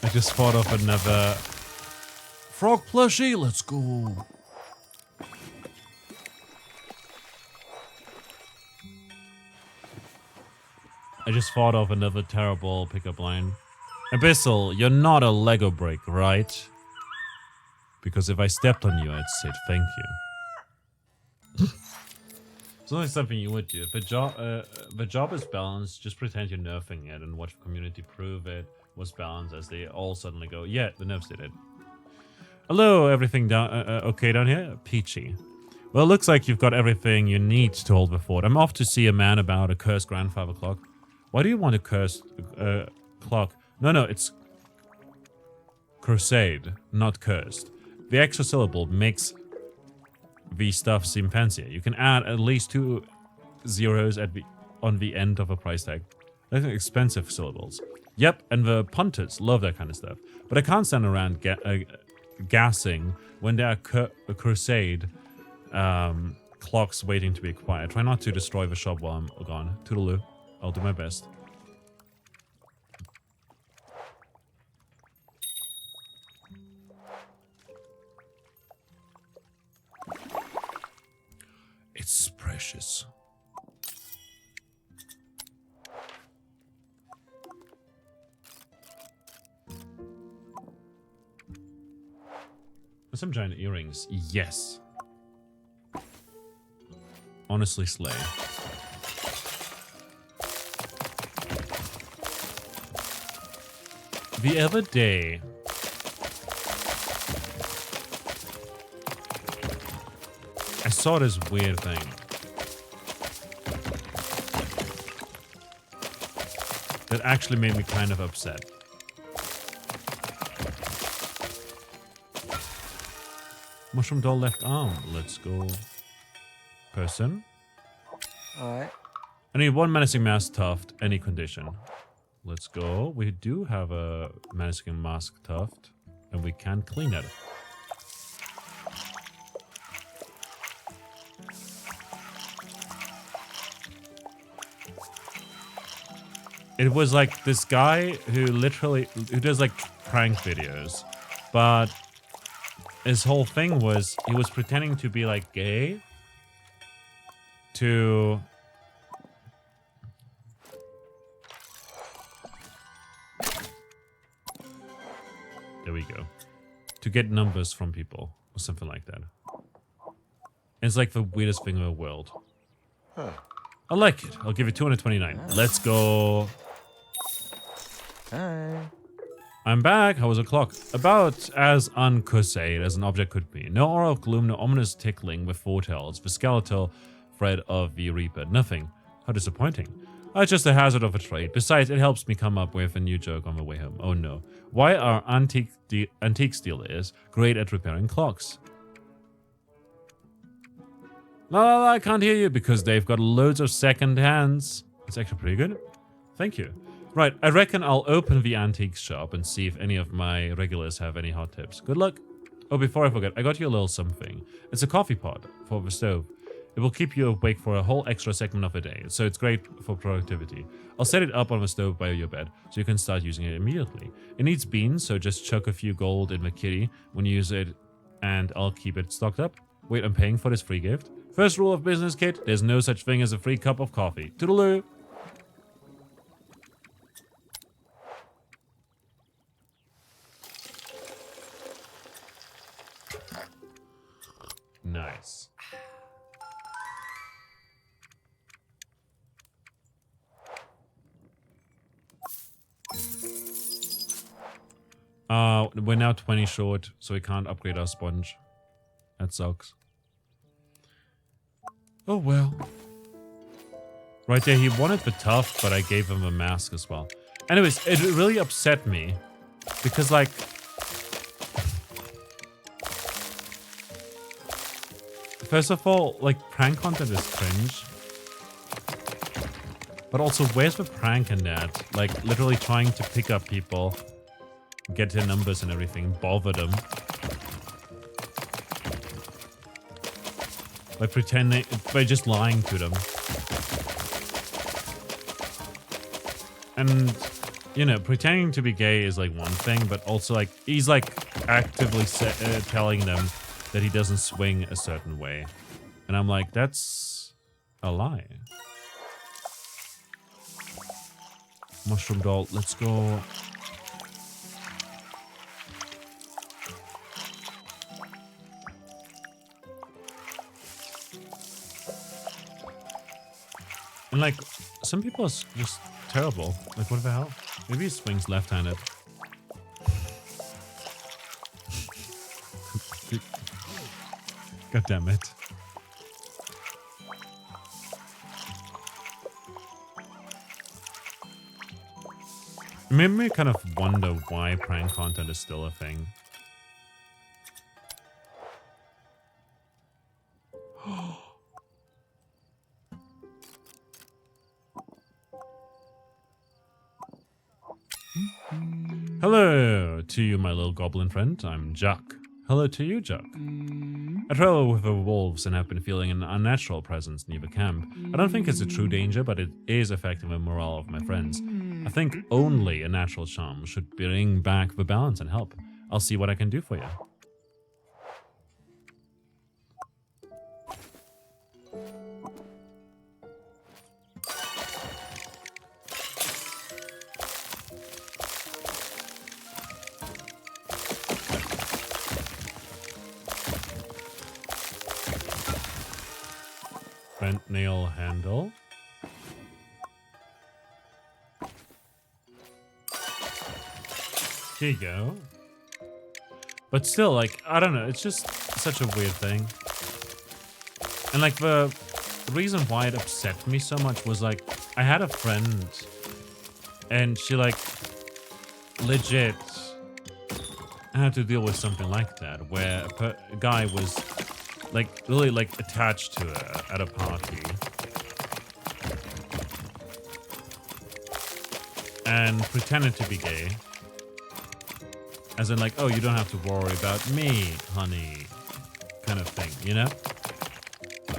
I just thought of another frog plushie. Let's go. I just thought of another terrible pickup line. Abyssal, you're not a Lego brick, right? Because if I stepped on you, I'd say thank you. It's only something you would do. If the job is balanced, just pretend you're nerfing it and watch the community prove it was balanced as they all suddenly go, yeah, the nerfs did it. Hello, everything down okay down here? Peachy. Well, it looks like you've got everything you need to hold the fort. I'm off to see a man about a cursed grandfather clock. Why do you want a cursed clock? No, it's crusade, not cursed. The extra syllable makes the stuff seem fancier. You can add at least 2 zeros on the end of a price tag. Those are expensive syllables. Yep, and the punters love that kind of stuff. But I can't stand around gassing when there are crusade clocks waiting to be acquired. Try not to destroy the shop while I'm gone. Toodaloo. I'll do my best. It's precious. Some giant earrings. Yes. Honestly, slay. The other day, I saw this weird thing. That actually made me kind of upset. Mushroom doll left arm. Let's go. Person. Alright. I need one menacing mask tuft, any condition. Let's go. We do have a menacing mask tuft, and we can clean it. It was like this guy who does like prank videos, but his whole thing was he was pretending to be like gay to there we go, to get numbers from people or something like that. It's like the weirdest thing in the world. I like it. I'll give it 229. Let's go. Hi. I'm back. How was the clock? About as uncussate as an object could be. No aura of gloom, no ominous tickling with foretells. The skeletal thread of the Reaper. Nothing. How disappointing. It's just a hazard of a trade. Besides, it helps me come up with a new joke on the way home. Oh no. Why are antique dealers great at repairing clocks? La, I can't hear you because they've got loads of second hands. It's actually pretty good. Thank you. Right, I reckon I'll open the antique shop and see if any of my regulars have any hot tips. Good luck. Oh, before I forget, I got you a little something. It's a coffee pot for the stove. It will keep you awake for a whole extra segment of a day, so it's great for productivity. I'll set it up on the stove by your bed, so you can start using it immediately. It needs beans, so just chuck a few gold in the kitty when you use it, and I'll keep it stocked up. Wait, I'm paying for this free gift? First rule of business, kid, there's no such thing as a free cup of coffee. Toodaloo! Nice. We're now 20 short, so we can't upgrade our sponge. That sucks. Oh well. Right there, he wanted the tuft, but I gave him a mask as well. Anyways, it really upset me. Because, like... First of all, like, prank content is cringe. But also, where's the prank in that? Like, literally trying to pick up people, get their numbers and everything, bother them. By pretending, by just lying to them. And, you know, pretending to be gay is like one thing, but also like, he's like actively telling them that he doesn't swing a certain way. And I'm like, that's a lie. Mushroom doll, let's go. And like, some people are just terrible. Like, what the hell? Maybe he swings left-handed. God damn it. It made me kind of wonder why prank content is still a thing. Hello to you, my little goblin friend. I'm Jack. Hello to you, Jack. I travel with the wolves and have been feeling an unnatural presence near the camp. I don't think it's a true danger, but it is affecting the morale of my friends. I think only a natural charm should bring back the balance and help. I'll see what I can do for you. Bent nail handle. Here you go. But still, like, I don't know. It's just such a weird thing. And like the reason why it upset me so much was like, I had a friend and she like legit had to deal with something like that, where a guy was like really like attached to her at a party. And pretended to be gay. As in like, oh, you don't have to worry about me, honey. Kind of thing, you know?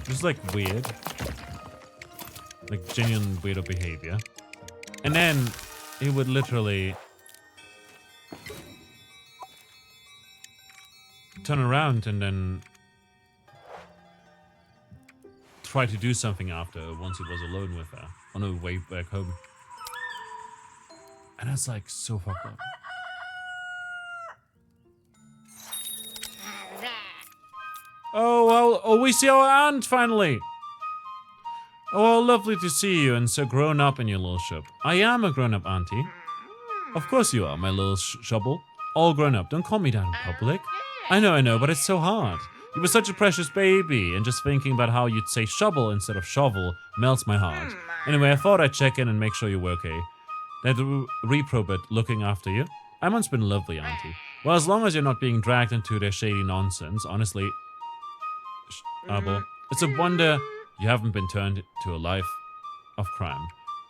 Just like weird. Like genuine weirdo behavior. And then he would literally turn around and then try to do something after once he was alone with her on her way back home. And that's like so fucked up. Oh, well, oh, we see our aunt finally. Oh, how lovely to see you and so grown up in your little shop. I am a grown-up auntie. Of course you are, my little shubble. All grown up. Don't call me that in public. I know, but it's so hard. You were such a precious baby, and just thinking about how you'd say shovel instead of shovel melts my heart. Anyway, I thought I'd check in and make sure you were okay. That reprobate looking after you. Amon's been lovely, auntie. Well, as long as you're not being dragged into their shady nonsense, honestly, Abel, it's a wonder you haven't been turned to a life of crime.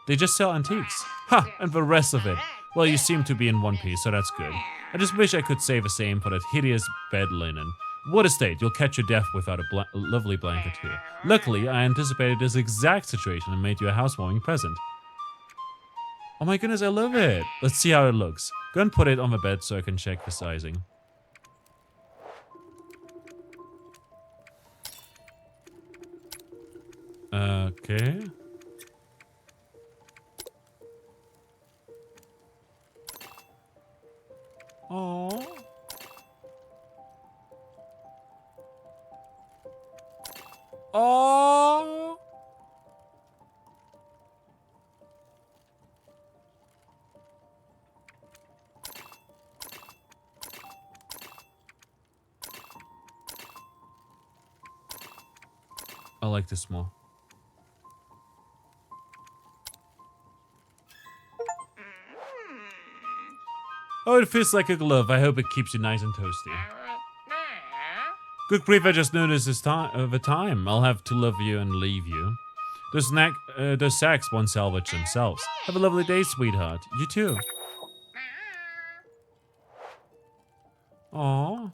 They just sell antiques. Ha! And the rest of it. Well, you seem to be in one piece, so that's good. I just wish I could say the same for that hideous bed linen. What a state, you'll catch your death without a lovely blanket here. Luckily, I anticipated this exact situation and made you a housewarming present. Oh my goodness, I love it. Let's see how it looks. Go and put it on the bed so I can check the sizing. Okay. Oh. Oh. I like this more. Oh, it feels like a glove. I hope it keeps you nice and toasty. Good grief, I just noticed this the time. I'll have to love you and leave you. Those sacks won't salvage themselves. Have a lovely day, sweetheart. You too. Aww.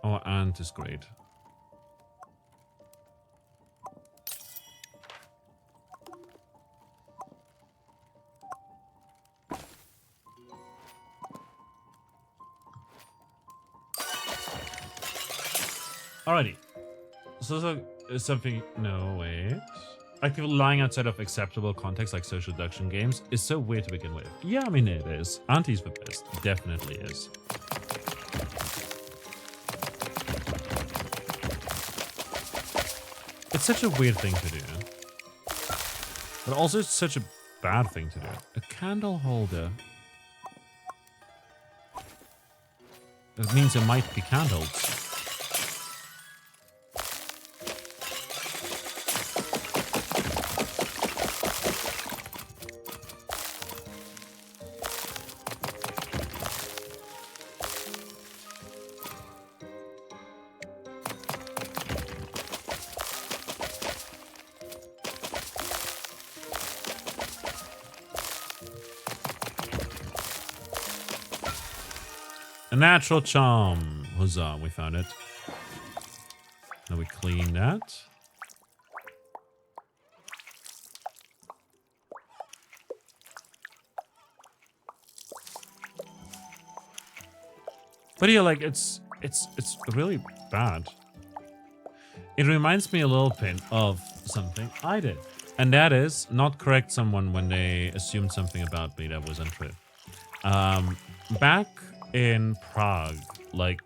Our aunt is great. Alrighty. So something. No, wait. Actively lying outside of acceptable context like social deduction games is so weird to begin with. Yeah, I mean it is. Auntie's the best. Definitely is. It's such a weird thing to do. But also it's such a bad thing to do. A candle holder. That means there might be candles. A natural charm. Huzzah, we found it. Now we clean that. But yeah, like it's really bad. It reminds me a little bit of something I did. And that is not correct someone when they assumed something about me that was untrue. Back in Prague, like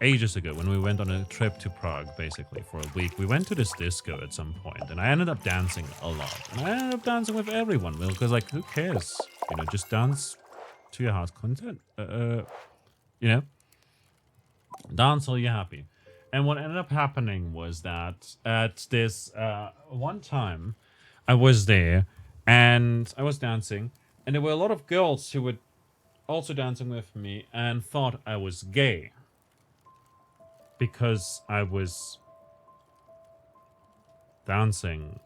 ages ago when we went on a trip to Prague, basically for a week. We went to this disco at some point, and I ended up dancing a lot. And I ended up dancing with everyone, because like, who cares? You know, just dance to your heart's content. You know, dance till you're happy. And what ended up happening was that at this one time, I was there and I was dancing, and there were a lot of girls who were also dancing with me and thought I was gay because I was dancing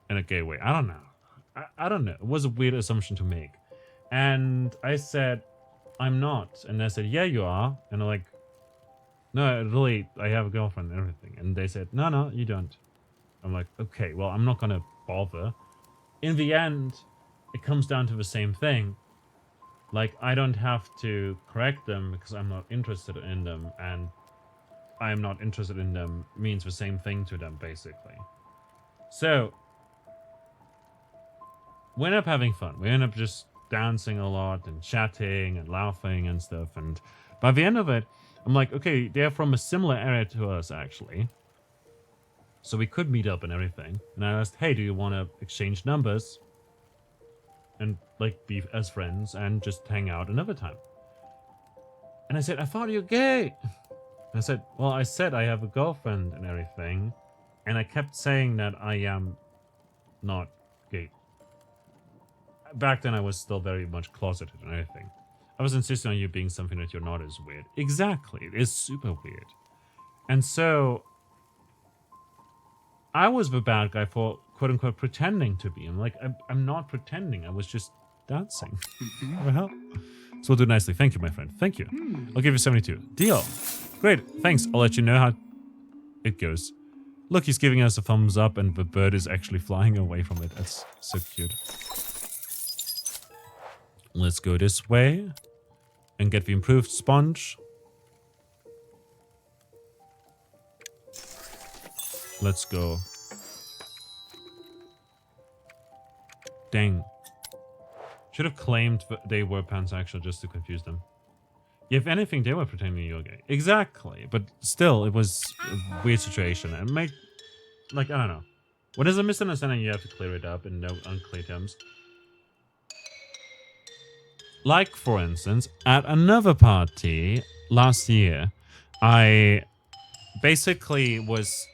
in a gay way. I don't know. I don't know. It was a weird assumption to make. And I said, I'm not. And they said, yeah, you are. And I'm like, no, really, I have a girlfriend and everything. And they said, no, you don't. I'm like, okay, well, I'm not going to bother. In the end, it comes down to the same thing. Like, I don't have to correct them because I'm not interested in them, and I'm not interested in them means the same thing to them, basically. So, we end up having fun. We end up just dancing a lot and chatting and laughing and stuff. And by the end of it, I'm like, okay, they're from a similar area to us, actually. So we could meet up and everything. And I asked, hey, do you want to exchange numbers? And, like, be as friends and just hang out another time. And I said, I thought you were gay. And I said, well, I said I have a girlfriend and everything. And I kept saying that I am not gay. Back then, I was still very much closeted and everything. I was insisting on you being something that you're not is weird. Exactly. It is super weird. And so, I was the bad guy for, quote-unquote, pretending to be. I'm like, I'm not pretending. I was just dancing. What the hell? So we'll do nicely. Thank you, my friend. Thank you. I'll give you 72. Deal. Great. Thanks. I'll let you know how it goes. Look, he's giving us a thumbs up, and the bird is actually flying away from it. That's so cute. Let's go this way and get the improved sponge. Let's go. Dang. Should have claimed they were pansexual just to confuse them. If anything, they were pretending you were gay. Exactly. But still, it was a weird situation. And like, I don't know. When there's a misunderstanding, you have to clear it up in no unclear terms. Like, for instance, at another party last year, I basically was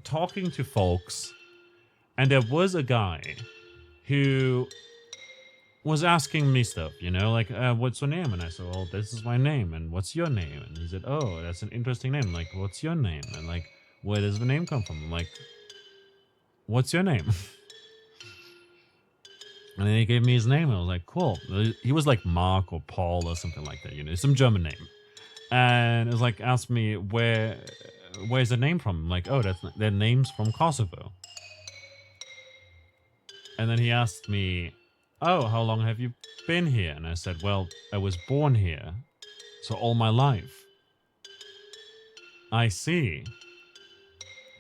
talking to folks, and there was a guy who was asking me stuff, you know, like, what's your name? And I said, well, this is my name. And what's your name? And he said, oh, that's an interesting name. Like, what's your name? And like, where does the name come from? I'm like, what's your name? And then he gave me his name. And I was like, cool. He was like Mark or Paul or something like that, you know, some German name. And it was like, asked me, where's the name from? I'm like, oh, their name's from Kosovo. And then he asked me, oh, how long have you been here? And I said, well, I was born here, so all my life. I see.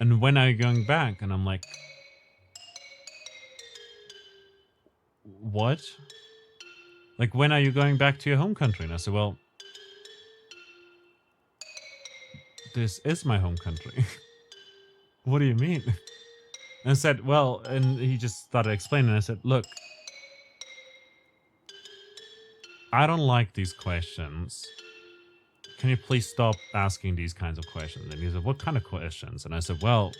And when are you going back? And I'm like, what? Like, when are you going back to your home country? And I said, well, this is my home country. What do you mean? And I said, well, and he just started explaining. I said, look, I don't like these questions. Can you please stop asking these kinds of questions? And he said, what kind of questions? And I said, well,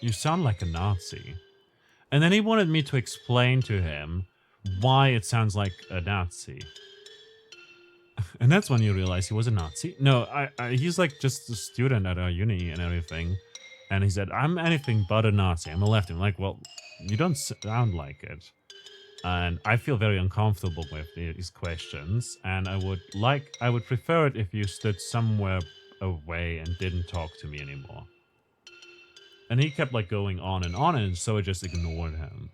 you sound like a Nazi. And then he wanted me to explain to him why it sounds like a Nazi. And that's when you realize he was a Nazi. No, he's like just a student at our uni and everything. And he said, I'm anything but a Nazi. I'm a lefty. I'm like, well, you don't sound like it. And I feel very uncomfortable with these questions. And I would prefer it if you stood somewhere away and didn't talk to me anymore. And he kept like going on, and so I just ignored him.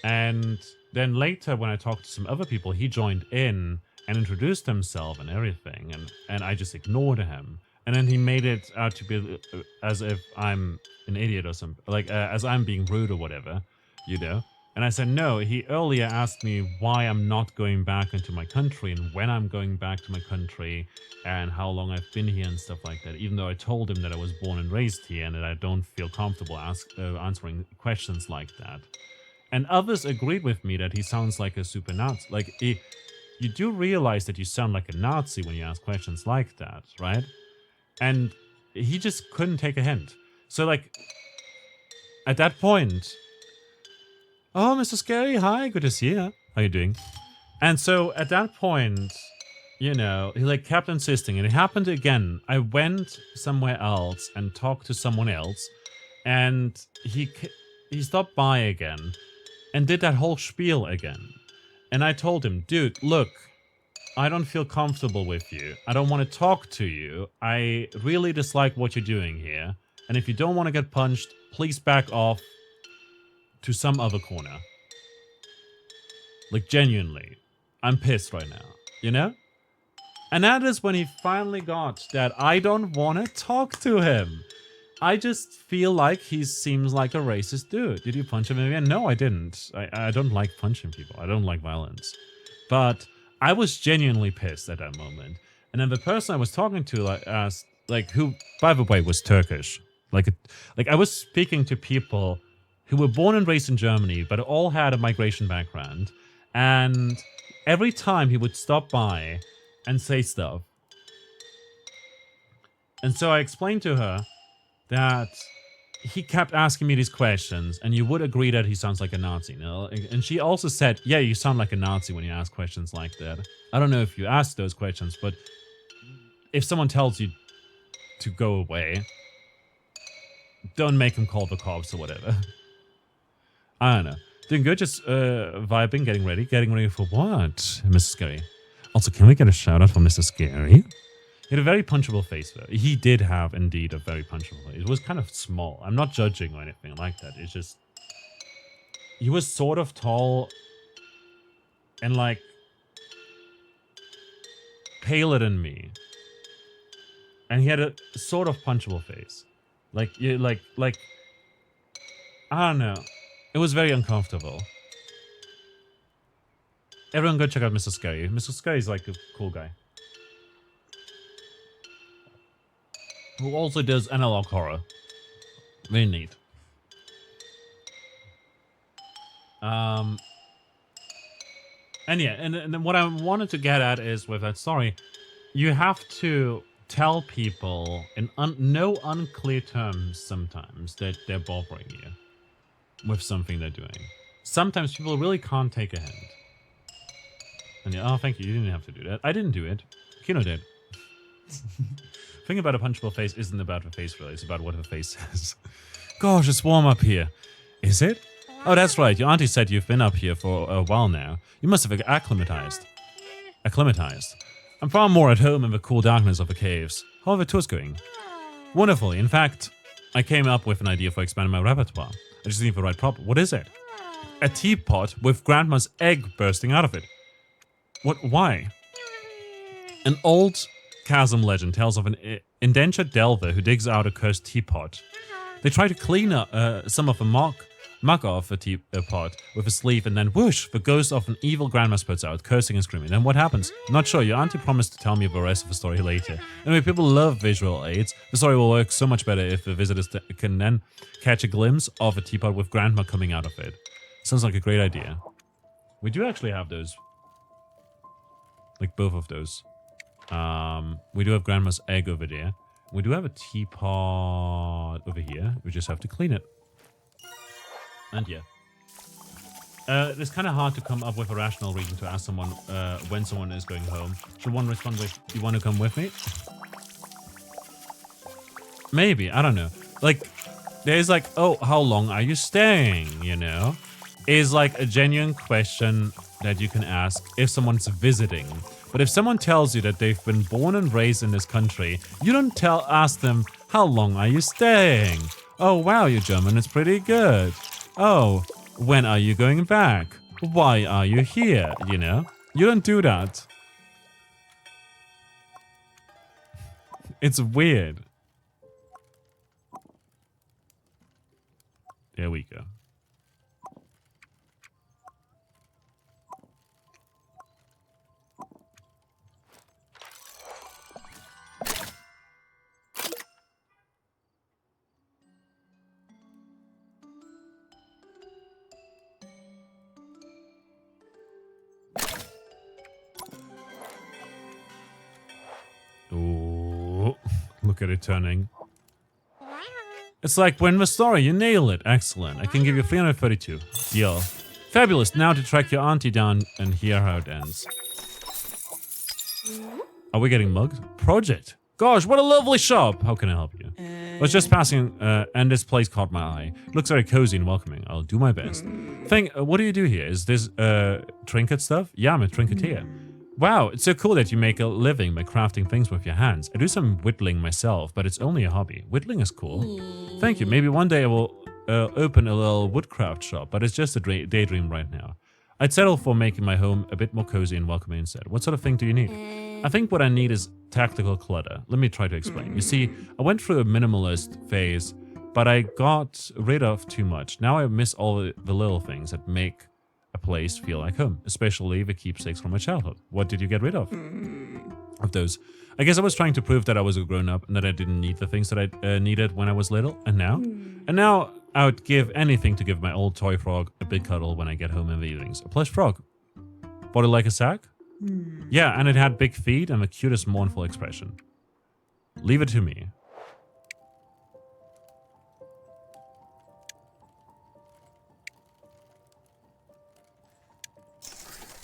And then later when I talked to some other people, he joined in and introduced himself and everything. And I just ignored him. And then he made it out to be as if I'm an idiot or something. Like, as I'm being rude or whatever, you know? And I said, no, he earlier asked me why I'm not going back into my country and when I'm going back to my country and how long I've been here and stuff like that, even though I told him that I was born and raised here and that I don't feel comfortable answering questions like that. And others agreed with me that he sounds like a super Nazi. Like, you do realize that you sound like a Nazi when you ask questions like that, right? And he just couldn't take a hint. So, like, at that point, oh, Mr. Scary, hi, good to see you. How you doing? And so at that point, you know, he like kept insisting, and it happened again. I went somewhere else and talked to someone else, and he stopped by again and did that whole spiel again. And I told him, dude, look, I don't feel comfortable with you. I don't want to talk to you. I really dislike what you're doing here. And if you don't want to get punched, please back off to some other corner. Like, genuinely, I'm pissed right now, you know? And that is when he finally got that I don't want to talk to him. I just feel like he seems like a racist dude. Did you punch him again? No, I didn't. I don't like punching people. I don't like violence. But I was genuinely pissed at that moment. And then the person I was talking to like asked, like, who, by the way, was Turkish. Like I was speaking to people who were born and raised in Germany, but all had a migration background. And every time he would stop by and say stuff. And so I explained to her that he kept asking me these questions, and you would agree that he sounds like a Nazi. No? And she also said, yeah, you sound like a Nazi when you ask questions like that. I don't know if you asked those questions, but if someone tells you to go away, don't make him call the cops or whatever. I don't know. Doing good, just vibing, getting ready. Getting ready for what, Mr. Scary? Also, can we get a shout out for Mr. Scary? He had a very punchable face, though. He did have, indeed, a very punchable face. It was kind of small. I'm not judging or anything like that. It's just... He was sort of tall and, like, paler than me. And he had a sort of punchable face. Like, I don't know. It was very uncomfortable. Everyone go check out Mr. Scary. Mr. Scary is, like, a cool guy. Who also does analog horror. Very neat. And yeah, and what I wanted to get at is with that story, you have to tell people in no unclear terms sometimes that they're bothering you with something they're doing. Sometimes people really can't take a hint. And yeah, oh, thank you, you didn't have to do that. I didn't do it. Kino did. Thing about a punchable face isn't about the face really, it's about what the face says. Gosh, it's warm up here. Is it? Oh, that's right, your auntie said you've been up here for a while now. You must have acclimatized. Acclimatized. I'm far more at home in the cool darkness of the caves. How are the tours going? Wonderfully. In fact, I came up with an idea for expanding my repertoire. I just need the right prop. What is it? A teapot with Grandma's egg bursting out of it. What? Why? An old chasm legend tells of an indentured delver who digs out a cursed teapot. They try to clean up some of the muck off a teapot with a sleeve, and then whoosh, the ghost of an evil grandma spurts out, cursing and screaming. Then what happens? Not sure. Your auntie promised to tell me the rest of the story later. Anyway, people love visual aids. The story will work so much better if the visitors can then catch a glimpse of a teapot with grandma coming out of it. Sounds like a great idea. We do actually have those. Like both of those. We do have grandma's egg over there. We do have a teapot over here. We just have to clean it. And yeah. It's kind of hard to come up with a rational reason to ask someone when someone is going home. Should one respond with, you want to come with me? Maybe, I don't know. Like, there's like, oh, how long are you staying, you know? Is like a genuine question that you can ask if someone's visiting. But if someone tells you that they've been born and raised in this country, you don't ask them, how long are you staying? Oh, wow, your German is pretty good. Oh, when are you going back? Why are you here, you know? You don't do that. It's weird. There we go. Look at it turning. It's like win the story. You nail it. Excellent. I can give you 332. Deal. Fabulous. Now to track your auntie down and hear how it ends. Are we getting mugged? Project. Gosh, what a lovely shop. How can I help you? I was just passing, and this place caught my eye. Looks very cozy and welcoming. I'll do my best. What do you do here? Is this, trinket stuff? Yeah, I'm a trinketeer. Wow, it's so cool that you make a living by crafting things with your hands. I do some whittling myself, but it's only a hobby. Whittling is cool. Thank you. Maybe one day I will open a little woodcraft shop, but it's just a daydream right now. I'd settle for making my home a bit more cozy and welcoming instead. What sort of thing do you need? I think what I need is tactical clutter. Let me try to explain. You see, I went through a minimalist phase, but I got rid of too much. Now I miss all the little things that make a place feel like home, especially the keepsakes from my childhood. What did you get rid of? Of those? I guess I was trying to prove that I was a grown-up and that I didn't need the things that I needed when I was little. And now I would give anything to give my old toy frog a big cuddle when I get home in the evenings. A plush frog. Bought it like a sack? Yeah, and it had big feet and the cutest mournful expression. Leave it to me.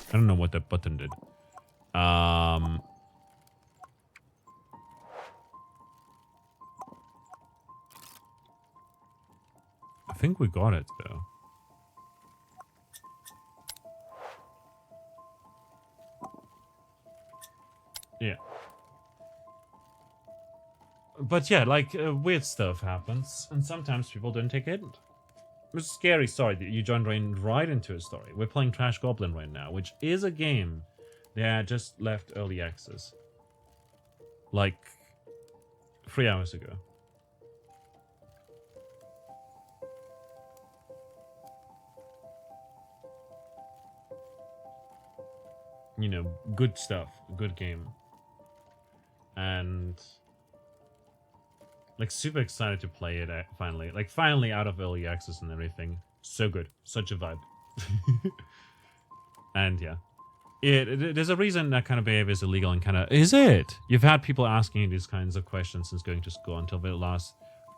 I don't know what that button did. I think we got it, though. Yeah. But yeah, like, weird stuff happens, and sometimes people don't take it. It's a scary story that you joined right into a story. We're playing Trash Goblin right now, which is a game that just left early access. Like, 3 hours ago. You know, good stuff, good game. And like super excited to play it finally. Like finally out of early access and everything. So good. Such a vibe. And yeah. There's a reason that kind of behavior is illegal and kind of... Is it? You've had people asking you these kinds of questions since going to school until the last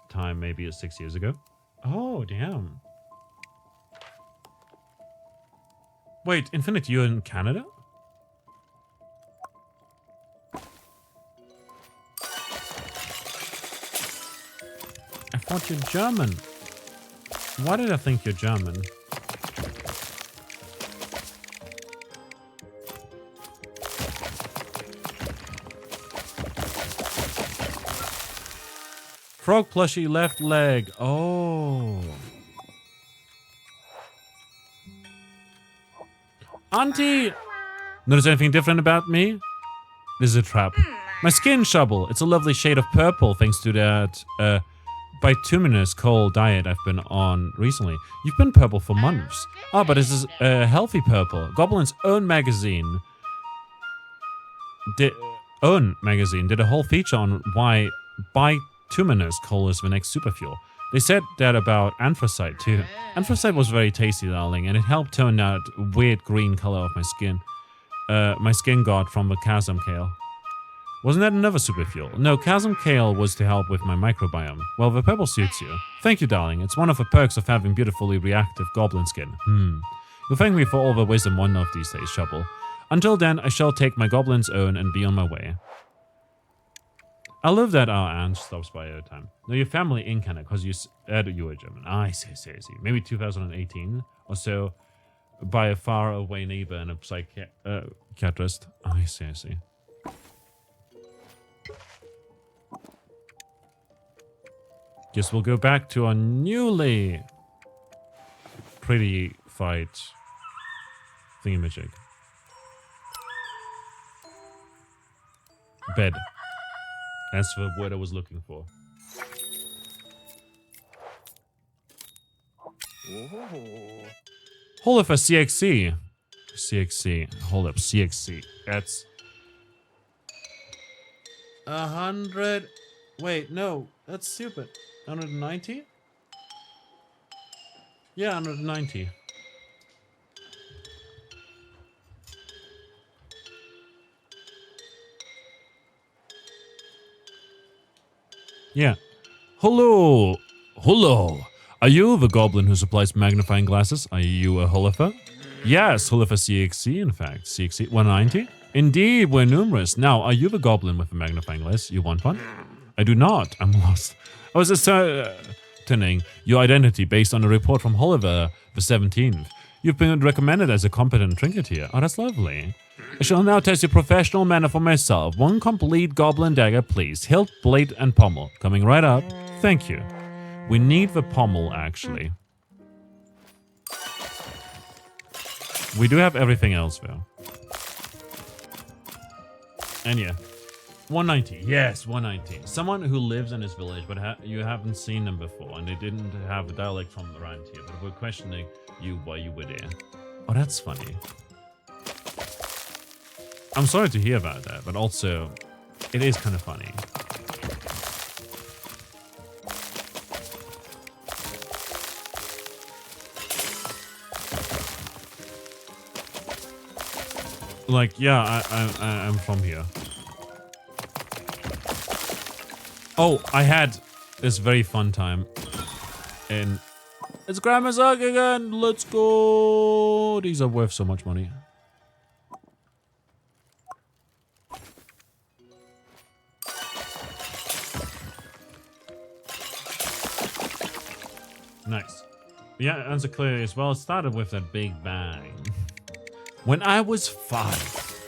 time, maybe 6 years ago. Oh, damn. Wait, Infinite, you're in Canada? I thought you're German. Why did I think you're German? Frog plushie left leg. Oh. Auntie! Notice anything different about me? This is a trap. My skin shovel. It's a lovely shade of purple thanks to that bituminous coal diet I've been on recently. You've been purple for months. Oh, but this is a healthy purple. Goblin's own magazine did a whole feature on why bituminous coal is the next superfuel. They said that about anthracite too. Anthracite was very tasty, darling, and it helped tone that weird green color of my skin. My skin got from the chasm kale. Wasn't that another superfuel? No, chasm kale was to help with my microbiome. Well, the purple suits you. Thank you, darling. It's one of the perks of having beautifully reactive goblin skin. You'll thank me for all the wisdom one of these days, Shovel. Until then, I shall take my goblin's own and be on my way. I love that our aunt stops by every time. No, your family in Canada, because you said you were German. I see. Maybe 2018 or so, by a far away neighbor and a psychiatrist. I see. Guess we'll go back to our newly pretty fight thingamajig. Bed. That's the word I was looking for. Hold up for CXC. Hold up, CXC. That's 100. Wait, no, that's stupid. 190? Yeah, 190. Yeah. Hello. Hello. Are you the goblin who supplies magnifying glasses? Are you a Hullifer? Yes, Hullifer CXC, in fact. CXC 190? Indeed, we're numerous. Now, are you the goblin with the magnifying glass? You want one? I do not. I'm lost. I was ascertaining your identity based on a report from Hulliver the 17th. You've been recommended as a competent trinket here. Oh, that's lovely. I shall now test your professional manner for myself. One complete goblin dagger, please. Hilt, blade, and pommel. Coming right up. Thank you. We need the pommel, actually. We do have everything else, though. And yeah. 190. Yes, 190. Someone who lives in this village, but you haven't seen them before, and they didn't have a dialect from around here, but we're questioning you why you were there. Oh, that's funny. I'm sorry to hear about that, but also, it is kind of funny. Like, yeah, I'm from here. Oh, I had this very fun time in... It's Grandma's Ark again! Let's go! These are worth so much money. Nice. Yeah, answer clearly as well. It started with that big bang. When I was 5.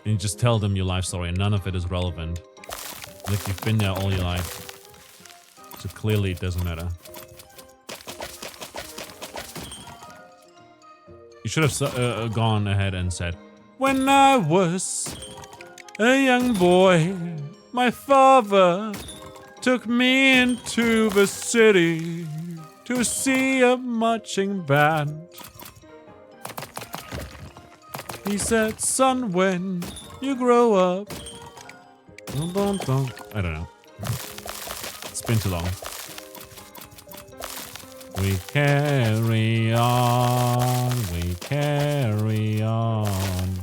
And you just tell them your life story and none of it is relevant. Like you've been there all your life. So clearly it doesn't matter. You should have gone ahead and said, when I was a young boy, my father took me into the city to see a marching band. He said, son, when you grow up... I don't know. It's been too long. We carry on, we carry on.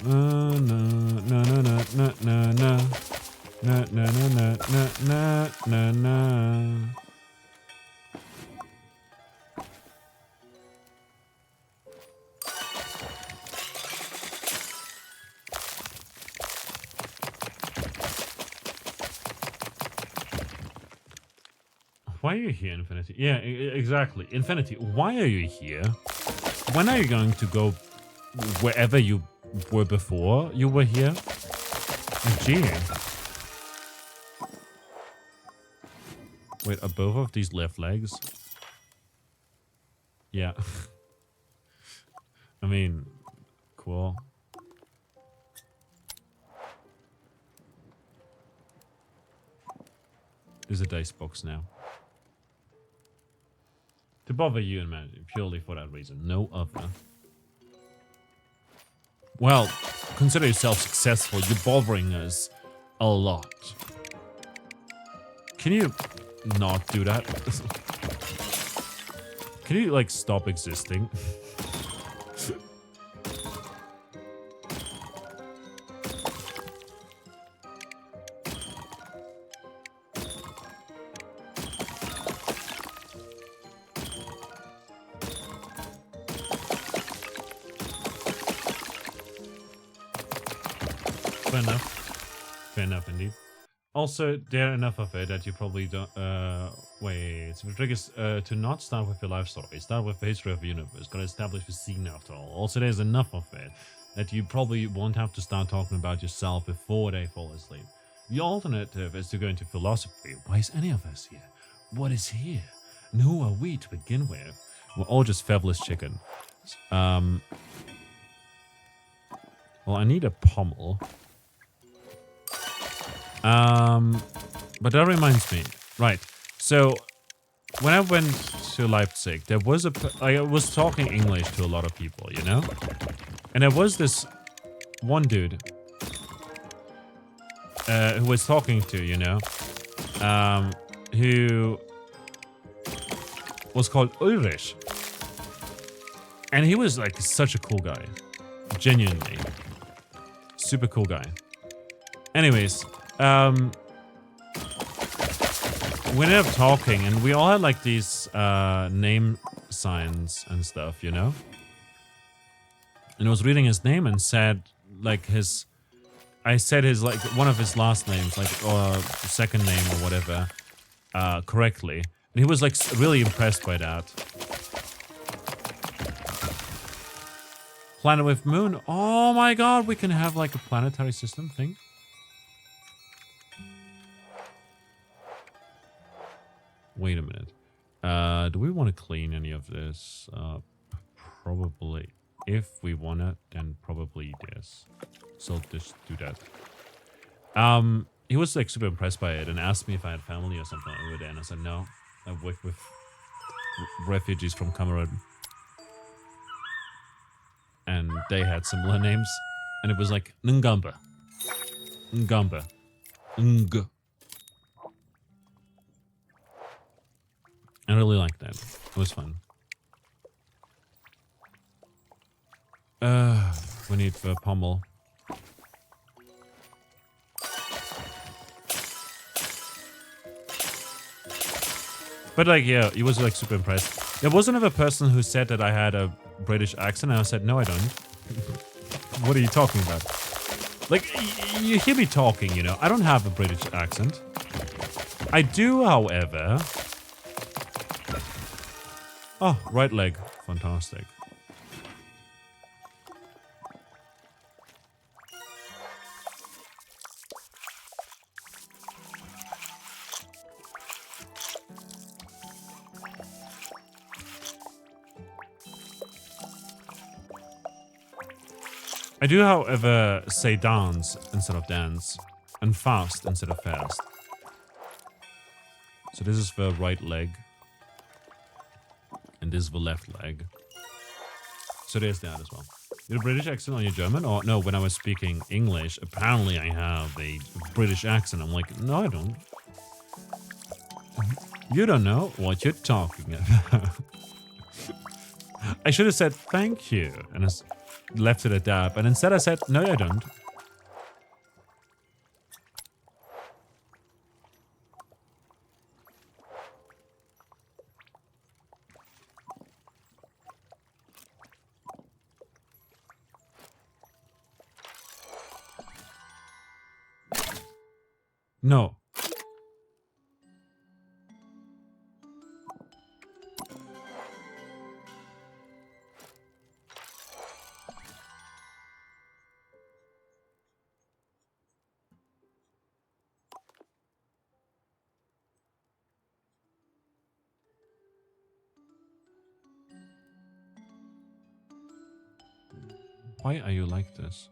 Na na na na na na na na na na na na na. Why are you here, Infinity? Yeah, exactly. Infinity, why are you here? When are you going to go wherever you were before you were here? Gee. Wait, are both of these left legs? Yeah. I mean, cool. There's a dice box now. To bother you and man, purely for that reason. No other. Well, consider yourself successful. You're bothering us a lot. Can you not do that? Can you, like, stop existing? Fair enough. Fair enough, indeed. Also, there are enough of it that you probably don't... wait. So the trick is to not start with your life story. Start with the history of the universe. Gotta establish the scene after all. Also, there's enough of it that you probably won't have to start talking about yourself before they fall asleep. The alternative is to go into philosophy. Why is any of us here? What is here? And who are we to begin with? We're all just fabulous chicken. Well, I need a pommel. But that reminds me. Right. So, when I went to Leipzig, there was I was talking English to a lot of people, you know? And there was this one dude who was talking to, you know, who was called Ulrich. And he was like such a cool guy. Genuinely. Super cool guy. Anyways, we ended up talking, and we all had like these name signs and stuff, you know. And I was reading his name and said like his. I said his like one of his last names, like or second name or whatever, correctly, and he was like really impressed by that. Planet with moon. Oh my god, we can have like a planetary system thing. Wait a minute. Do we want to clean any of this? Probably. If we want it, then probably this. So just do that. He was like super impressed by it and asked me if I had family or something over there, and I said no. I work with refugees from Cameroon. And they had similar names. And it was like Ngamba. Ngamba. Ng. I really liked that. It was fun. We need the pommel. But like, yeah, he was like super impressed. There was another person who said that I had a British accent, and I said, no, I don't. What are you talking about? Like, you hear me talking, you know. I don't have a British accent. I do, however... Oh, right leg. Fantastic. I do, however, say dance instead of dance, and fast instead of fast. So this is the right leg, and this is the left leg. So there's that as well. You have a British accent on your German? Or no, when I was speaking English, apparently I have a British accent. I'm like, no, I don't. You don't know what you're talking about. I should have said thank you, and I left it at that, but instead I said, no, I don't. No. Why are you like this?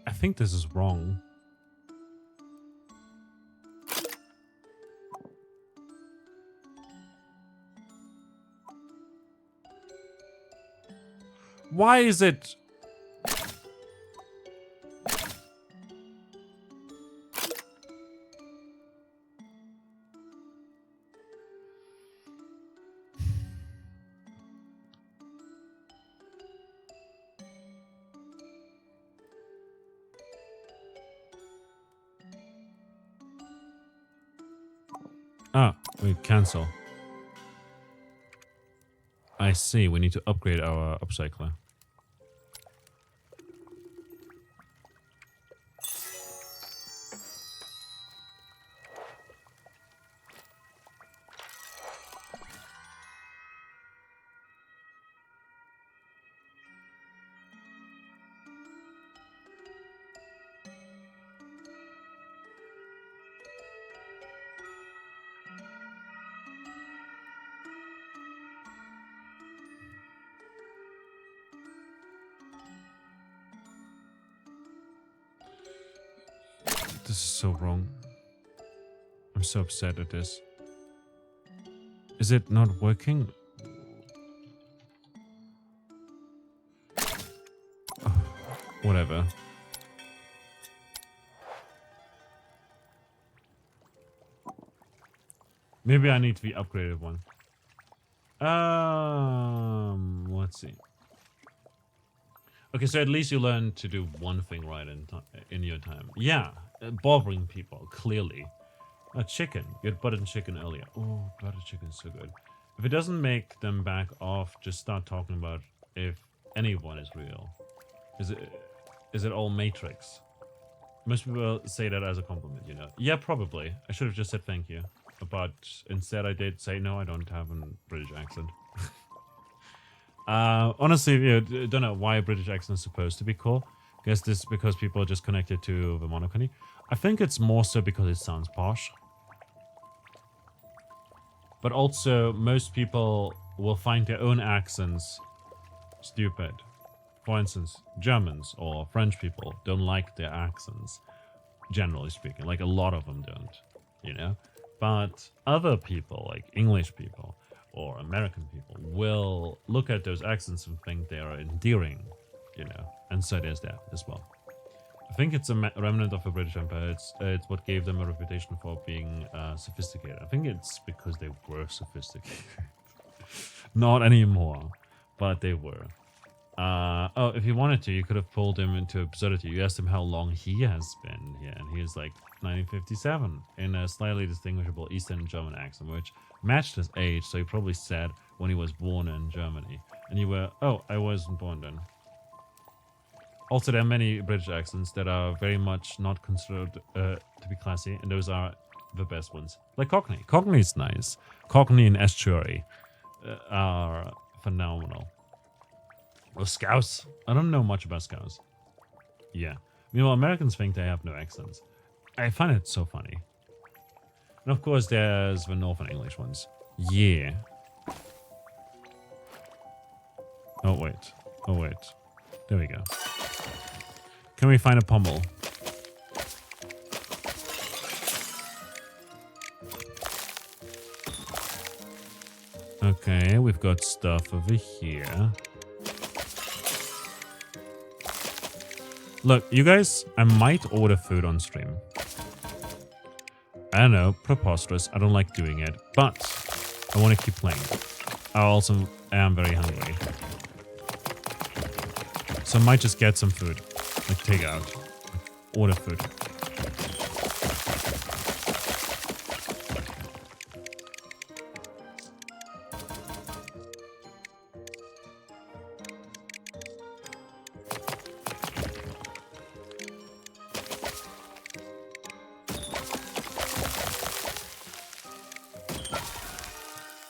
I think this is wrong. Why is it... Ah, we cancel. I see, we need to upgrade our upcycler. This is so wrong. I'm so upset at this. Is it not working? Oh, whatever. Maybe I need to be upgraded one. Let's see. Okay, so at least you learn to do one thing right in your time. Yeah, bothering people, clearly. Chicken. You had buttered chicken earlier. Oh, buttered chicken is so good. If it doesn't make them back off, just start talking about if anyone is real. Is it all Matrix? Most people say that as a compliment, you know. Yeah, probably. I should have just said thank you. But instead I did say, no, I don't have a British accent. Honestly, don't know why a British accent is supposed to be cool. Guess this is because people are just connected to the monarchy. I think it's more so because it sounds posh. But also, most people will find their own accents stupid. For instance, Germans or French people don't like their accents, generally speaking. Like, a lot of them don't, you know? But other people, like English people or American people, will look at those accents and think they are endearing, you know? And so there's that as well. I think it's a remnant of the British Empire. It's what gave them a reputation for being sophisticated. I think it's because they were sophisticated. Not anymore, but they were. Oh, if you wanted to, you could have pulled him into absurdity. You asked him how long he has been here, and he was like 1957 in a slightly distinguishable Eastern German accent, which matched his age. So he probably said when he was born in Germany, and you were, oh, I wasn't born then. Also, there are many British accents that are very much not considered to be classy, and those are the best ones. Like Cockney. Cockney is nice. Cockney and Estuary are phenomenal. Or Scouse. I don't know much about Scouse. Yeah. Meanwhile, Americans think they have no accents. I find it so funny. And of course, there's the Northern English ones. Yeah. Oh, wait. Oh, wait. There we go. Can we find a pommel? Okay, we've got stuff over here. Look, you guys, I might order food on stream. I don't know, preposterous. I don't like doing it, but I want to keep playing. I also am very hungry. So I might just get some food. Like, take out. Order food.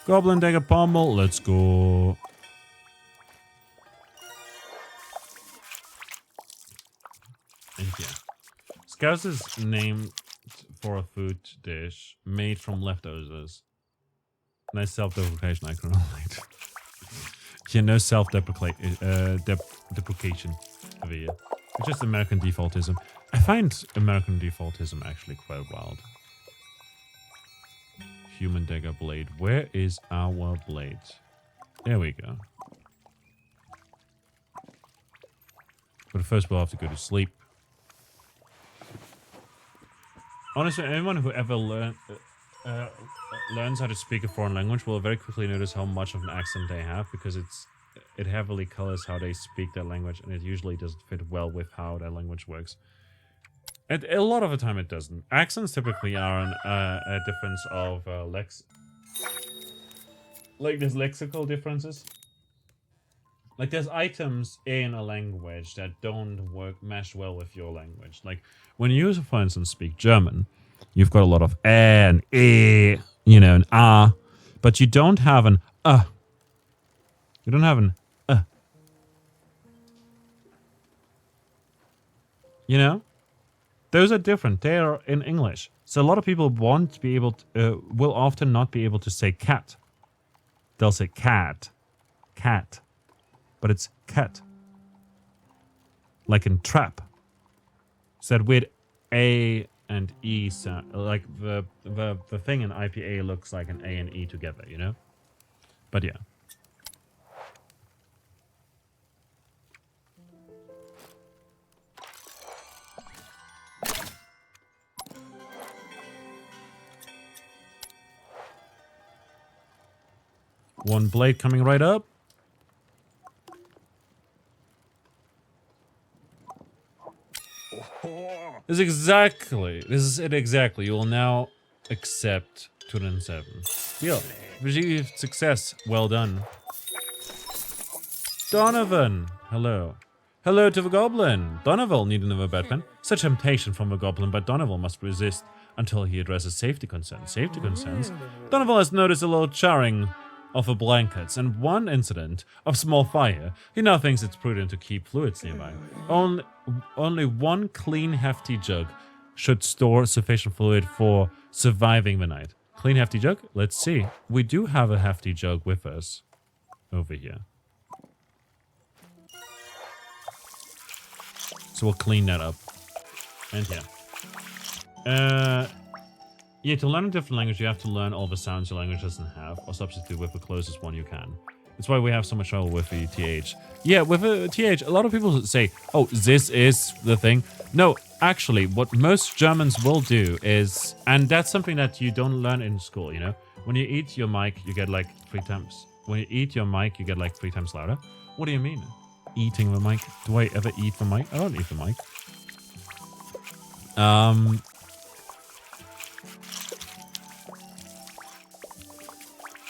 Goblin dagger pommel, let's go. And yeah. Scouse is named for a food dish made from leftovers. Nice self-deprecation, I can relate. Yeah, no self-deprecation over here. It's just American defaultism. I find American defaultism actually quite wild. Human dagger blade. Where is our blade? There we go. But first we'll have to go to sleep. Honestly, anyone who ever learns how to speak a foreign language will very quickly notice how much of an accent they have, because it heavily colors how they speak that language, and it usually doesn't fit well with how that language works. And a lot of the time it doesn't. Accents typically are a difference of like there's lexical differences. Like there's items in a language that don't mesh well with your language. Like when you, for instance, speak German, you've got a lot of and you know, an ah, but you don't have an You don't have an You know? Those are different. They are in English. So a lot of people won't be able to, will often not be able to say cat. They'll say cat. Cat. But it's cat. Like in trap. Said with A and E sound. Like the thing in IPA looks like an A and E together, you know? But yeah. One blade coming right up. This is it exactly. You will now accept 207. Deal. Achieved success. Well done. Donovan. Hello. Hello to the Goblin. Donovan need another Batman. Such temptation from the Goblin, but Donovan must resist until he addresses safety concerns. Safety concerns? Donovan has noticed a little charring of the blankets and one incident of small fire. He now thinks it's prudent to keep fluids nearby. Only one clean, hefty jug should store sufficient fluid for surviving the night. Clean, hefty jug? Let's see. We do have a hefty jug with us over here. So we'll clean that up. And yeah. Yeah, to learn a different language, you have to learn all the sounds your language doesn't have, or substitute with the closest one you can. That's why we have so much trouble with the TH. Yeah, with the TH, a lot of people say, oh, this is the thing. No, actually, what most Germans will do is, and that's something that you don't learn in school, you know? When you eat your mic, you get like 3 times. When you eat your mic, you get like 3 times louder. What do you mean? Eating the mic? Do I ever eat the mic? I don't eat the mic.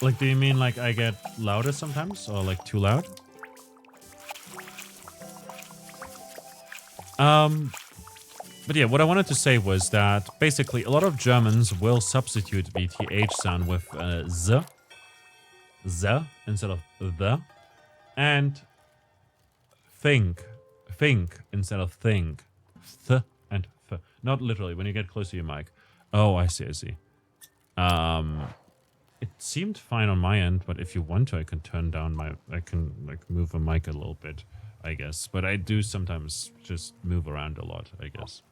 Like, do you mean like I get louder sometimes? Or like too loud? But yeah, what I wanted to say was that basically a lot of Germans will substitute the TH sound with Z instead of the, and think instead of think, th and th. Not literally, when you get close to your mic. Oh, I see. It seemed fine on my end, but if you want to, I can turn down I can like move the mic a little bit, I guess. But I do sometimes just move around a lot, I guess.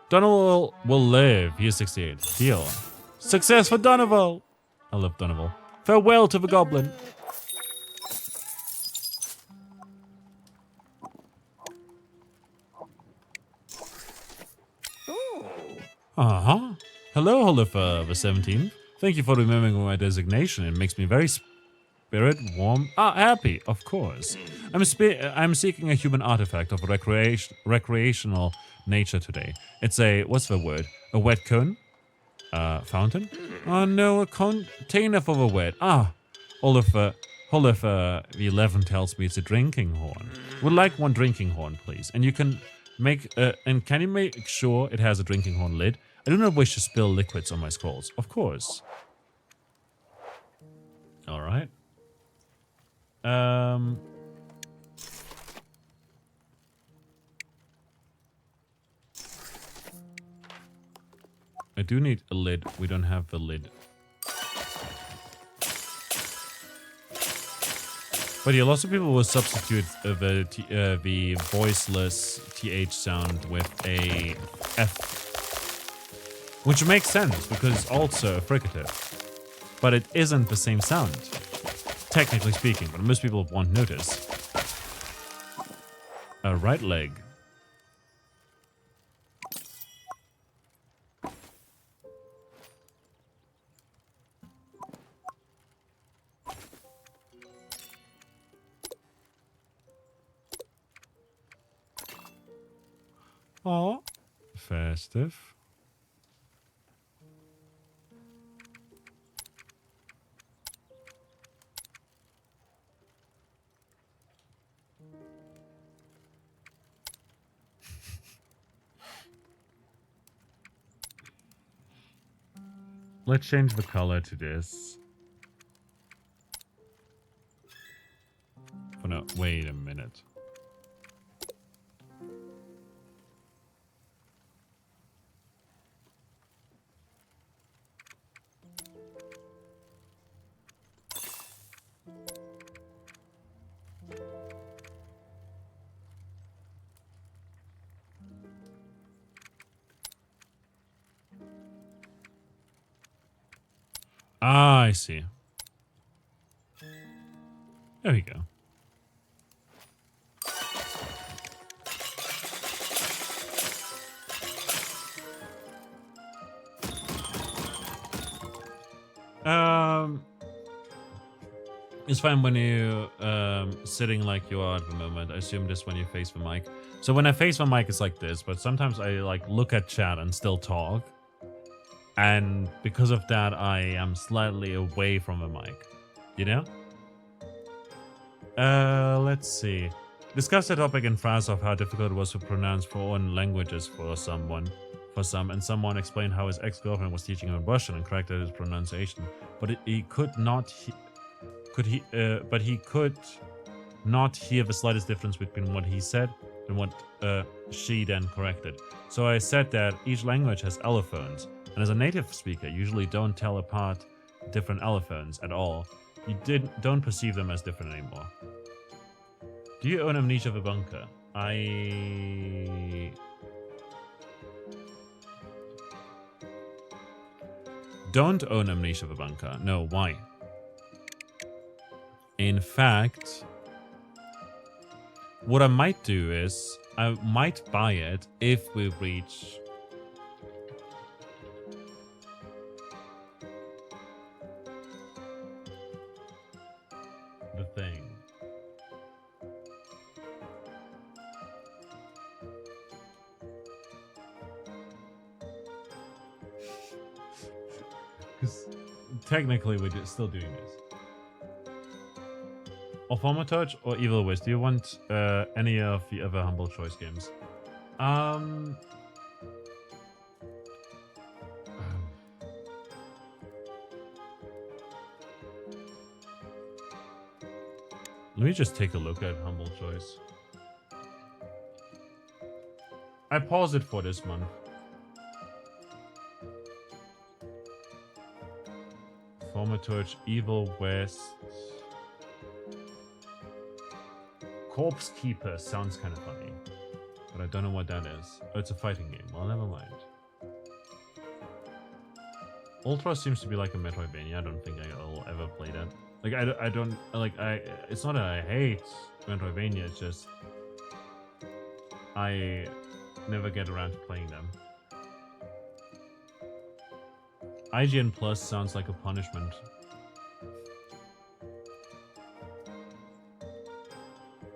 Donovan will live. He is 68. Deal. Success for Donovan. I love Donovan. Farewell to the Goblin. Hello, Oliver, the 17th. Thank you for remembering my designation. It makes me very spirit warm. Happy, of course. I'm seeking a human artifact of recreational nature today. It's a, what's the word? A wet cone? Fountain? Oh no, a container for the wet. Oliver the 11 tells me it's a drinking horn. Would like one drinking horn, please. And you can make, and can you make sure it has a drinking horn lid? I do not wish to spill liquids on my scrolls. Of course. Alright. I do need a lid. We don't have the lid. But yeah, lots of people will substitute the voiceless TH sound with a F. Which makes sense, because it's also a fricative. But it isn't the same sound, technically speaking, but most people won't notice. A right leg. Oh, festive. Let's change the color to this. Oh no, wait a minute. I see. There we go. It's fine when you sitting like you are at the moment. I assume this when you face the mic. So when I face the mic, it's like this. But sometimes I like look at chat and still talk, and because of that, I am slightly away from the mic. You know? Let's see. Discuss the topic in France of how difficult it was to pronounce foreign languages for some, and someone explained how his ex-girlfriend was teaching him Russian and corrected his pronunciation, but he could not. But he could not hear the slightest difference between what he said and what she then corrected. So I said that each language has allophones, and as a native speaker, you usually don't tell apart different allophones at all. You don't perceive them as different anymore. Do you own Amnesia the Bunker? I don't own Amnesia the Bunker. No, why? In fact, what I might do is I might buy it if we reach the thing. Because technically we're still doing this. Automatoge or Evil Wiz? Do you want any of the other Humble Choice games? Let me just take a look at Humble Choice. I paused it for this month. Automatoge, Evil West. Corpse Keeper sounds kind of funny, but I don't know what that is. Oh, it's a fighting game. Well, never mind. Ultra seems to be like a Metroidvania. I don't think I'll ever play that. Like, I don't, like, it's not that I hate Metroidvania, it's just I never get around to playing them. IGN Plus sounds like a punishment.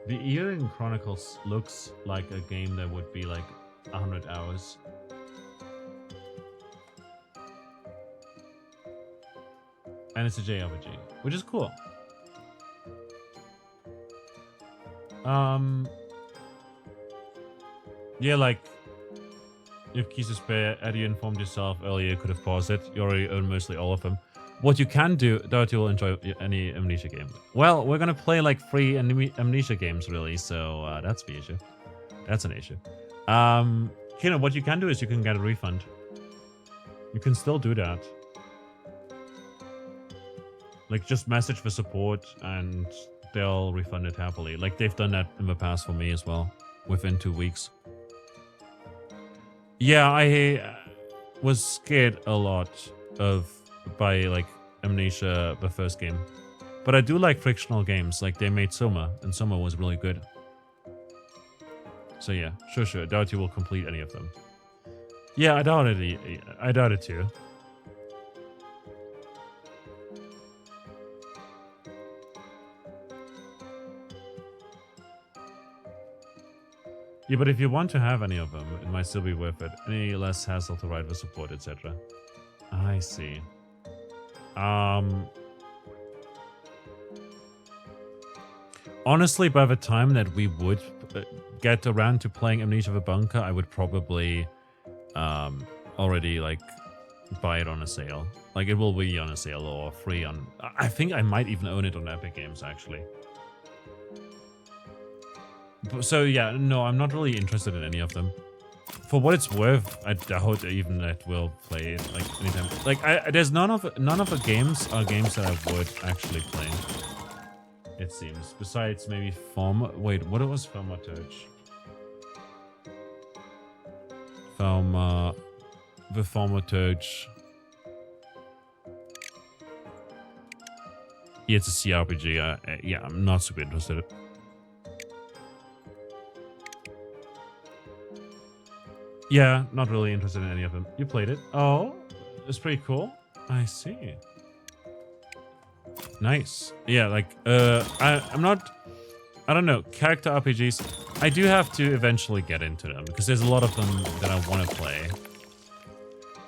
The Earring Chronicles looks like a game that would be like 100 hours. And it's a JRPG, which is cool. Yeah, like, if keys to spare, had you informed yourself earlier, you could have paused it. You already own mostly all of them. What you can do, though, you'll enjoy any Amnesia game. Well, we're gonna play like free Amnesia games, really, so that's the issue. That's an issue. Kino, what you can do is you can get a refund. You can still do that. Like, just message the support and they'll refund it happily. Like, they've done that in the past for me as well, within 2 weeks. Yeah, I was scared a lot by like Amnesia, the first game. But I do like frictional games, like they made Soma, and Soma was really good. So yeah, sure. I doubt you will complete any of them. Yeah, I doubt it. I doubt it too. Yeah, but if you want to have any of them, it might still be worth it. Any less hassle to write the support, etc. I see. Honestly, by the time that we would get around to playing Amnesia the Bunker, I would probably already like buy it on a sale. Like, it will be on a sale or free on... I think I might even own it on Epic Games, actually. So yeah, no, I'm not really interested in any of them. For what it's worth, I doubt even that we'll play it like anytime. Like, there's none of the games are games that I would actually play. It seems. Besides maybe Wait, what was Thaumaturge? The Thaumaturge. Yeah, it's a CRPG. Yeah, I'm not super interested. Yeah, not really interested in any of them. You played it? Oh, it's pretty cool. I see. Nice. Yeah, like, I'm not... I don't know, character RPGs. I do have to eventually get into them, because there's a lot of them that I want to play.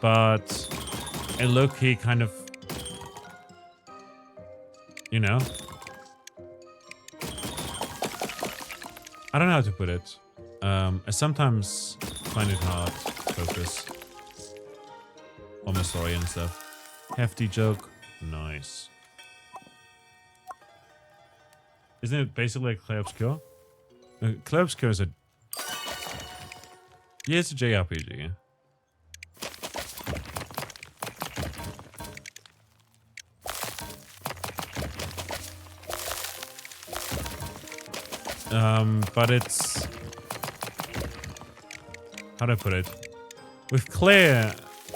But I low-key kind of... You know? I don't know how to put it. I sometimes find it hard to focus on my story and stuff. Hefty joke. Nice. Isn't it basically like Clair Obscur? Clair Obscur is a... Yeah, it's a JRPG. But it's... How do I put it? With Claire,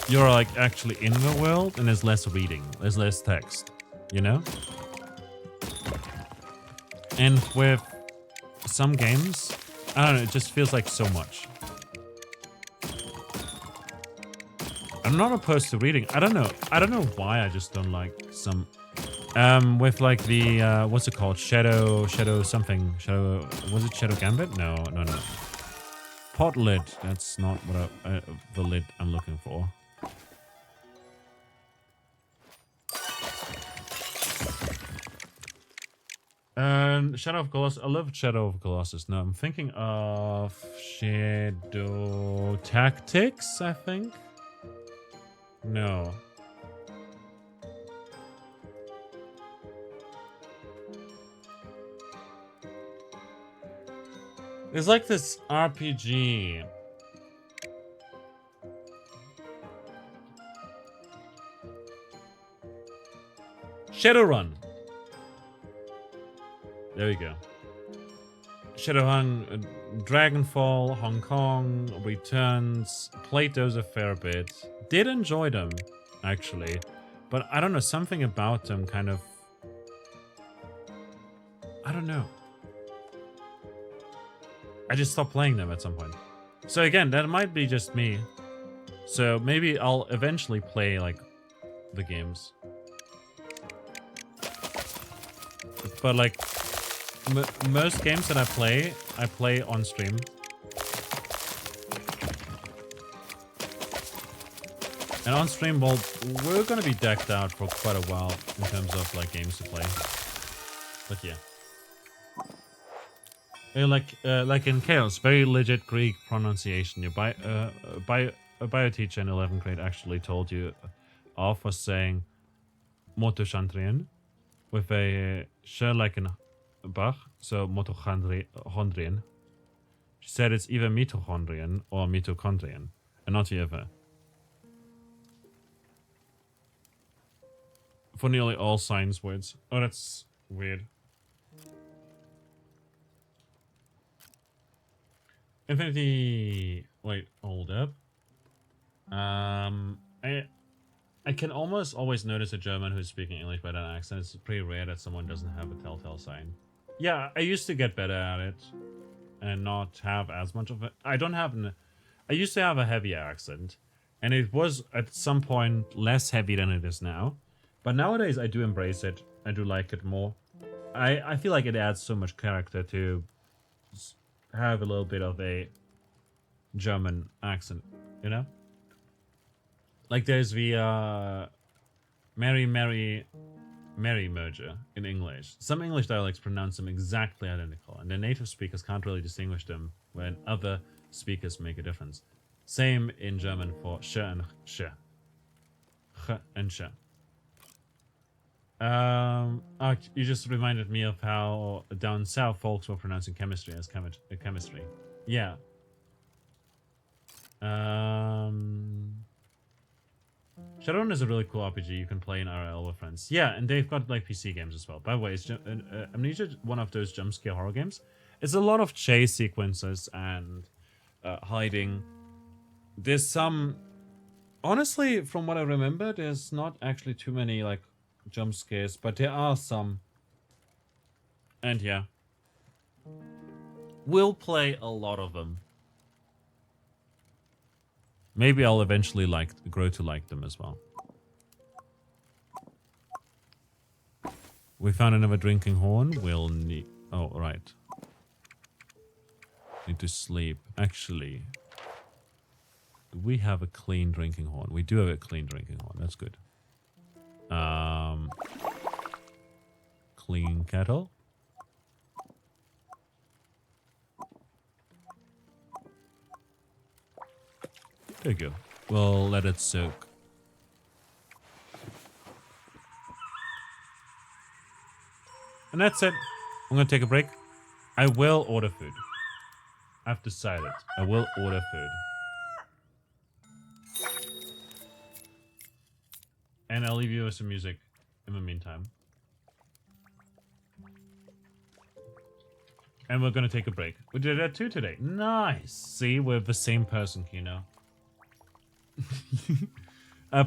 you're like actually in the world and there's less reading. There's less text. You know? And with some games, I don't know, it just feels like so much. I'm not opposed to reading. I don't know. I don't know why I just don't like some... with like the, what's it called? Shadow something. Was it Shadow Gambit? No. Pot lid. That's not what the lid I'm looking for. Shadow of Colossus. I love Shadow of Colossus. No, I'm thinking of Shadow Tactics, I think. No. There's like this RPG. Shadowrun. There we go. Shadowrun, Dragonfall, Hong Kong, Returns. Played those a fair bit. Did enjoy them, actually. But I don't know, something about them kind of... I don't know. I just stopped playing them at some point. So again, that might be just me. So maybe I'll eventually play, like, the games. But, like, most games that I play on stream. And on stream, well, we're gonna be decked out for quite a while in terms of, like, games to play. But yeah. Like in Chaos, very legit Greek pronunciation. Your bio teacher in 11th grade actually told you off was saying mitochondrion with a sh like in Bach, so mitochondrion. She said it's either mitochondrion or mitochondrion, and not the other. For nearly all science words. Oh, that's weird. Infinity... Wait, hold up. I can almost always notice a German who's speaking English by that accent. It's pretty rare that someone doesn't have a telltale sign. Yeah, I used to get better at it. And not have as much of it. I don't have an... I used to have a heavy accent. And it was, at some point, less heavy than it is now. But nowadays, I do embrace it. I do like it more. I feel like it adds so much character to... have a little bit of a German accent, you know? Like there's the Mary merger in English. Some English dialects pronounce them exactly identical, and the native speakers can't really distinguish them when other speakers make a difference. Same in German for sh and sh. Ch and sh. Oh, you just reminded me of how down south folks were pronouncing chemistry as chemistry. Yeah. Shadowrun is a really cool RPG you can play in RL with friends. Yeah, and they've got like PC games as well. By the way, is Amnesia one of those jump scare horror games? It's a lot of chase sequences and hiding. There's some... Honestly, from what I remember, there's not actually too many like jump scares, but there are some. And yeah. We'll play a lot of them. Maybe I'll eventually grow to like them as well. We found another drinking horn. We'll need... Oh, right. Need to sleep. Actually, do we have a clean drinking horn? We do have a clean drinking horn. That's good. Clean kettle. There you go. We'll let it soak. And that's it. I'm gonna take a break. I will order food. I've decided. I will order food. And I'll leave you with some music in the meantime. And we're gonna take a break. We did that too today. Nice. See, we're the same person, Kino.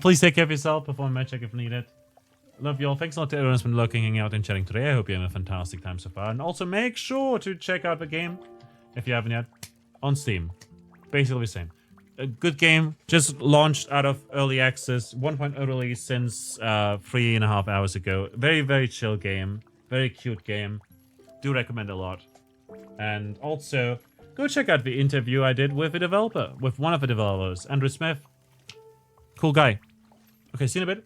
Please take care of yourself. Perform a match check if needed. Love y'all. Thanks a lot to everyone who's been lurking, hanging out, and chatting today. I hope you're having a fantastic time so far. And also make sure to check out the game, if you haven't yet, on Steam. Basically the same. A good game. Just launched out of early access. 1.0 release since 3.5 hours ago. Very, very chill game. Very cute game. Do recommend a lot. And also, go check out the interview I did with a developer. With one of the developers, Andrew Smith. Cool guy. Okay, see you in a bit.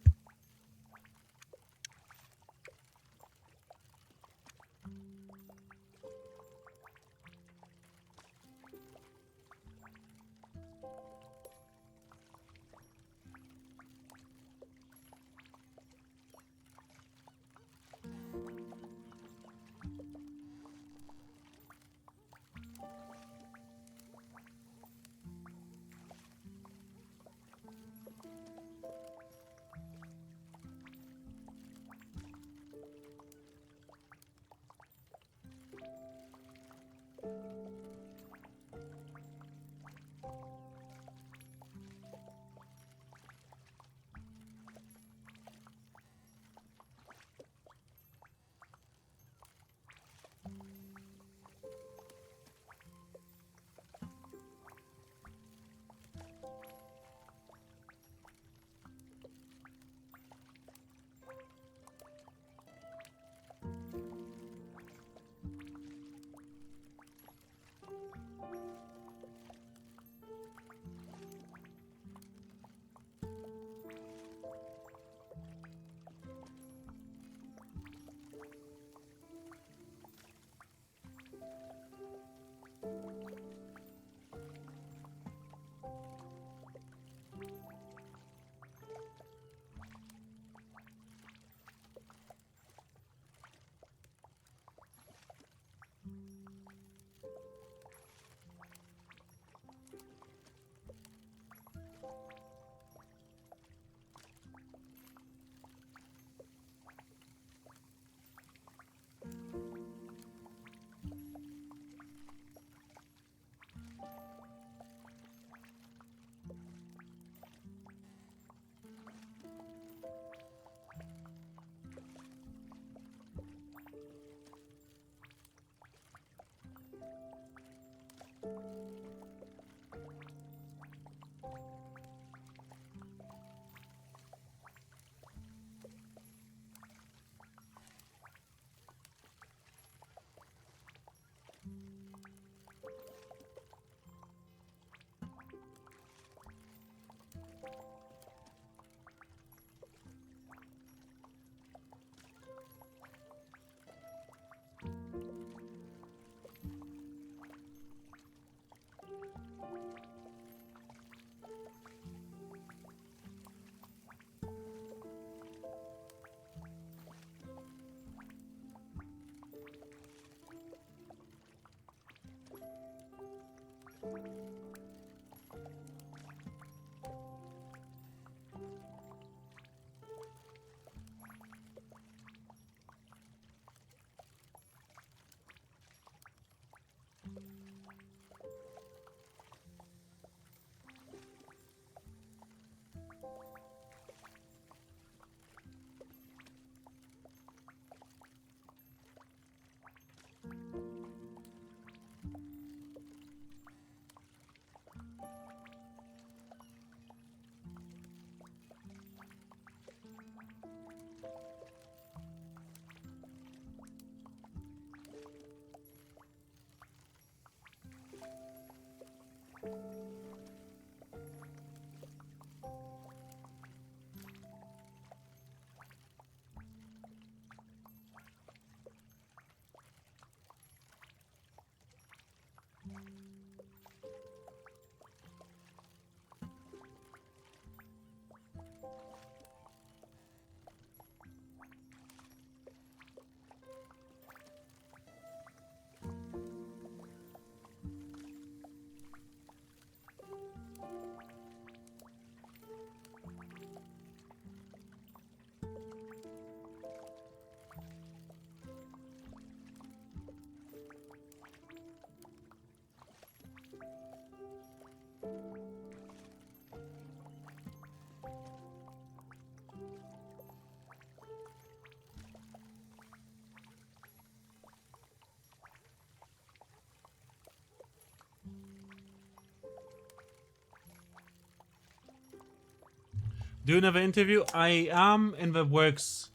Do another interview? I am in the works.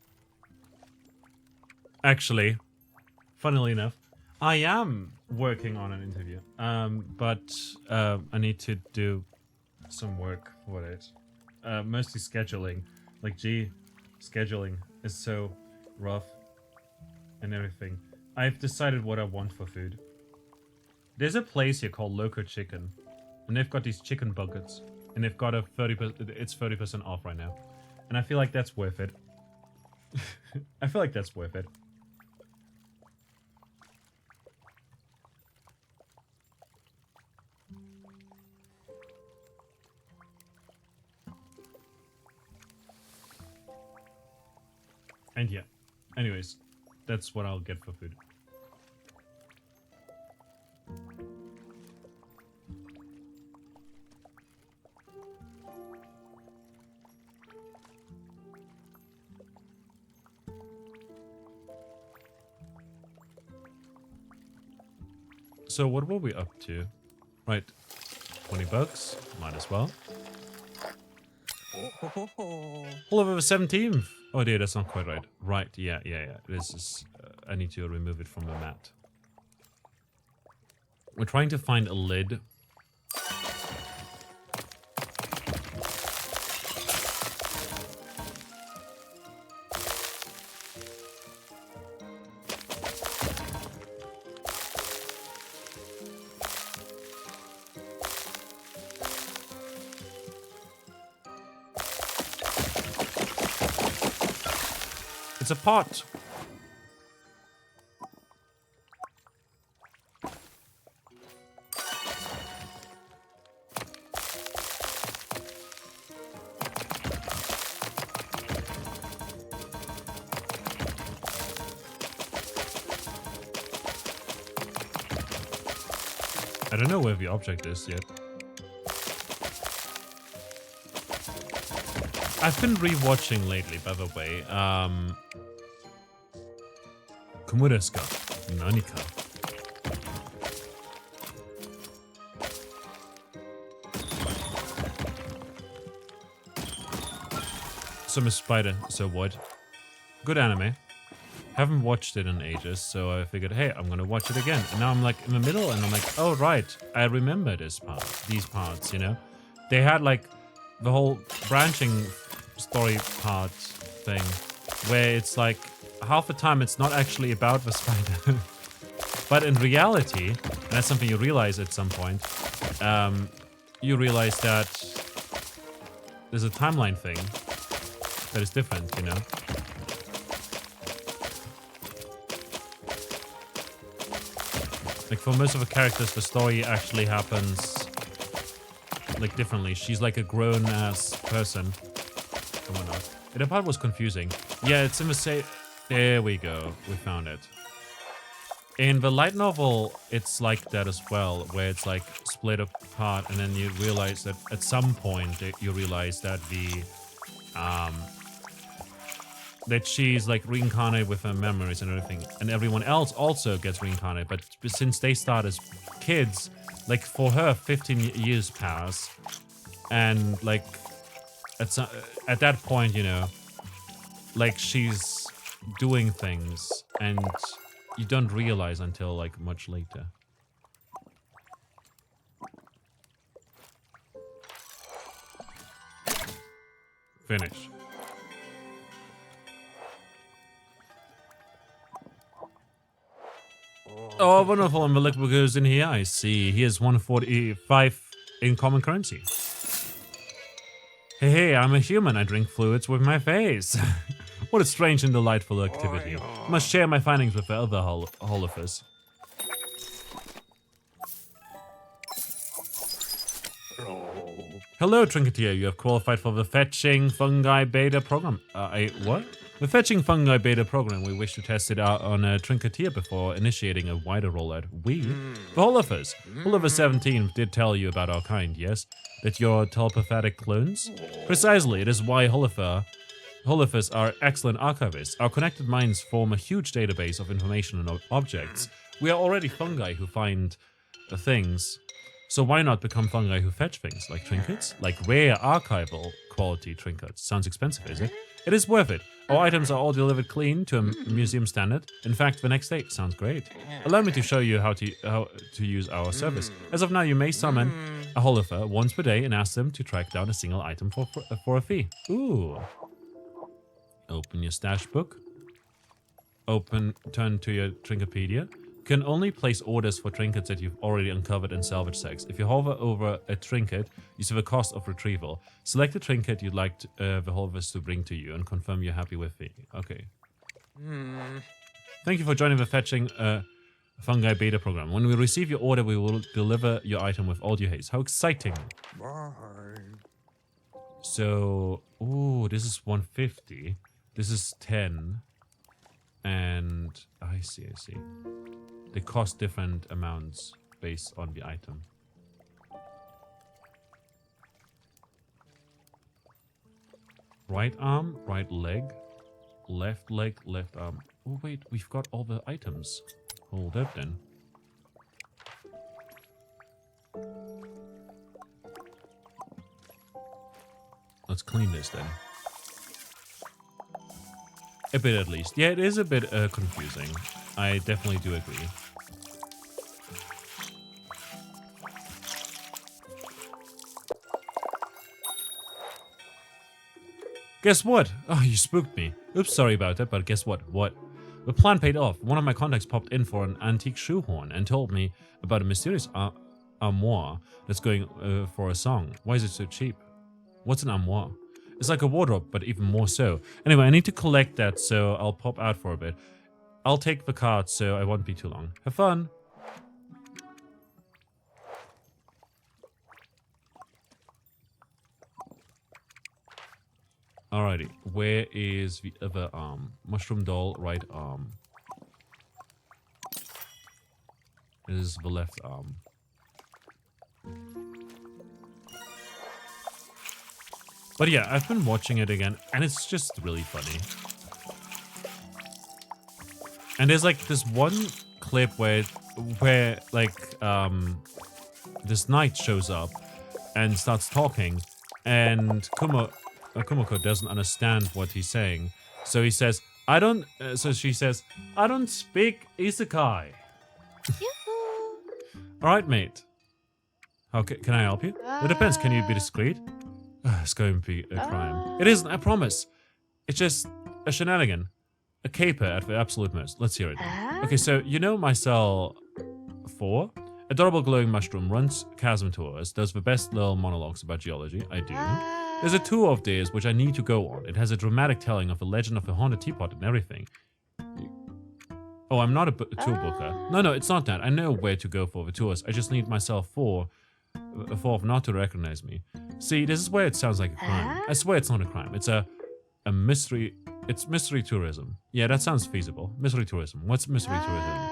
Actually, funnily enough, I am working on an interview. But I need to do some work for it. Mostly scheduling. Like, scheduling is so rough and everything. I've decided what I want for food. There's a place here called Loco Chicken, and they've got these chicken buckets, and they've got a 30%. It's 30% off right now, and I feel like that's worth it. I feel like that's worth it. And yeah, anyways, that's what I'll get for food. So what were we up to? Right, 20 bucks, might as well. All over the 17th. Oh dear, that's not quite right. Right, yeah. This is, I need to remove it from the mat. We're trying to find a lid. It's a pot. I don't know where the object is yet. I've been rewatching lately, by the way. Komureska, Nanika. So Miss Spider, so what? Good anime. Haven't watched it in ages, so I figured, hey, I'm gonna watch it again. And now I'm like in the middle, and I'm like, oh right, I remember this part, these parts, you know? They had like the whole branching story part thing, where it's like half the time it's not actually about the spider, but in reality, and that's something you realize at some point, you realize that there's a timeline thing that is different, you know? Like, for most of the characters, the story actually happens, like, differently. She's like a grown-ass person. Come on out. The part was confusing. Yeah, it's in the same... There we go. We found it. In the light novel, it's like that as well, where it's, like, split apart, and then you realize that at some point, you realize that the... that she's like reincarnated with her memories and everything, and everyone else also gets reincarnated, but since they start as kids, like for her 15 years pass, and like at that point, you know, like she's doing things and you don't realize until like much later. Finish. Oh, wonderful. And Malik goes in here. I see. He has 145 in common currency. Hey, I'm a human. I drink fluids with my face. What a strange and delightful activity. I must share my findings with the other Holofers. Hello, Trinketeer. You have qualified for the Fetching Fungi Beta program. What? The Fetching Fungi Beta program. We wish to test it out on a Trinketeer before initiating a wider rollout. We? The Holofers. Holofer 17 did tell you about our kind, yes? That you're telepathic clones? Precisely. It is why Holofers are excellent archivists. Our connected minds form a huge database of information and objects. We are already fungi who find things. So why not become fungi who fetch things, like trinkets? Like rare archival quality trinkets. Sounds expensive, is it? It is worth it. Our items are all delivered clean to a museum standard. In fact, the next day. Sounds great. Allow me to show you how to use our service. As of now, you may summon a Holofer once per day and ask them to track down a single item for a fee. Ooh. Open your stash book. Turn to your Trinkepedia. You can only place orders for trinkets that you've already uncovered in salvage sacks. If you hover over a trinket, you see the cost of retrieval. Select the trinket you'd like the Holofers to bring to you and confirm you're happy with it. Okay. Thank you for joining the Fetching Fungi Beta program. When we receive your order, we will deliver your item with all due haste. How exciting! Bye. So, ooh, this is 150. This is 10. And I see. They cost different amounts based on the item. Right arm, right leg, left arm. Oh wait, we've got all the items. Hold up then. Let's clean this then. A bit at least. Yeah, it is a bit confusing. I definitely do agree. Guess what? Oh, you spooked me. Oops, sorry about that, but guess what? What? The plan paid off. One of my contacts popped in for an antique shoehorn and told me about a mysterious armoire that's going for a song. Why is it so cheap? What's an armoire? It's like a wardrobe, but even more so. Anyway, I need to collect that, so I'll pop out for a bit. I'll take the card, so I won't be too long. Have fun! Alrighty, where is the other arm? Mushroom doll, right arm. This is the left arm. But yeah, I've been watching it again, and it's just really funny. And there's like this one clip where like this knight shows up and starts talking, and Kumiko doesn't understand what he's saying. So he says, so she says, I don't speak isekai. Alright, mate. Okay, can I help you? It depends, can you be discreet? It's going to be a crime. It isn't, I promise. It's just a shenanigan. A caper at the absolute most. Let's hear it. Okay, so you know my cell 4? Adorable glowing mushroom runs chasm tours, does the best little monologues about geology. I do. There's a tour of theirs which I need to go on. It has a dramatic telling of the legend of the haunted teapot and everything. Oh, I'm not a tour booker. No, it's not that. I know where to go for the tours. I just need myself 4 not to recognize me. See, this is where it sounds like a crime. I swear it's not a crime. It's a mystery. It's mystery tourism. Yeah, that sounds feasible. Mystery tourism. What's mystery tourism?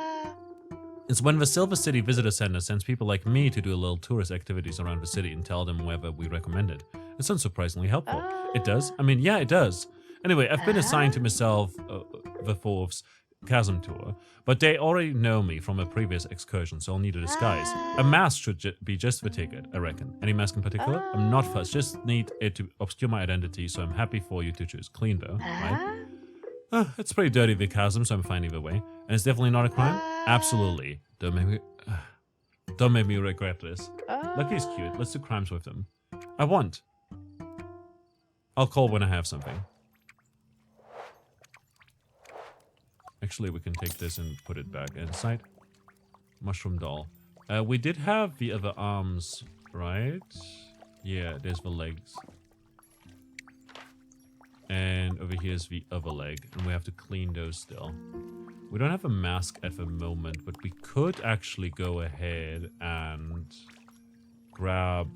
It's when the Silver City Visitor Center sends people like me to do a little tourist activities around the city and tell them whether we recommend it. It sounds surprisingly helpful. It does? I mean, yeah, it does. Anyway, I've been assigned to myself the 4th's chasm tour, but they already know me from a previous excursion, so I'll need a disguise. A mask should be just the ticket, I reckon. Any mask in particular? I'm not fussed, just need it to obscure my identity, so I'm happy for you to choose. Clean though, right? It's pretty dirty, the chasm, so I'm fine either way. And it's definitely not a crime? Absolutely. Don't make me regret this. Look, he's cute. Let's do crimes with him. I want. I'll call when I have something. Actually, we can take this and put it back inside. Mushroom doll. We did have the other arms, right? Yeah, there's the legs. And over here's the other leg. And we have to clean those still. We don't have a mask at the moment, but we could actually go ahead and grab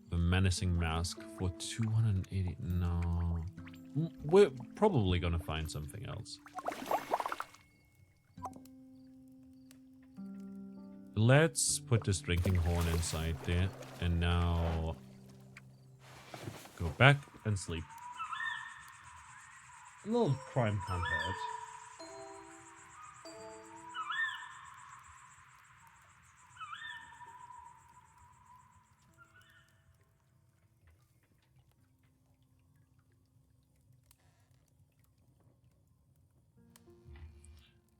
the menacing mask for 280. No. We're probably gonna find something else. Let's put this drinking horn inside there. And now go back and sleep. A little crime can't hurt.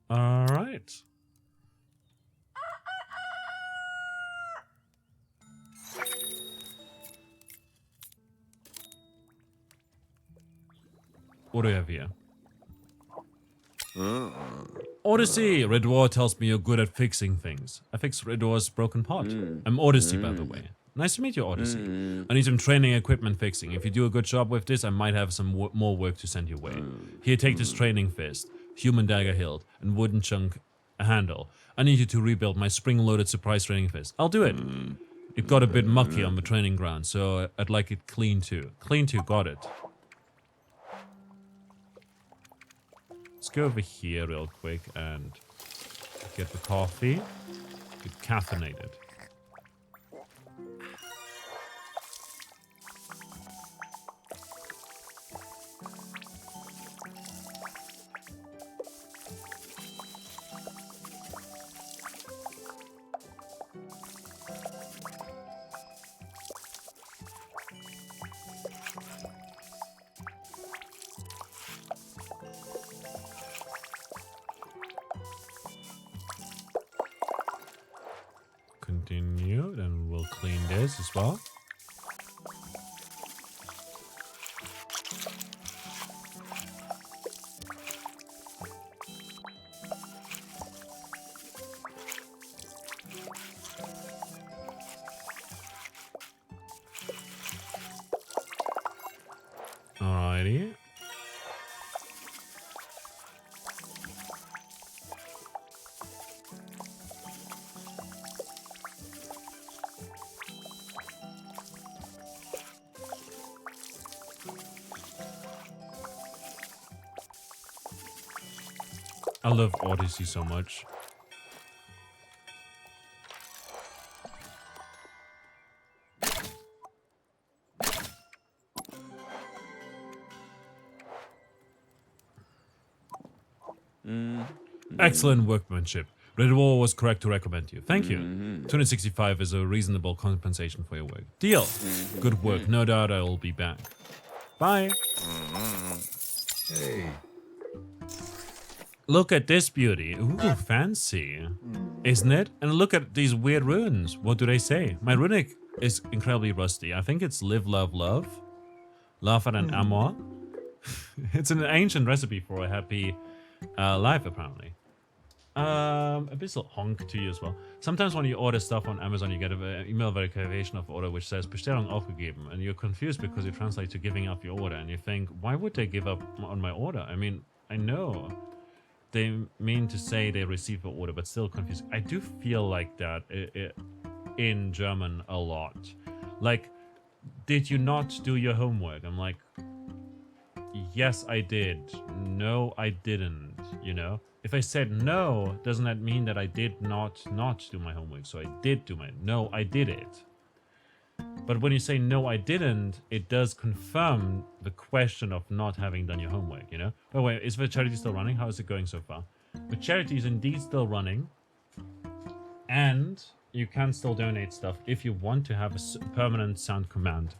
All right. What do we have here? Odyssey! Redwar tells me you're good at fixing things. I fixed Redwar's broken pot. I'm Odyssey, by the way. Nice to meet you, Odyssey. I need some training equipment fixing. If you do a good job with this, I might have some more work to send your way. Here, take this training fist, human dagger hilt, and wooden chunk handle. I need you to rebuild my spring-loaded surprise training fist. I'll do it. It got a bit mucky on the training ground, so I'd like it clean too. Clean too, got it. Let's go over here real quick and get the coffee. Get caffeinated. Continue, then we'll clean this as well. Alrighty. I love Odyssey so much. Excellent workmanship. Redwall was correct to recommend you. Thank you. 265 is a reasonable compensation for your work. Deal. Good work. No doubt I will be back. Bye. Hey. Look at this beauty. Ooh, fancy. Isn't it? And look at these weird runes. What do they say? My runic is incredibly rusty. I think it's live, love, love. Love and an amour. It's an ancient recipe for a happy life, apparently. Abyssal honk to you as well. Sometimes when you order stuff on Amazon, you get an email verification of order which says Bestellung aufgegeben, and you're confused because you translate to giving up your order, and you think, why would they give up on my order? I mean, I know they mean to say they received the order, but still confused. I do feel like that in German a lot. Like, did you not do your homework? I'm like, yes, I did. No, I didn't, you know? If I said no, doesn't that mean that I did not do my homework? So I did do my... No, I did it. But when you say no, I didn't, it does confirm the question of not having done your homework, you know? Oh, wait, is the charity still running? How is it going so far? The charity is indeed still running. And you can still donate stuff if you want to have a permanent sound command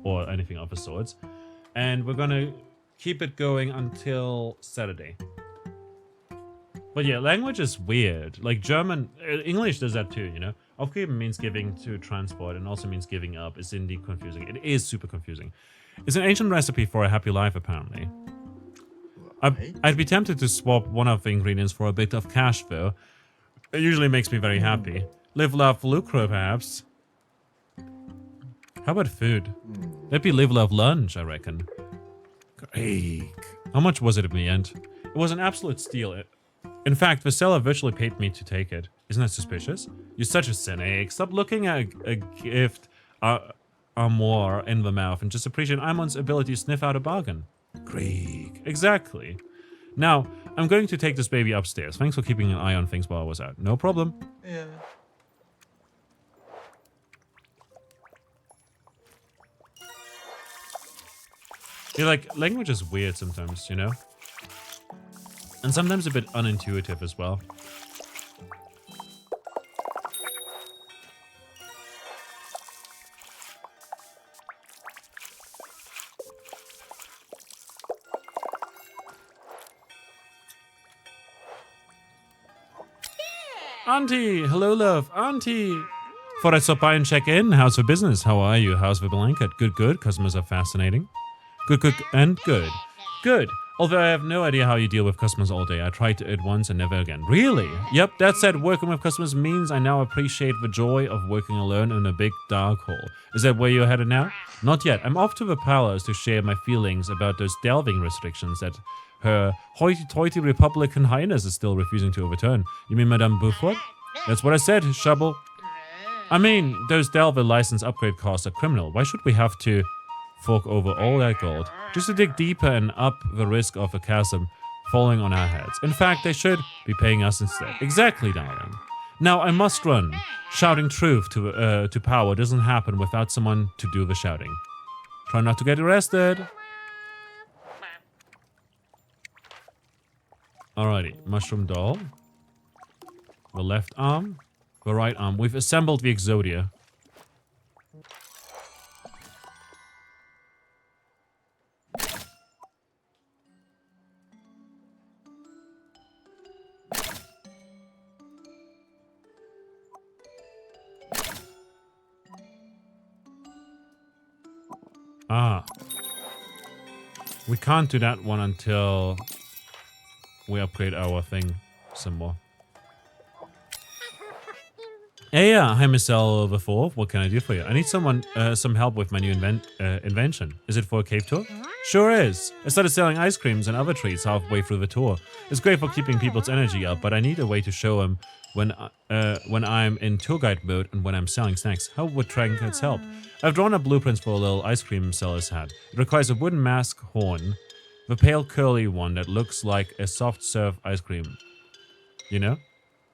or anything of the sorts. And we're going to keep it going until Saturday. But yeah, language is weird. Like German, English does that too, you know? Aufgeben means giving to transport and also means giving up. It's indeed confusing. It is super confusing. It's an ancient recipe for a happy life, apparently. I'd be tempted to swap one of the ingredients for a bit of cash, though. It usually makes me very happy. Live, love, lucre, perhaps. How about food? That'd be live, love, lunch, I reckon. Great. How much was it in the end? It was an absolute steal. In fact, the seller virtually paid me to take it. Isn't that suspicious? You're such a cynic. Stop looking at a gift more in the mouth and just appreciate Imon's ability to sniff out a bargain. Greek. Exactly. Now, I'm going to take this baby upstairs. Thanks for keeping an eye on things while I was out. No problem. Yeah. Yeah, like, language is weird sometimes, you know? And sometimes a bit unintuitive as well. Auntie! Hello, love. Auntie! Thought I'd stop by and check in. How's the business? How are you? How's the blanket? Good, good. Customers are fascinating. Good, good, and good. Good. Although I have no idea how you deal with customers all day. I tried it once and never again. Really? Yep, that said, working with customers means I now appreciate the joy of working alone in a big dark hole. Is that where you're headed now? Not yet. I'm off to the palace to share my feelings about those delving restrictions that Her hoity-toity Republican Highness is still refusing to overturn. You mean Madame Beaufort? That's what I said, Shubble. I mean, those Delver license upgrade costs are criminal. Why should we have to fork over all that gold just to dig deeper and up the risk of a chasm falling on our heads? In fact, they should be paying us instead. Exactly, darling. Now I must run. Shouting truth to power doesn't happen without someone to do the shouting. Try not to get arrested. Alrighty, mushroom doll. The left arm, the right arm. We've assembled the Exodia. Ah. We can't do that one until we upgrade our thing some more. Hey, hi, Miss L the Fourth. What can I do for you? I need some help with my new invention. Is it for a cave tour? Sure is. I started selling ice creams and other treats halfway through the tour. It's great for keeping people's energy up, but I need a way to show them when I'm in tour guide mode and when I'm selling snacks. How would trinkets help? I've drawn up blueprints for a little ice cream seller's hat. It requires a wooden mask horn, the pale curly one that looks like a soft serve ice cream. You know?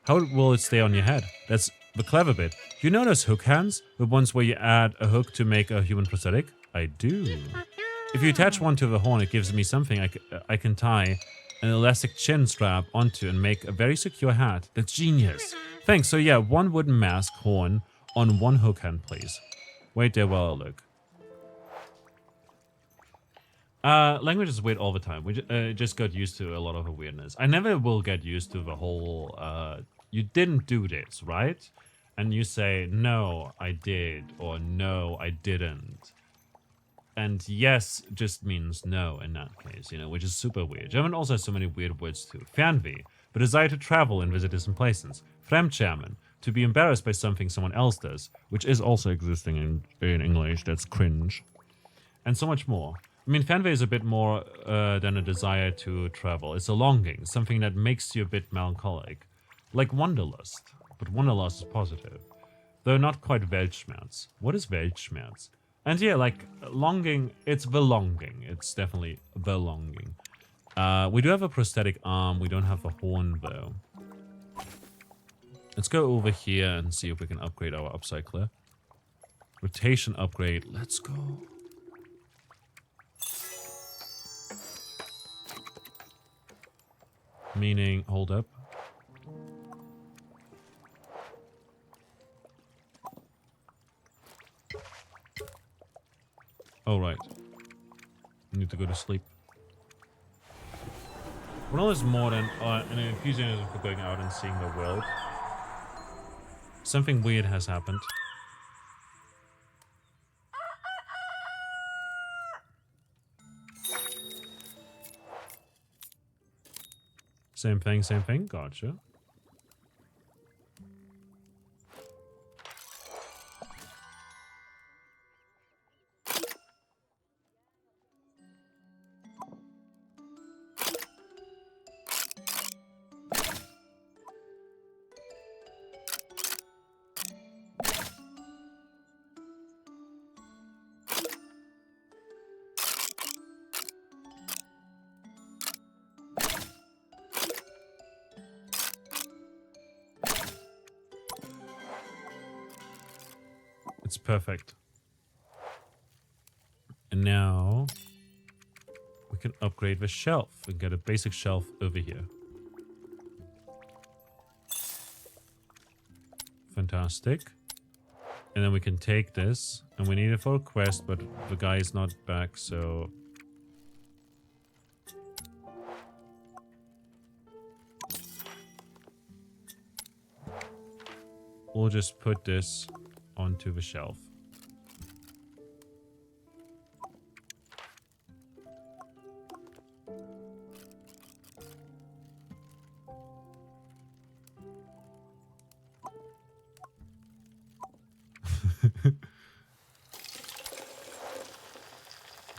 How will it stay on your head? That's the clever bit. You know those hook hands? The ones where you add a hook to make a human prosthetic? I do. If you attach one to the horn, it gives me something I can tie an elastic chin strap onto and make a very secure hat. That's genius. Thanks. So yeah, one wooden mask horn on one hook hand, please. Wait there while I look. Language is weird all the time. We just got used to a lot of the weirdness. I never will get used to the whole, you didn't do this, right? And you say, no, I did, or no, I didn't. And yes just means no in that case, you know, which is super weird. German also has so many weird words too. Fernweh, the desire to travel and visit distant places. Fremdschämen, to be embarrassed by something someone else does, which is also existing in English. That's cringe. And so much more. I mean, Fernweh is a bit more than a desire to travel. It's a longing, something that makes you a bit melancholic. Like Wanderlust, but Wanderlust is positive. Though not quite Weltschmerz. What is Weltschmerz? And yeah, like, longing, it's the longing. It's definitely the longing. We do have a prosthetic arm. We don't have a horn, though. Let's go over here and see if we can upgrade our upcycler. Rotation upgrade. Let's go. Meaning, hold up. Oh, right. I need to go to sleep. Ronald is more than an enthusiasm for going out and seeing the world. Something weird has happened. Same thing, same thing. Gotcha. It's perfect. And now we can upgrade the shelf and get a basic shelf over here. Fantastic. And then we can take this, and we need it for a quest, but the guy is not back, so... we'll just put this onto the shelf.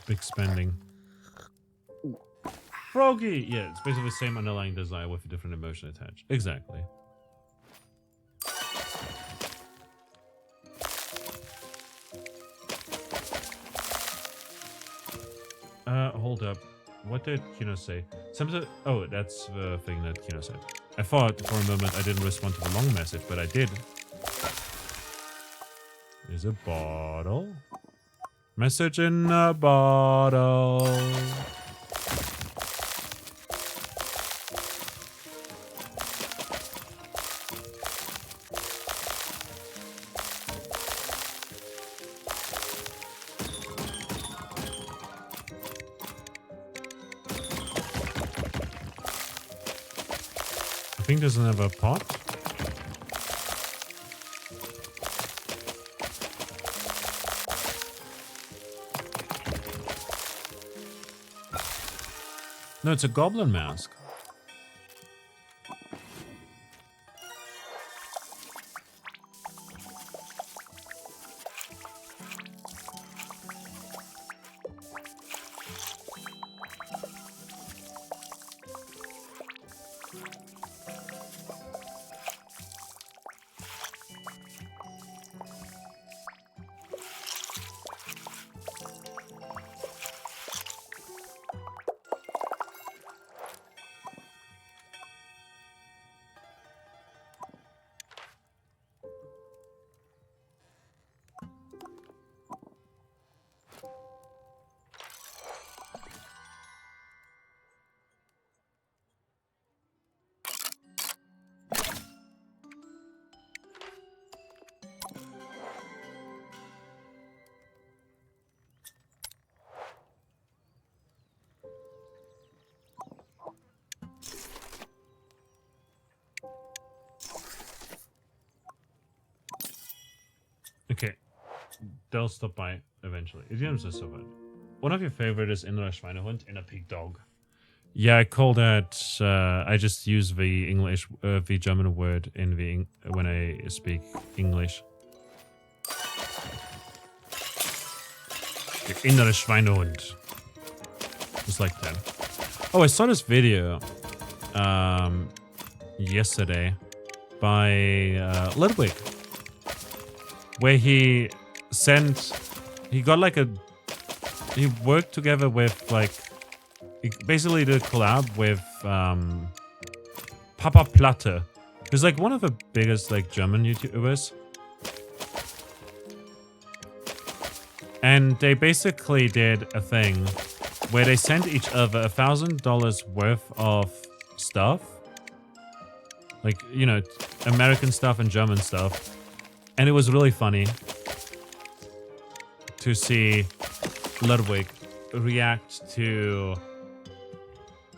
Big spending. Froggy! Yeah, it's basically the same underlying desire with a different emotion attached. Exactly. Hold up. What did Kino say? Something. Oh, that's the thing that Kino said. I thought for a moment I didn't respond to the long message, but I did. There's a bottle. Message in a bottle. I think there's another pot. No, it's a goblin mask. Okay, they'll stop by eventually. Idioms are so fun. One of your favorite is innerer Schweinehund and a pig dog. Yeah, I call that. I just use the English, the German word in the when I speak English. Der innere Schweinehund. Just like that. Oh, I saw this video yesterday by Ludwig, where he worked together with, like, he basically did a collab with Papa Platte, who's like one of the biggest, like, German YouTubers. And they basically did a thing where they sent each other $1,000 worth of stuff. Like, you know, American stuff and German stuff. And it was really funny to see Ludwig react to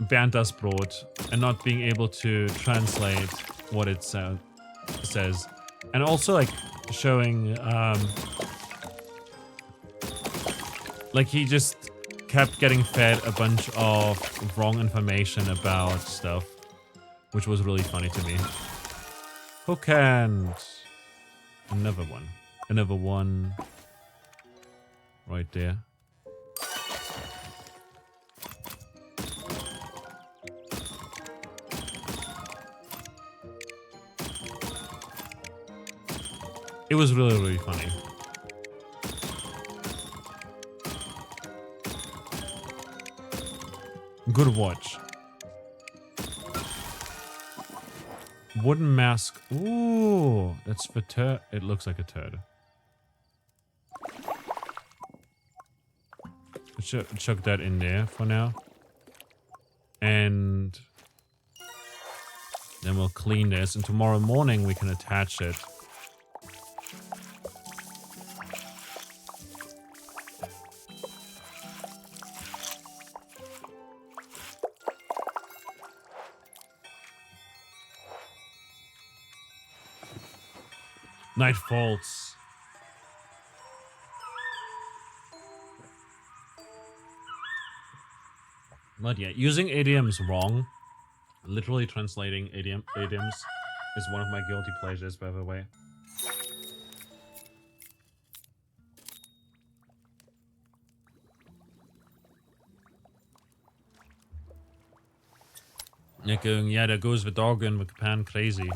Bernd das Brot and not being able to translate what it says. And also like showing like he just kept getting fed a bunch of wrong information about stuff, which was really funny to me. Hook and another one. Another one right there. It was really, really funny. Good watch. Wooden mask. Ooh, that's the turd. It looks like a turd. Chuck that in there for now. And then we'll clean this. And tomorrow morning we can attach it. Night falls. But yeah, using idioms wrong, literally translating idioms, is one of my guilty pleasures, by the way. They're going, yeah, there goes the dog in the pan crazy.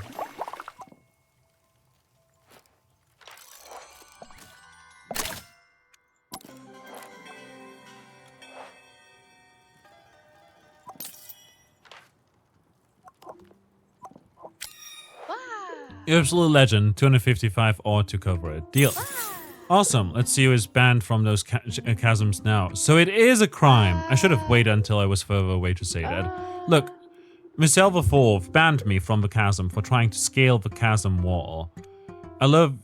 Absolute legend, 255 odd to cover it. Deal. Awesome. Let's see who is banned from those chasms now. So it is a crime. I should have waited until I was further away to say that. Look, Michelle the Fourth banned me from the chasm for trying to scale the chasm wall. I love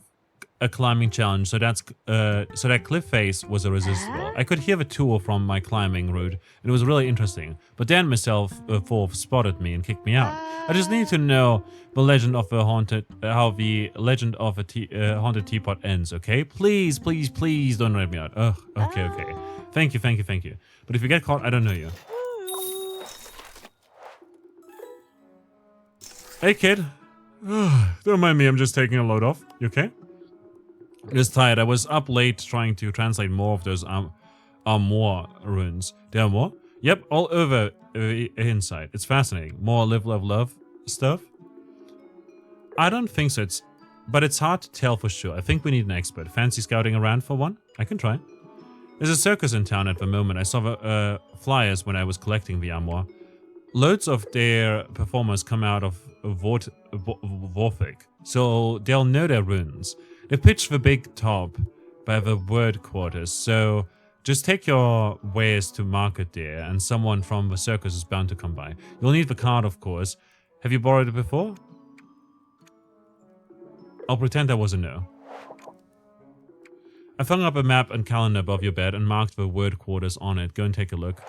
a climbing challenge, so that cliff face was irresistible. I could hear the tour from my climbing route, and it was really interesting. But then myself Fourth spotted me and kicked me out. I just need to know the legend of the how the legend of a haunted teapot ends. Okay, please, please, please don't let me out. Ugh. Okay, okay. Thank you, thank you, thank you. But if you get caught, I don't know you. Hey, kid. Don't mind me. I'm just taking a load off. You okay? Just tired. I was up late trying to translate more of those Armoire runes. There are more? Yep, all over inside. It's fascinating. More live, love, love stuff? I don't think so. But it's hard to tell for sure. I think we need an expert. Fancy scouting around for one? I can try. There's a circus in town at the moment. I saw the flyers when I was collecting the Armoire. Loads of their performers come out of Vorthik, so they'll know their runes. They pitch the big top by the word quarters, so just take your wares to market there, and someone from the circus is bound to come by. You'll need the card, of course. Have you borrowed it before? I'll pretend that was a no. I've hung up a map and calendar above your bed and marked the word quarters on it. Go and take a look.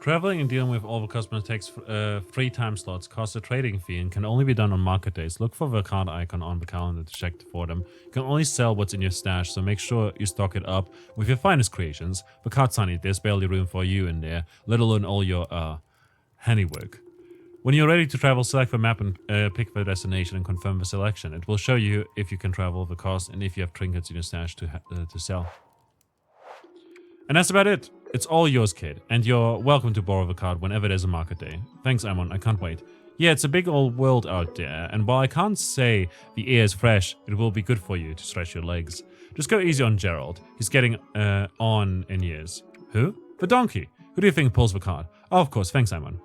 Traveling and dealing with all the customers takes 3 time slots, costs a trading fee, and can only be done on market days. Look for the card icon on the calendar to check for them. You can only sell what's in your stash, so make sure you stock it up with your finest creations. The card's tiny, there's barely room for you in there, let alone all your handiwork. When you're ready to travel, select the map and pick the destination and confirm the selection. It will show you if you can travel, the cost, and if you have trinkets in your stash to sell. And that's about it. It's all yours, kid, and you're welcome to borrow the card whenever there's a market day. Thanks, Amon, I can't wait. Yeah, it's a big old world out there, and while I can't say the air is fresh, it will be good for you to stretch your legs. Just go easy on Gerald. He's getting on in years. Who? The donkey. Who do you think pulls the cart? Oh, of course. Thanks, Simon.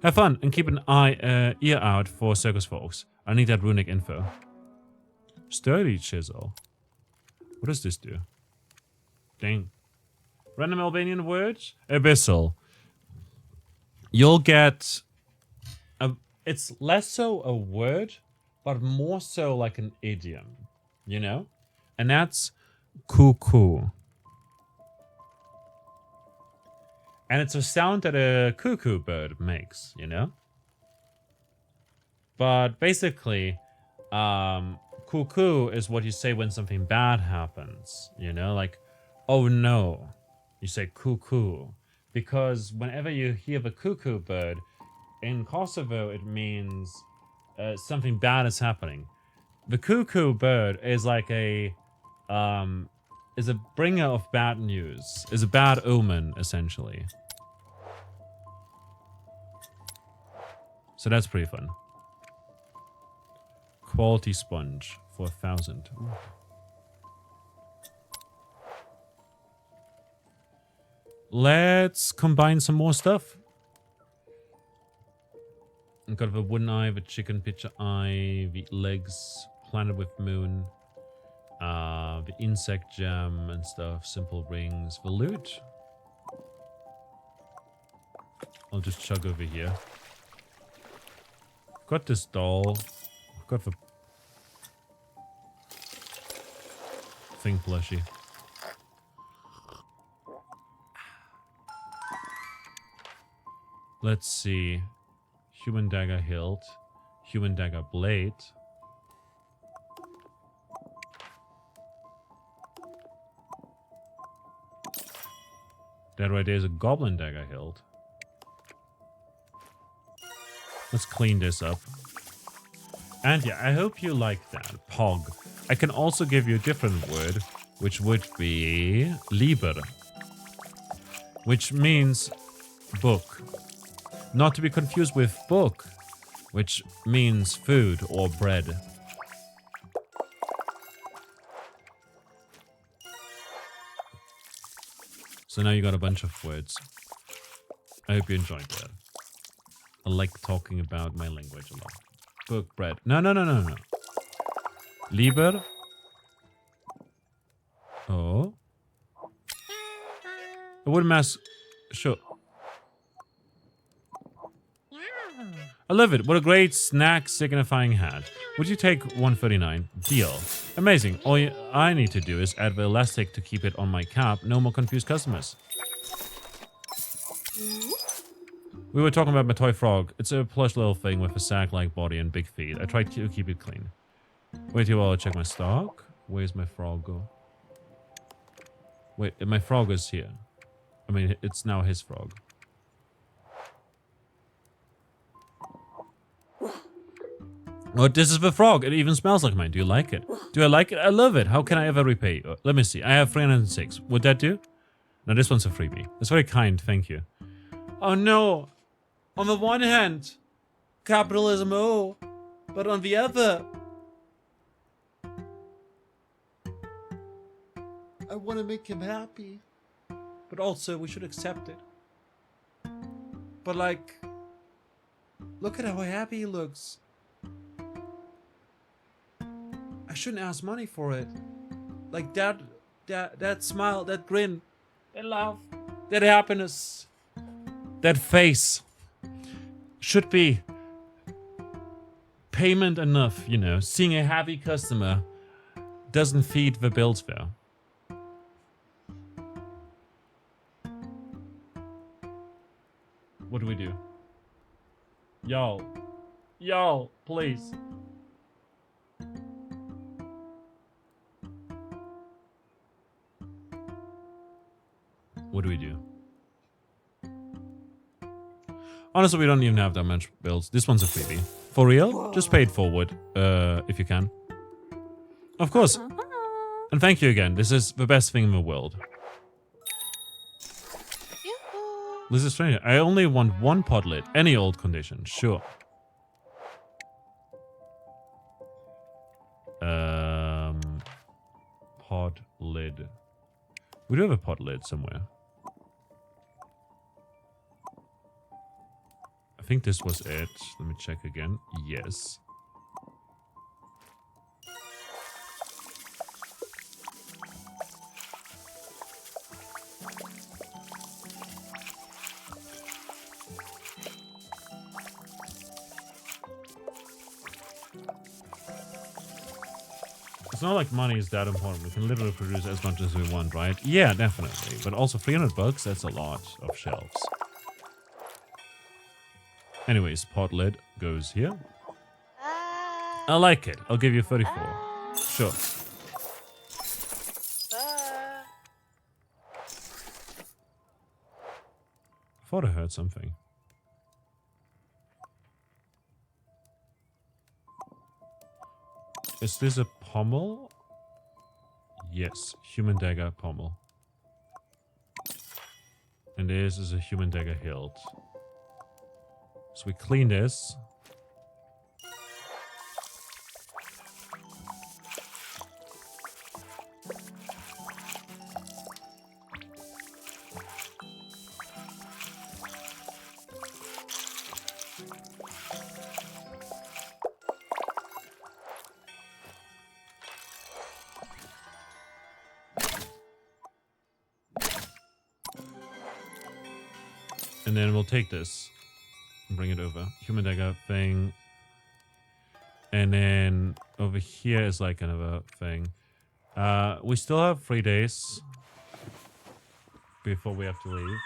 Have fun and keep an ear out for circus folks. I need that runic info. Sturdy chisel. What does this do? Dang. Random Albanian words? Abyssal. You'll get... it's less so a word, but more so like an idiom. You know? And that's cuckoo. And it's a sound that a cuckoo bird makes, you know? But basically, cuckoo is what you say when something bad happens, you know? Like, oh no, you say cuckoo. Because whenever you hear the cuckoo bird, in Kosovo it means something bad is happening. The cuckoo bird is like is a bringer of bad news, is a bad omen, essentially. So that's pretty fun. Quality sponge for 1,000. Ooh. Let's combine some more stuff. I've got the wooden eye, the chicken picture eye, the legs, planet with moon. The insect gem and stuff, simple rings, the loot. I'll just chug over here. I've got this doll. I've got the thing plushie. Let's see. Human dagger hilt, human dagger blade. That right there is a goblin dagger hilt. Let's clean this up. And yeah, I hope you like that. Pog. I can also give you a different word, which would be Liber. Which means book. Not to be confused with book, which means food or bread. So now you got a bunch of words. I hope you enjoyed that. I like talking about my language a lot. Book, bread. No. Liber. Oh. A wooden mask. Sure. I love it. What a great snack signifying hat. Would you take 139? Deal. Amazing. All I need to do is add the elastic to keep it on my cap. No more confused customers. We were talking about my toy frog. It's a plush little thing with a sack-like body and big feet. I tried to keep it clean. Wait till I check my stock. Where's my frog go? Wait, my frog is here. I mean, it's now his frog. Oh, this is the frog. It even smells like mine. Do you like it? Do I like it? I love it. How can I ever repay you? Let me see. I have 306. Would that do? No, this one's a freebie. That's very kind. Thank you. Oh, no. On the one hand, capitalism, oh. But on the other, I want to make him happy. But also, we should accept it. But like, look at how happy he looks. I shouldn't ask money for it. Like that smile, that grin, that laugh, that happiness, that face should be payment enough, you know. Seeing a happy customer doesn't feed the bills though. What do we do? Y'all, please. What do we do? Honestly, we don't even have that much bills. This one's a freebie. For real? Just pay it forward, if you can. Of course. And thank you again. This is the best thing in the world. This is strange. I only want one podlet. Any old condition. Sure. Pod lid. We do have a pod lid somewhere. I think this was it. Let me check again. Yes. It's not like money is that important. We can literally produce as much as we want, right? Yeah, definitely. But also 300 bucks, that's a lot of shelves. Anyways, pot lid goes here. I like it. I'll give you 34. Sure. I thought I heard something. Is this a pommel? Yes, human dagger pommel. And this is a human dagger hilt. So we clean this. And then we'll take this and bring it over. Human dagger thing. And then over here is like another thing. We still have 3 days before we have to leave.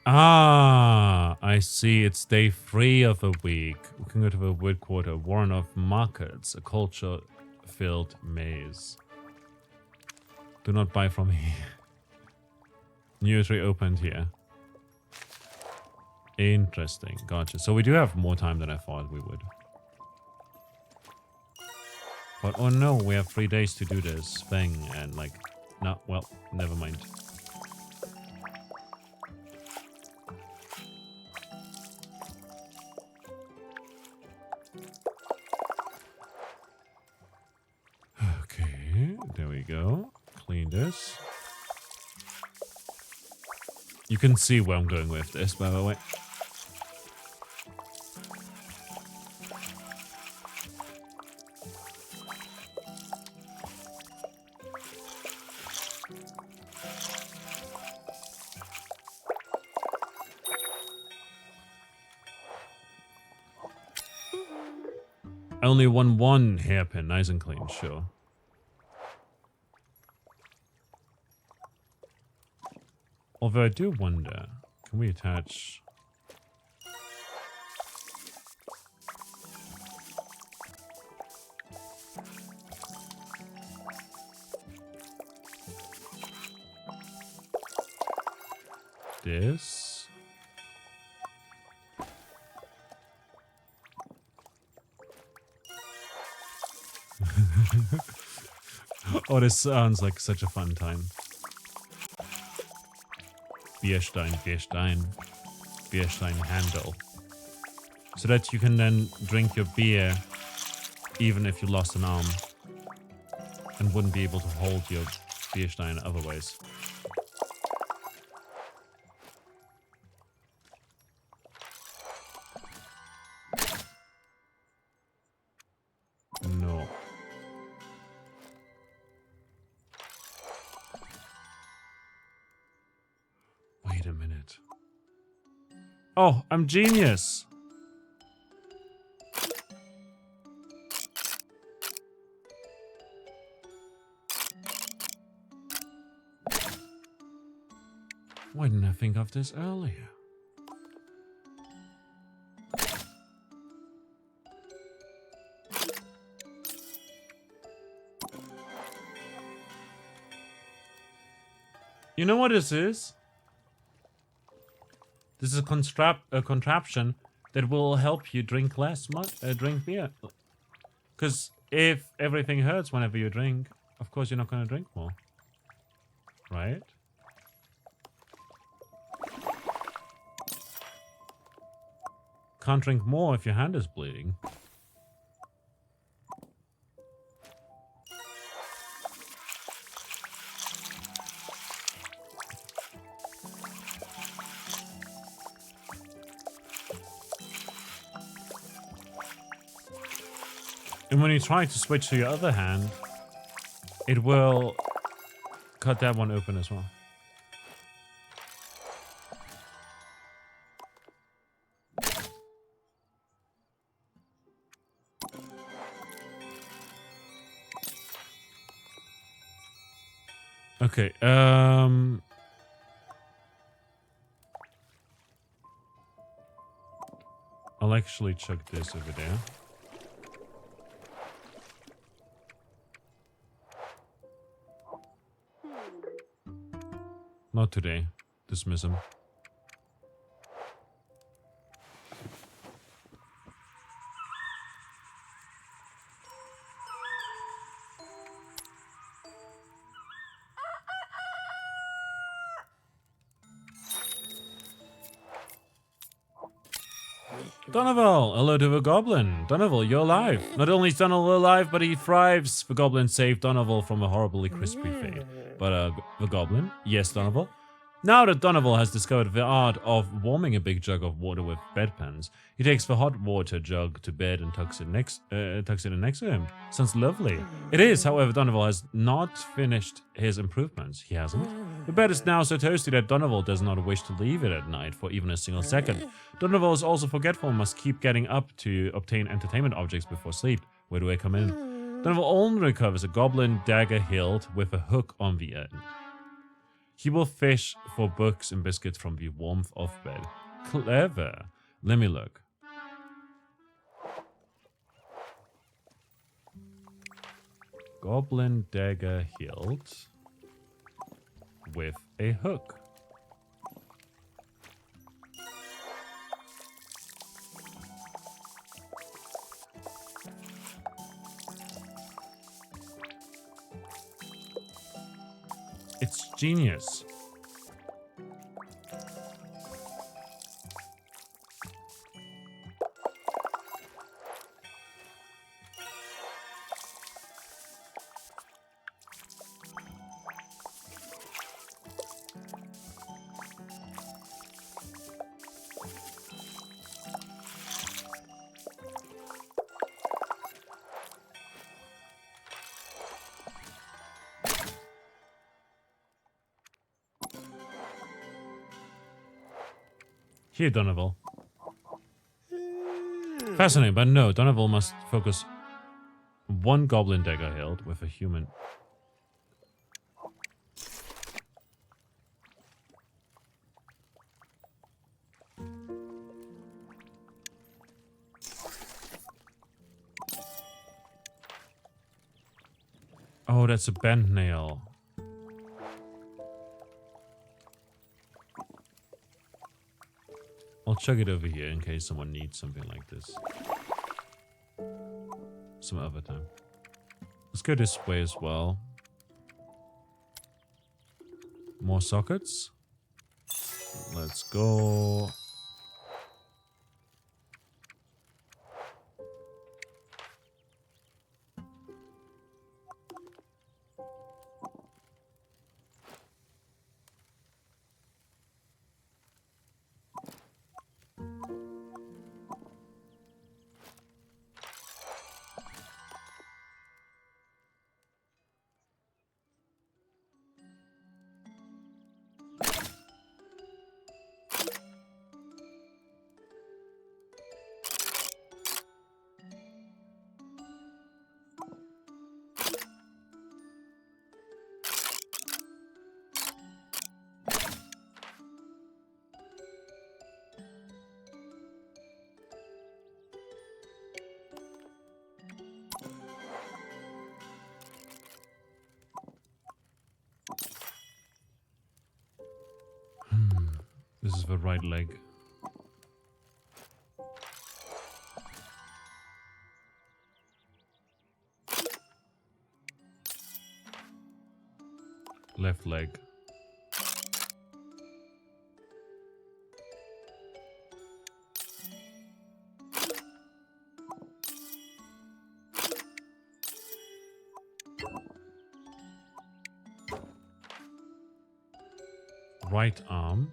Ah, I see. It's day 3 of a week. We can go to the wood quarter. Warren of Markets, a culture-filled maze. Do not buy from here. Nursery opened here. Interesting. Gotcha. So we do have more time than I thought we would. But oh no, we have 3 days to do this thing and like, no, well, never mind. Okay, there we go. Clean this. You can see where I'm going with this, by the way. I only won 1 hairpin, nice and clean, sure. Although I do wonder, can we attach... this? Oh, this sounds like such a fun time. Bierstein, Bierstein, Bierstein handle. So that you can then drink your beer even if you lost an arm. And wouldn't be able to hold your Bierstein otherwise. No. Wait a minute. Oh, I'm genius. Why didn't I think of this earlier? You know what this is? This is a contraption that will help you drink less drink beer. Because if everything hurts whenever you drink, of course you're not going to drink more. Right? Can't drink more if your hand is bleeding. And when you try to switch to your other hand, it will cut that one open as well. Okay, I'll actually chuck this over there. Not today. Dismiss him. Donoval! Hello to the Goblin! Donoval, you're alive! Not only is Donoval alive, but he thrives! The Goblin saved Donoval from a horribly crispy fate. But, the Goblin? Yes, Donoval? Now that Donoval has discovered the art of warming a big jug of water with bedpans, he takes the hot water jug to bed and tucks it in next to him. Sounds lovely. It is, however, Donoval has not finished his improvements. He hasn't. The bed is now so toasty that Donoval does not wish to leave it at night for even a single second. Donoval is also forgetful and must keep getting up to obtain entertainment objects before sleep. Where do I come in? Donoval only recovers a goblin dagger hilt with a hook on the end. He will fish for books and biscuits from the warmth of bed. Clever. Let me look. Goblin dagger hilt with a hook. It's genius. Here, Donoval. Fascinating, but no, Donoval must focus one goblin dagger hilt with a human. Oh, that's a bent nail. I'll chuck it over here in case someone needs something like this. Some other time. Let's go this way as well. More sockets. Let's go. This is the right leg. left leg. Right arm.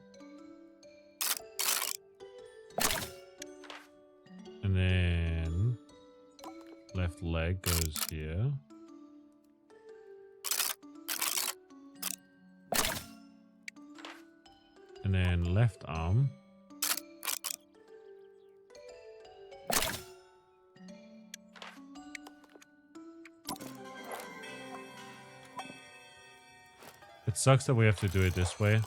And then left leg goes here. And then left arm. It sucks that we have to do it this way.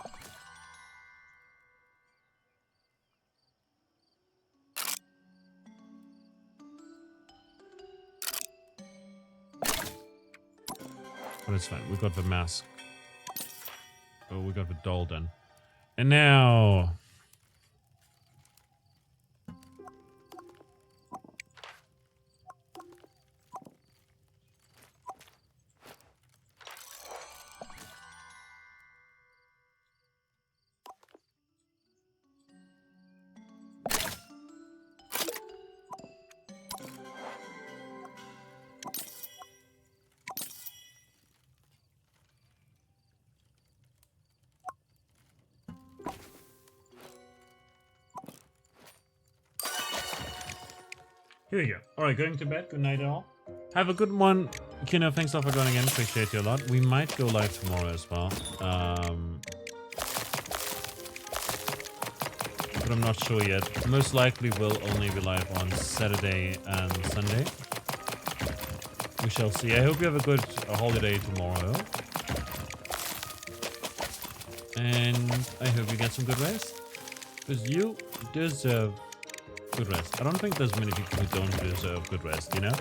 But it's fine. We got the mask. Oh, we got the doll done. And now... Here we go. Alright, going to bed. Good night, all. Have a good one. Kino, thanks a lot for joining in. Appreciate you a lot. We might go live tomorrow as well. But I'm not sure yet. Most likely we'll only be live on Saturday and Sunday. We shall see. I hope you have a good holiday tomorrow. And I hope you get some good rest. Because you deserve good rest. I don't think there's many people who don't deserve good rest, you know?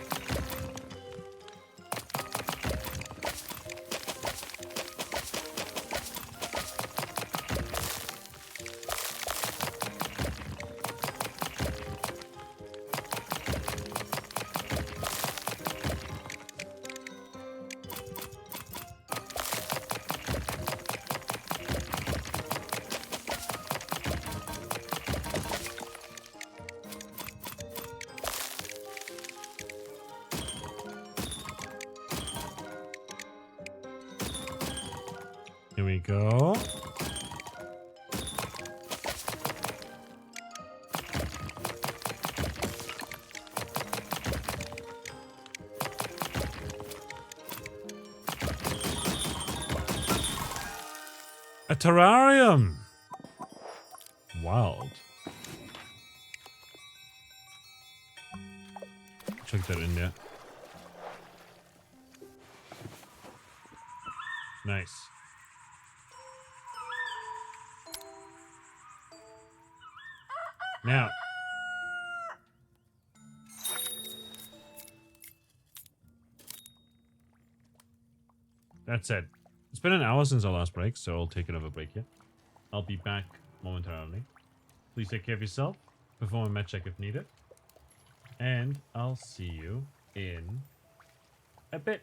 Here we go. A terrarium. Wild. Check that in there. Nice. Now, that's it. It's been an hour since our last break, so I'll take another break here. I'll be back momentarily. Please take care of yourself. Perform a med check if needed. And I'll see you in a bit.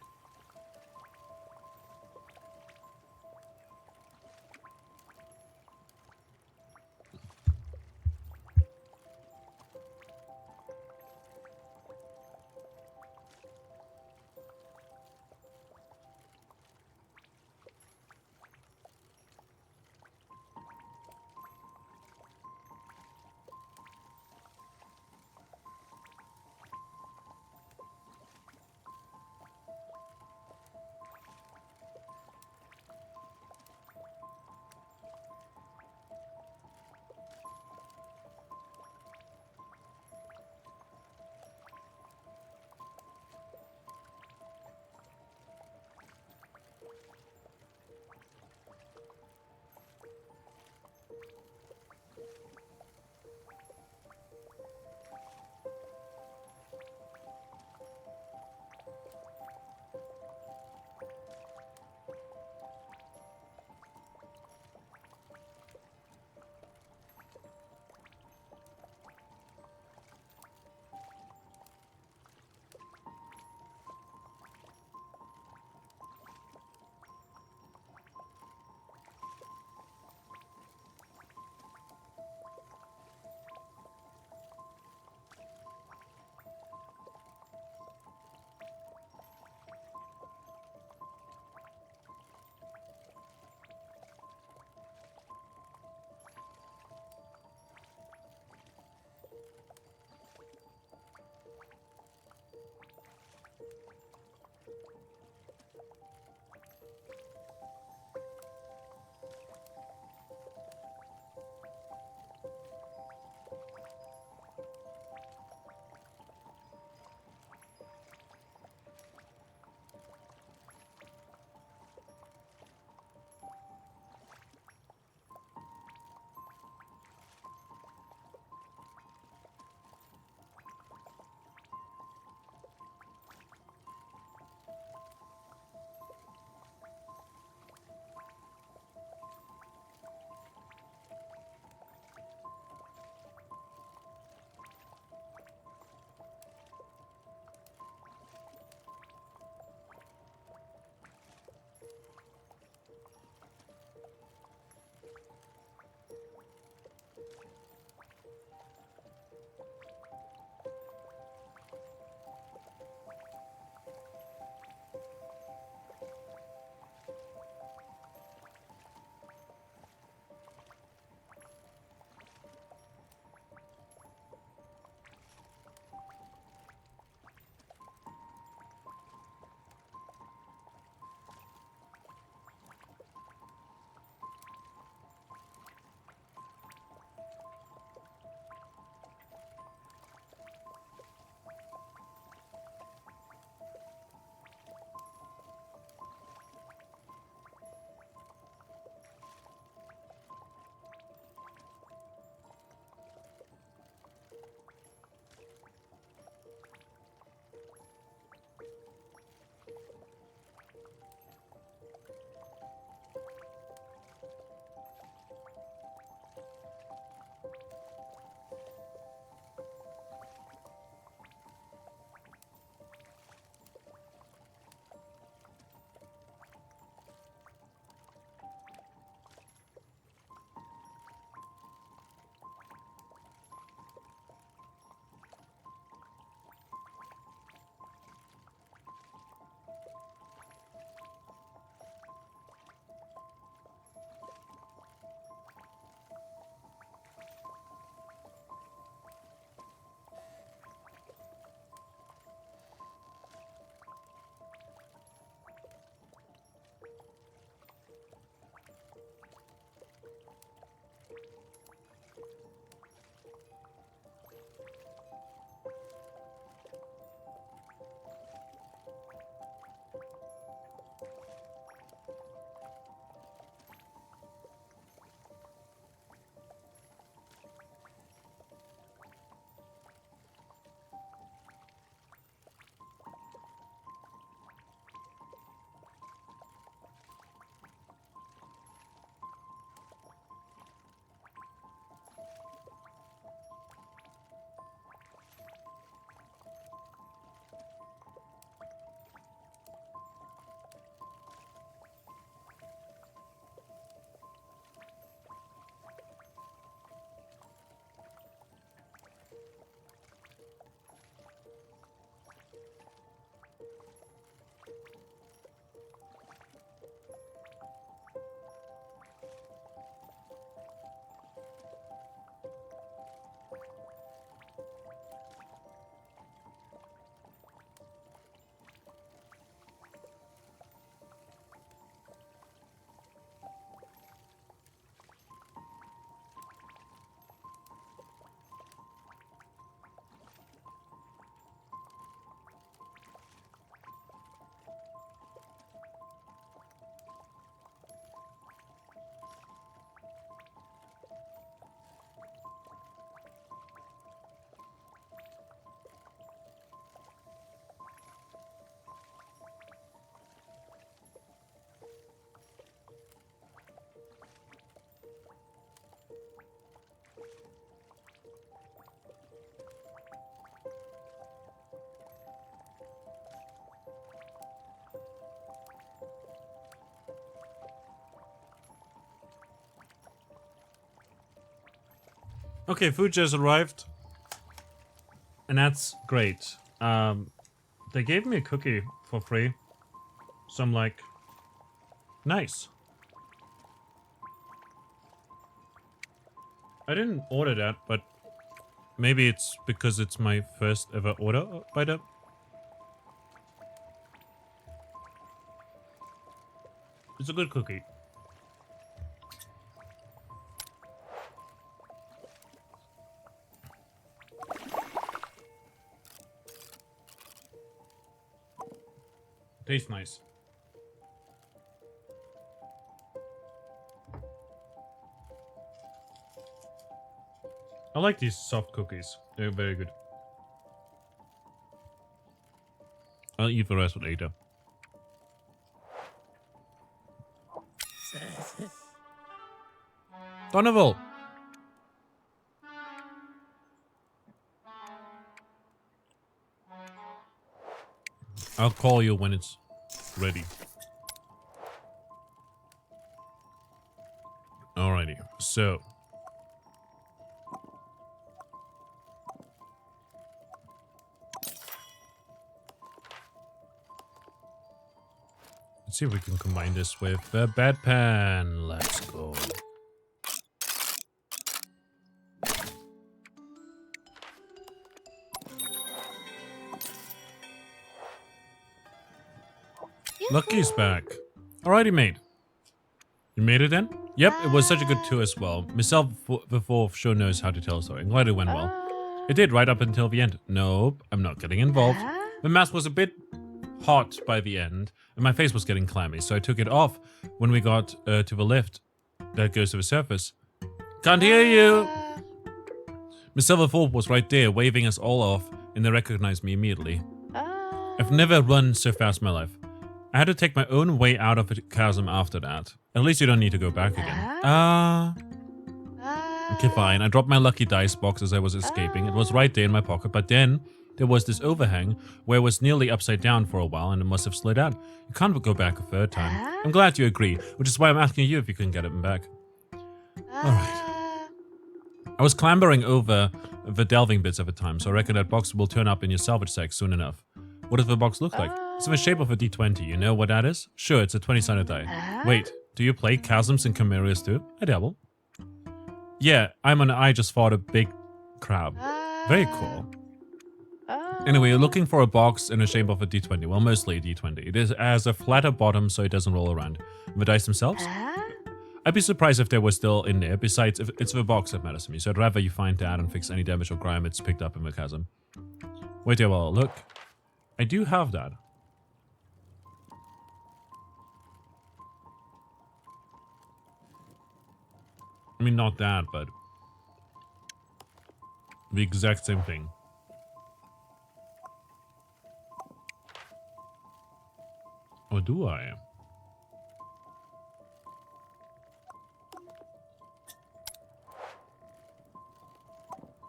Okay, food just arrived. And that's great. They gave me a cookie for free. So I'm like, nice. I didn't order that, but maybe it's because it's my first ever order by the... It's a good cookie. Tastes nice. I like these soft cookies. They're very good. I'll eat the rest later. Donovan! I'll call you when it's ready. Alrighty, so... Let's see if we can combine this with the bedpan. Let's go. Lucky's back. Alrighty, mate. You made it then? Yep, it was such a good tour as well. Myself before sure knows how to tell a story. I'm glad it went well. It did right up until the end. Nope, I'm not getting involved. The mask was a bit hot by the end, and my face was getting clammy, so I took it off when we got to the lift that goes to the surface. Can't hear you! Miss Silverthorpe was right there, waving us all off, and they recognized me immediately. I've never run so fast in my life. I had to take my own way out of the chasm after that. At least you don't need to go back again. Okay, fine. I dropped my lucky dice box as I was escaping. It was right there in my pocket, but then there was this overhang where it was nearly upside down for a while and it must have slid out. You can't go back a third time. I'm glad you agree, which is why I'm asking you if you can get it back. Alright. I was clambering over the delving bits at the time, so I reckon that box will turn up in your salvage sack soon enough. What does the box look like? It's in the shape of a D20. You know what that is? Sure, it's a 20-sided die. Wait, do you play chasms and chimeras too? I dabble. Yeah, I just fought a big crab. Very cool. Anyway, you're looking for a box in the shape of a D20. Well, mostly a D20. It has a flatter bottom so it doesn't roll around. The dice themselves? I'd be surprised if they were still in there. Besides, if it's the box that matters to me, so I'd rather you find that and fix any damage or grime it's picked up in the chasm. Wait a while, look. I do have that. I mean, not that, but the exact same thing. Or do I?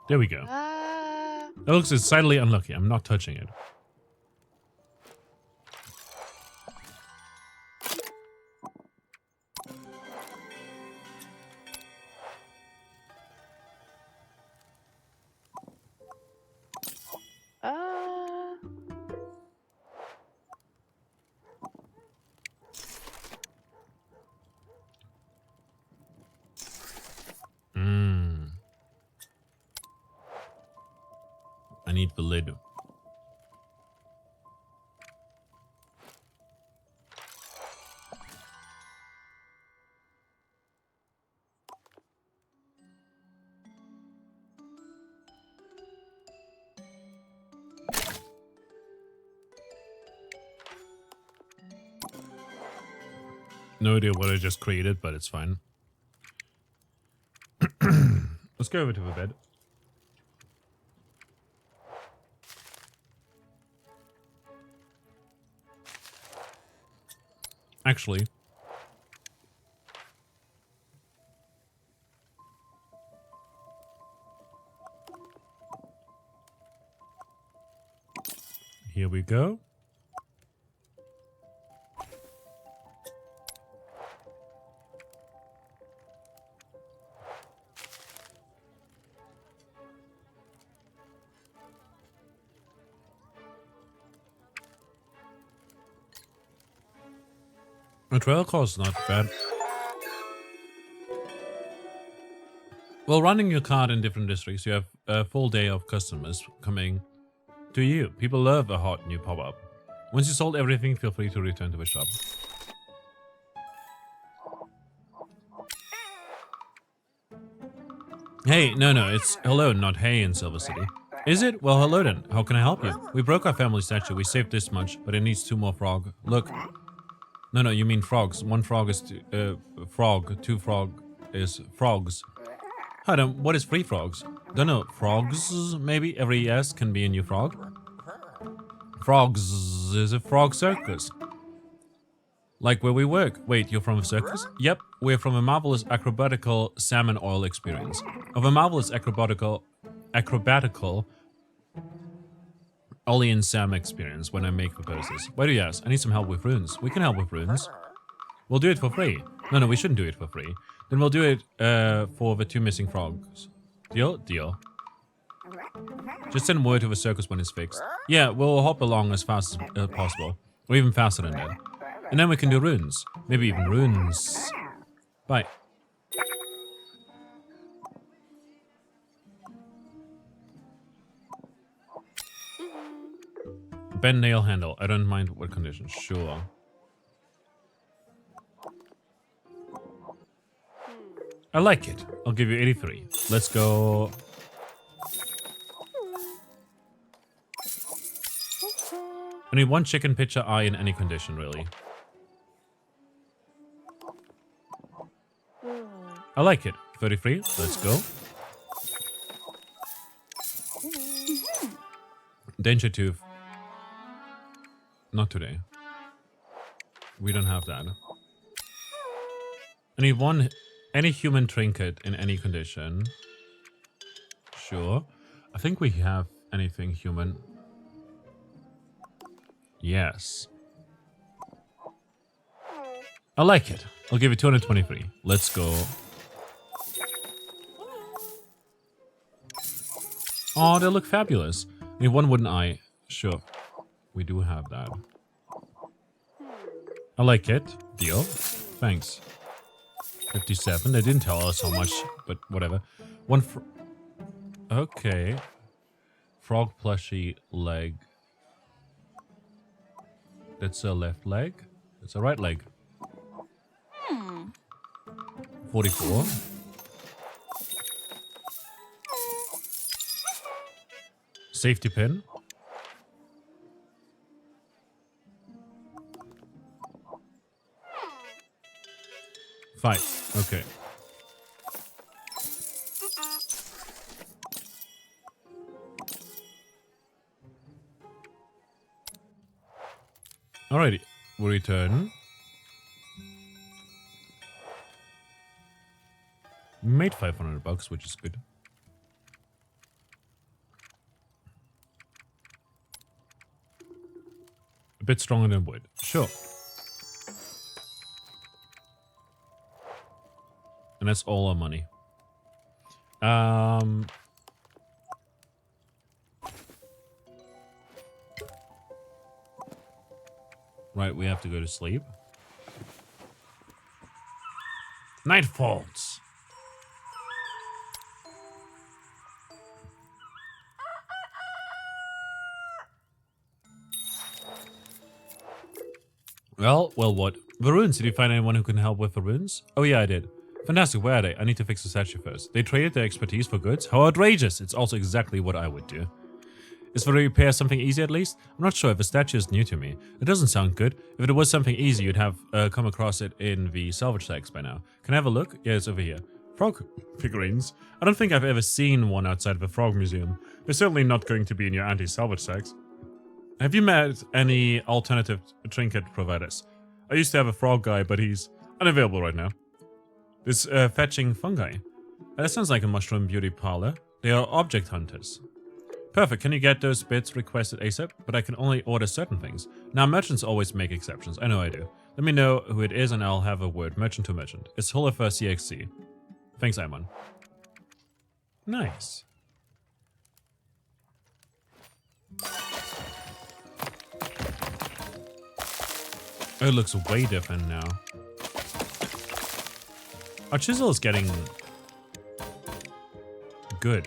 There we go. That looks decidedly unlucky. I'm not touching it. I need the lid. No idea what I just created, but it's fine. Let's go over to the bed. Actually, here we go. A trail call is not bad. Well, running your cart in different districts, you have a full day of customers coming to you. People love a hot new pop-up. Once you sold everything, feel free to return to the shop. Hey, no, it's hello, not hey in Silver City. Is it? Well, hello then. How can I help you? We broke our family statue. We saved this much, but it needs 2 more frog. Look. No, you mean frogs. 1 frog is frog. 2 frog is frogs. Hi, then, what is 3 frogs? Don't know. Frogs, maybe? Every S can be a new frog. Frogs is a frog circus. Like where we work. Wait, you're from a circus? Yep, we're from a marvelous acrobatical salmon oil experience. Of a marvelous acrobatical Ollie and Sam experience when I make proposals. Why do you ask? I need some help with runes. We can help with runes. We'll do it for free. No, we shouldn't do it for free. Then we'll do it for the 2 missing frogs. Deal? Deal. Just send word to the circus when it's fixed. Yeah, we'll hop along as fast as possible. Or even faster than that. And then we can do runes. Maybe even runes. Bye. Bend nail handle. I don't mind what conditions. Sure. I like it. I'll give you 83. Let's go. I need 1 chicken picture eye in any condition, really. I like it. 33. Let's go. Danger tooth. Not today. We don't have that. I need 1 any human trinket in any condition. Sure. I think we have anything human. Yes. I like it. I'll give you 223. Let's go. Oh, they look fabulous. I need 1 wooden eye. Sure. We do have that. I like it. Deal. Thanks. 57. They didn't tell us how much, but whatever. 1 okay. Frog plushie leg. That's a left leg. It's a right leg. 44. Safety pin. Five. Okay. Alrighty. We'll return. We made $500, which is good. A bit stronger than wood. Sure. And that's all our money. Right, we have to go to sleep. Night falls. Well, what? The runes, did you find anyone who can help with the runes? Oh yeah, I did. Fantastic, where are they? I need to fix the statue first. They traded their expertise for goods? How outrageous! It's also exactly what I would do. Is the repair something easy at least? I'm not sure if the statue is new to me. It doesn't sound good. If it was something easy, you'd have come across it in the salvage tags by now. Can I have a look? Yeah, it's over here. Frog figurines? I don't think I've ever seen one outside of a frog museum. They're certainly not going to be in your anti-salvage tags. Have you met any alternative trinket providers? I used to have a frog guy, but he's unavailable right now. This fetching fungi. That sounds like a mushroom beauty parlor. They are object hunters. Perfect, can you get those bits requested ASAP? But I can only order certain things. Now, merchants always make exceptions. I know I do. Let me know who it is and I'll have a word merchant to merchant. It's Hulifer CXC. Thanks, Imon. Nice. Oh, it looks way different now. Our chisel is getting good.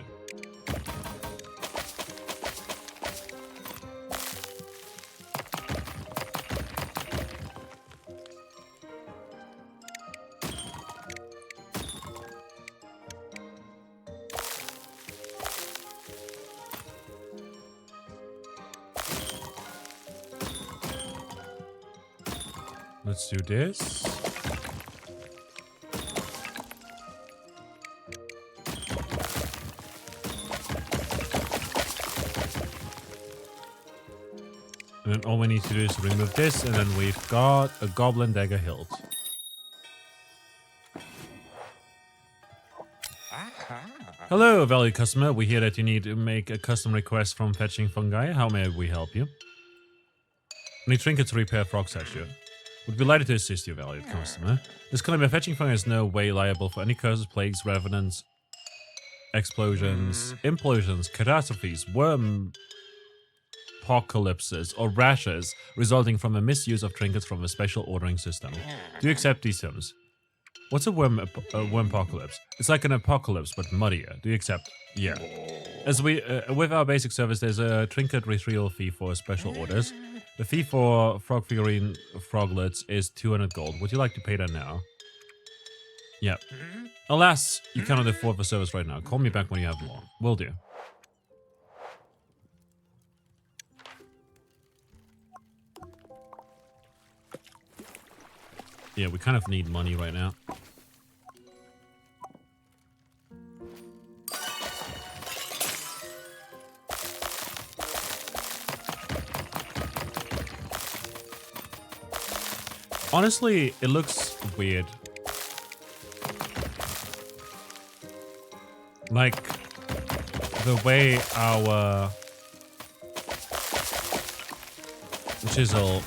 Let's do this. And then all we need to do is remove this, and then we've got a goblin dagger hilt. Hello, valued customer. We hear that you need to make a custom request from fetching fungi. How may we help you? Need trinkets to repair frog statue. Would be delighted to assist you, valued customer. This climate fetching fungi is no way liable for any curses, plagues, revenants, explosions, implosions, catastrophes, worm apocalypses, or rashes resulting from a misuse of trinkets from a special ordering system. Do you accept these terms? What's a worm apocalypse? It's like an apocalypse, but muddier. Do you accept? Yeah. As we, with our basic service, there's a trinket retrieval fee for special orders. The fee for frog figurine froglets is 200 gold. Would you like to pay that now? Yeah. Alas, you cannot afford the service right now. Call me back when you have more. Will do. Yeah, we kind of need money right now. Honestly, it looks weird. Like, the way our chisel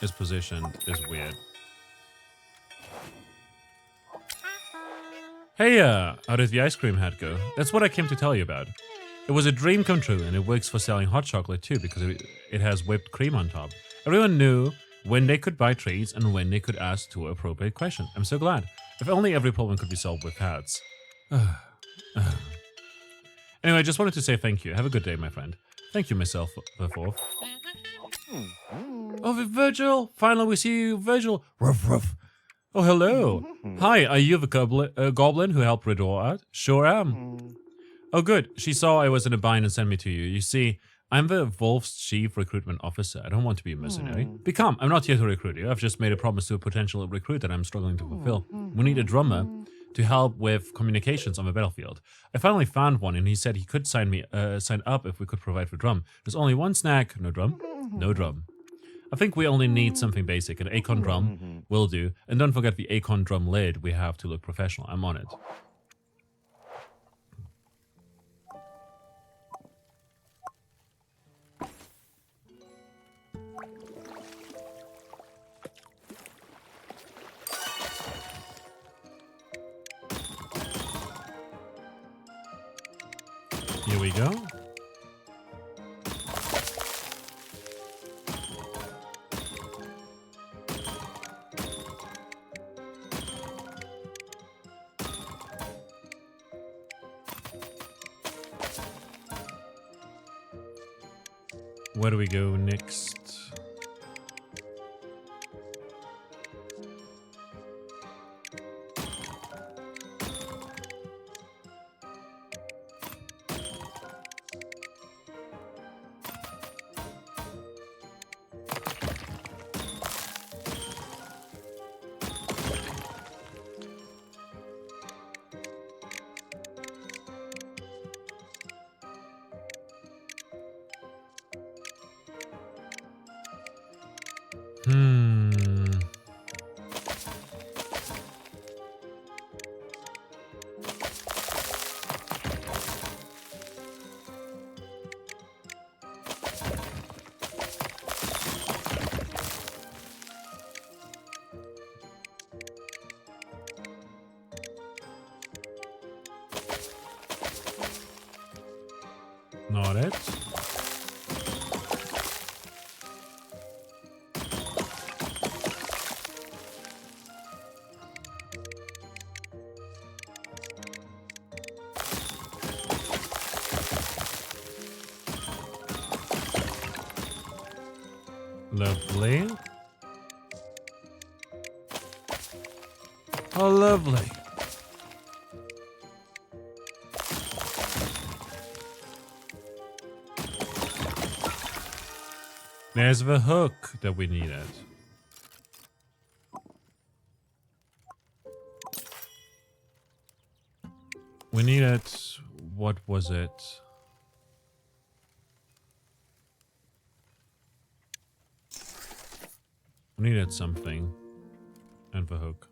is positioned is weird. Hey, how did the ice cream hat go? That's what I came to tell you about. It was a dream come true, and it works for selling hot chocolate too, because it has whipped cream on top. Everyone knew when they could buy treats and when they could ask two appropriate questions. I'm so glad. If only every problem could be solved with hats. Anyway, I just wanted to say thank you. Have a good day, my friend. Thank you, myself, the fourth. Oh, Virgil! Finally, we see you, Virgil. Ruff, ruff. Oh, hello. Hi, are you the goblin who helped Ridor out? Sure am. Oh, good. She saw I was in a bind and sent me to you. You see, I'm the Wolf's chief recruitment officer. I don't want to be a mercenary. Be calm. I'm not here to recruit you. I've just made a promise to a potential recruit that I'm struggling to fulfill. We need a drummer to help with communications on the battlefield. I finally found one, and he said he could sign up if we could provide the drum. There's only one snag. No drum? No drum. I think we only need something basic. An acorn drum will do. And don't forget the acorn drum lid. We have to look professional. I'm on it. Here we go. Where do we go next? Not it. Lovely. Oh, lovely. There's the hook that we needed. We needed... What was it? We needed something. And the hook.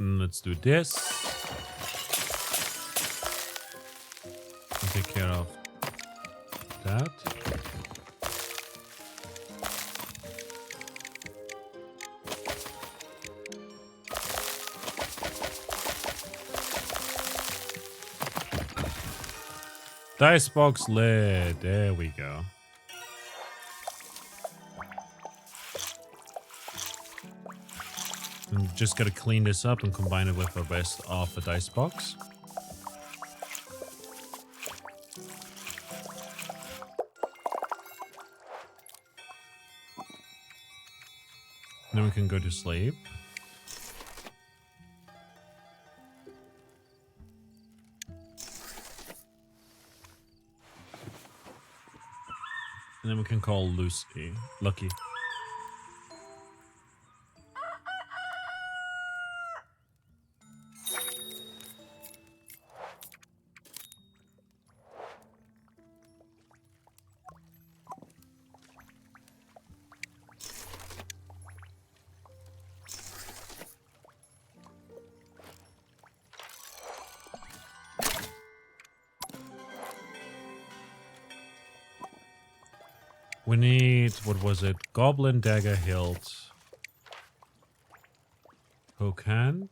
Let's do this. And take care of that. Dice box lid. There we go. And just gotta clean this up and combine it with the rest of the dice box. Then we can go to sleep. And then we can call Lucky. We need, what was it? Goblin dagger hilt. Hook hand.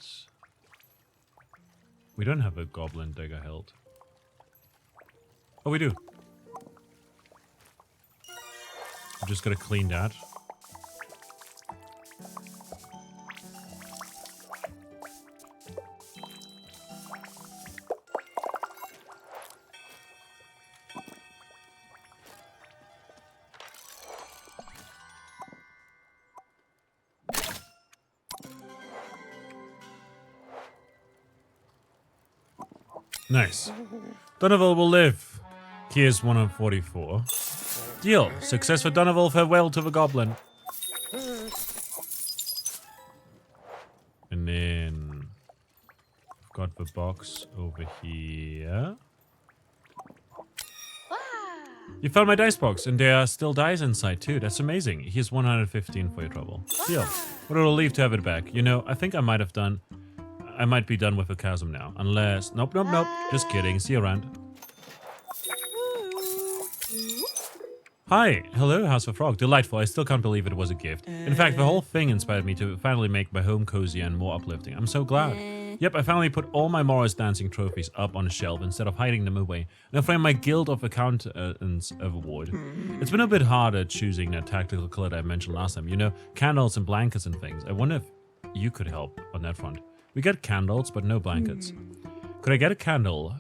We don't have a goblin dagger hilt. Oh, we do. I'm just gotta clean that. Nice. Donovan will live. Here's 144. Deal. Success for Donovan. Farewell to the goblin. And then I've got the box over here. You found my dice box, and there are still dice inside too. That's amazing. Here's 115 for your trouble. Deal. What a relief to have it back. You know, I think I might be done with the chasm now. Unless... Nope. Just kidding. See you around. Hi. Hello, House of Frog. Delightful. I still can't believe it was a gift. In fact, the whole thing inspired me to finally make my home cozy and more uplifting. I'm so glad. Yep, I finally put all my Morris dancing trophies up on a shelf instead of hiding them away. And I framed my Guild of Accountants award. It's been a bit harder choosing that tactical color I mentioned last time. You know, candles and blankets and things. I wonder if you could help on that front. We get candles, but no blankets. Could I get a candle?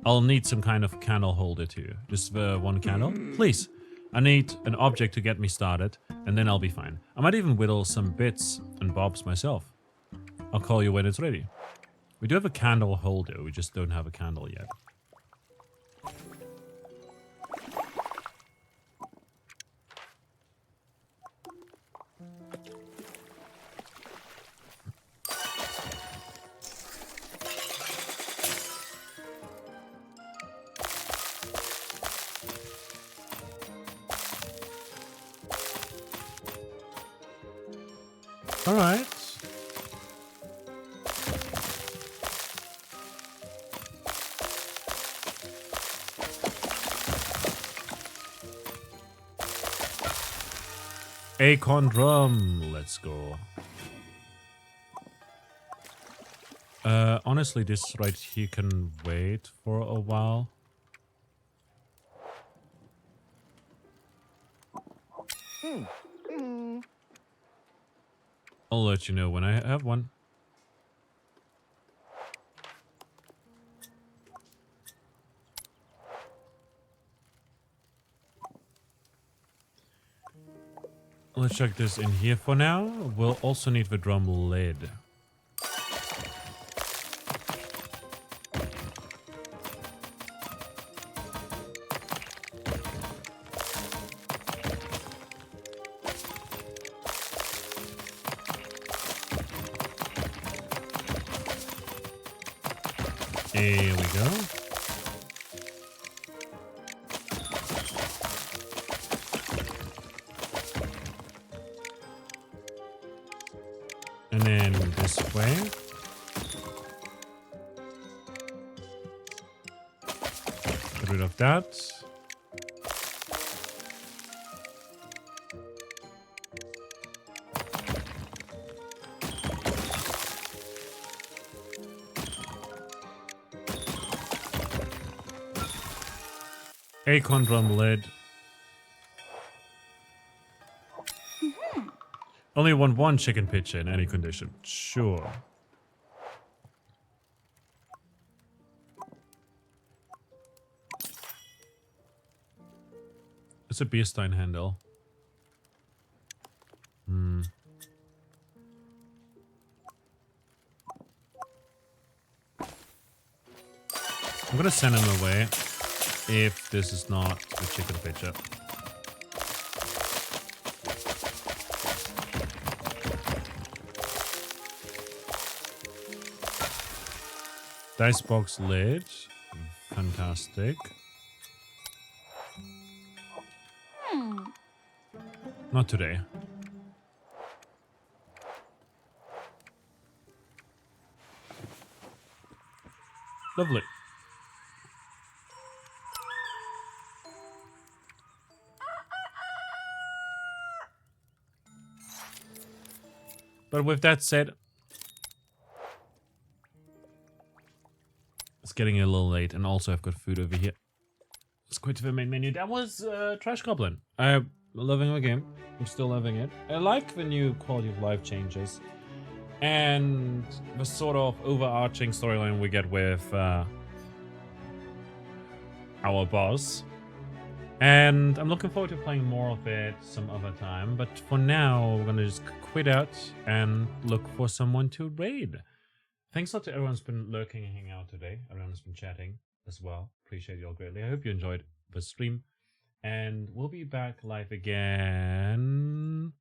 I'll need some kind of candle holder too. Just one candle? Please. I need an object to get me started, and then I'll be fine. I might even whittle some bits and bobs myself. I'll call you when it's ready. We do have a candle holder, we just don't have a candle yet. All right. Acorn drum. Let's go. Honestly, this right here can wait for a while. I'll let you know when I have one. Let's check this in here for now. We'll also need the drum lid. Here we go. And then this way. Get rid of that. Acorn drum lid. Only want one chicken pitcher in any condition. Sure. It's a beer stein handle. I'm gonna send him away if this is not the chicken pitcher. Dice box lid. Fantastic. Not today. Lovely. But with that said, it's getting a little late, and also I've got food over here. Let's go to the main menu. That was Trash Goblin. I'm loving the game. I'm still loving it. I like the new quality of life changes. And the sort of overarching storyline we get with our boss. And I'm looking forward to playing more of it some other time. But for now, we're going to just quit out and look for someone to raid. Thanks a lot to everyone who's been lurking and hanging out today. Everyone who's been chatting as well. Appreciate you all greatly. I hope you enjoyed the stream. And we'll be back live again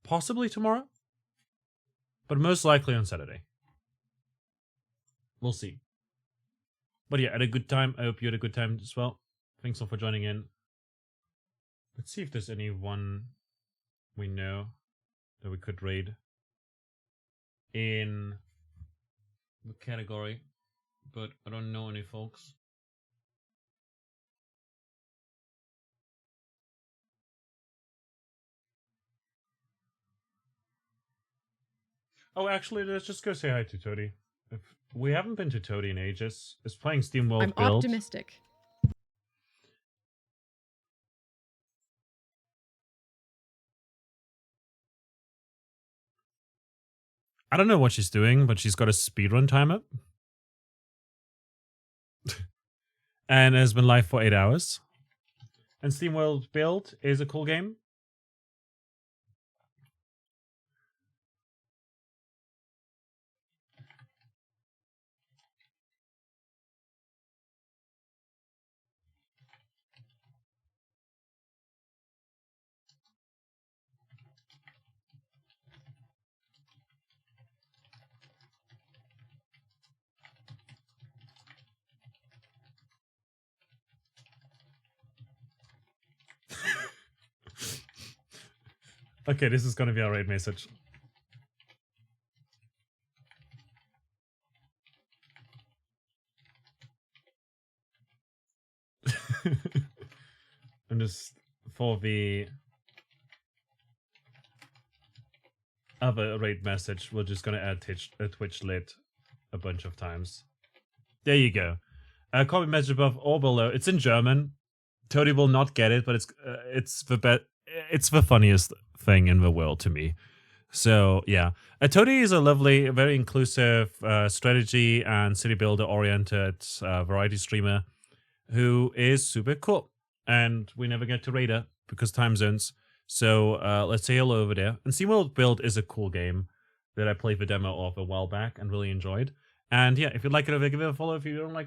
possibly tomorrow, but most likely on Saturday. We'll see. But yeah, had a good time. I hope you had a good time as well. Thanks all for joining in. Let's see if there's anyone we know that we could raid in the category, but I don't know any folks. Oh, actually, let's just go say hi to Toady. We haven't been to Toady in ages. It's playing SteamWorld I'm Build. optimistic. I don't know what she's doing, but she's got a speedrun timer. And has been live for 8 hours. And SteamWorld Build is a cool game. Okay, this is gonna be our raid message. And just for the other rate message. We're just gonna add Twitch lit a bunch of times. There you go. Copy message above or below. It's in German. Toady will not get it, but it's the funniest thing in the world to me. So yeah, Toady is a lovely, very inclusive strategy and city builder oriented variety streamer who is super cool. And we never get to raid her because time zones. So let's say hello over there. And SeaWorld Build is a cool game that I played the demo of a while back and really enjoyed. And yeah, if you like it, give it a follow. If you don't like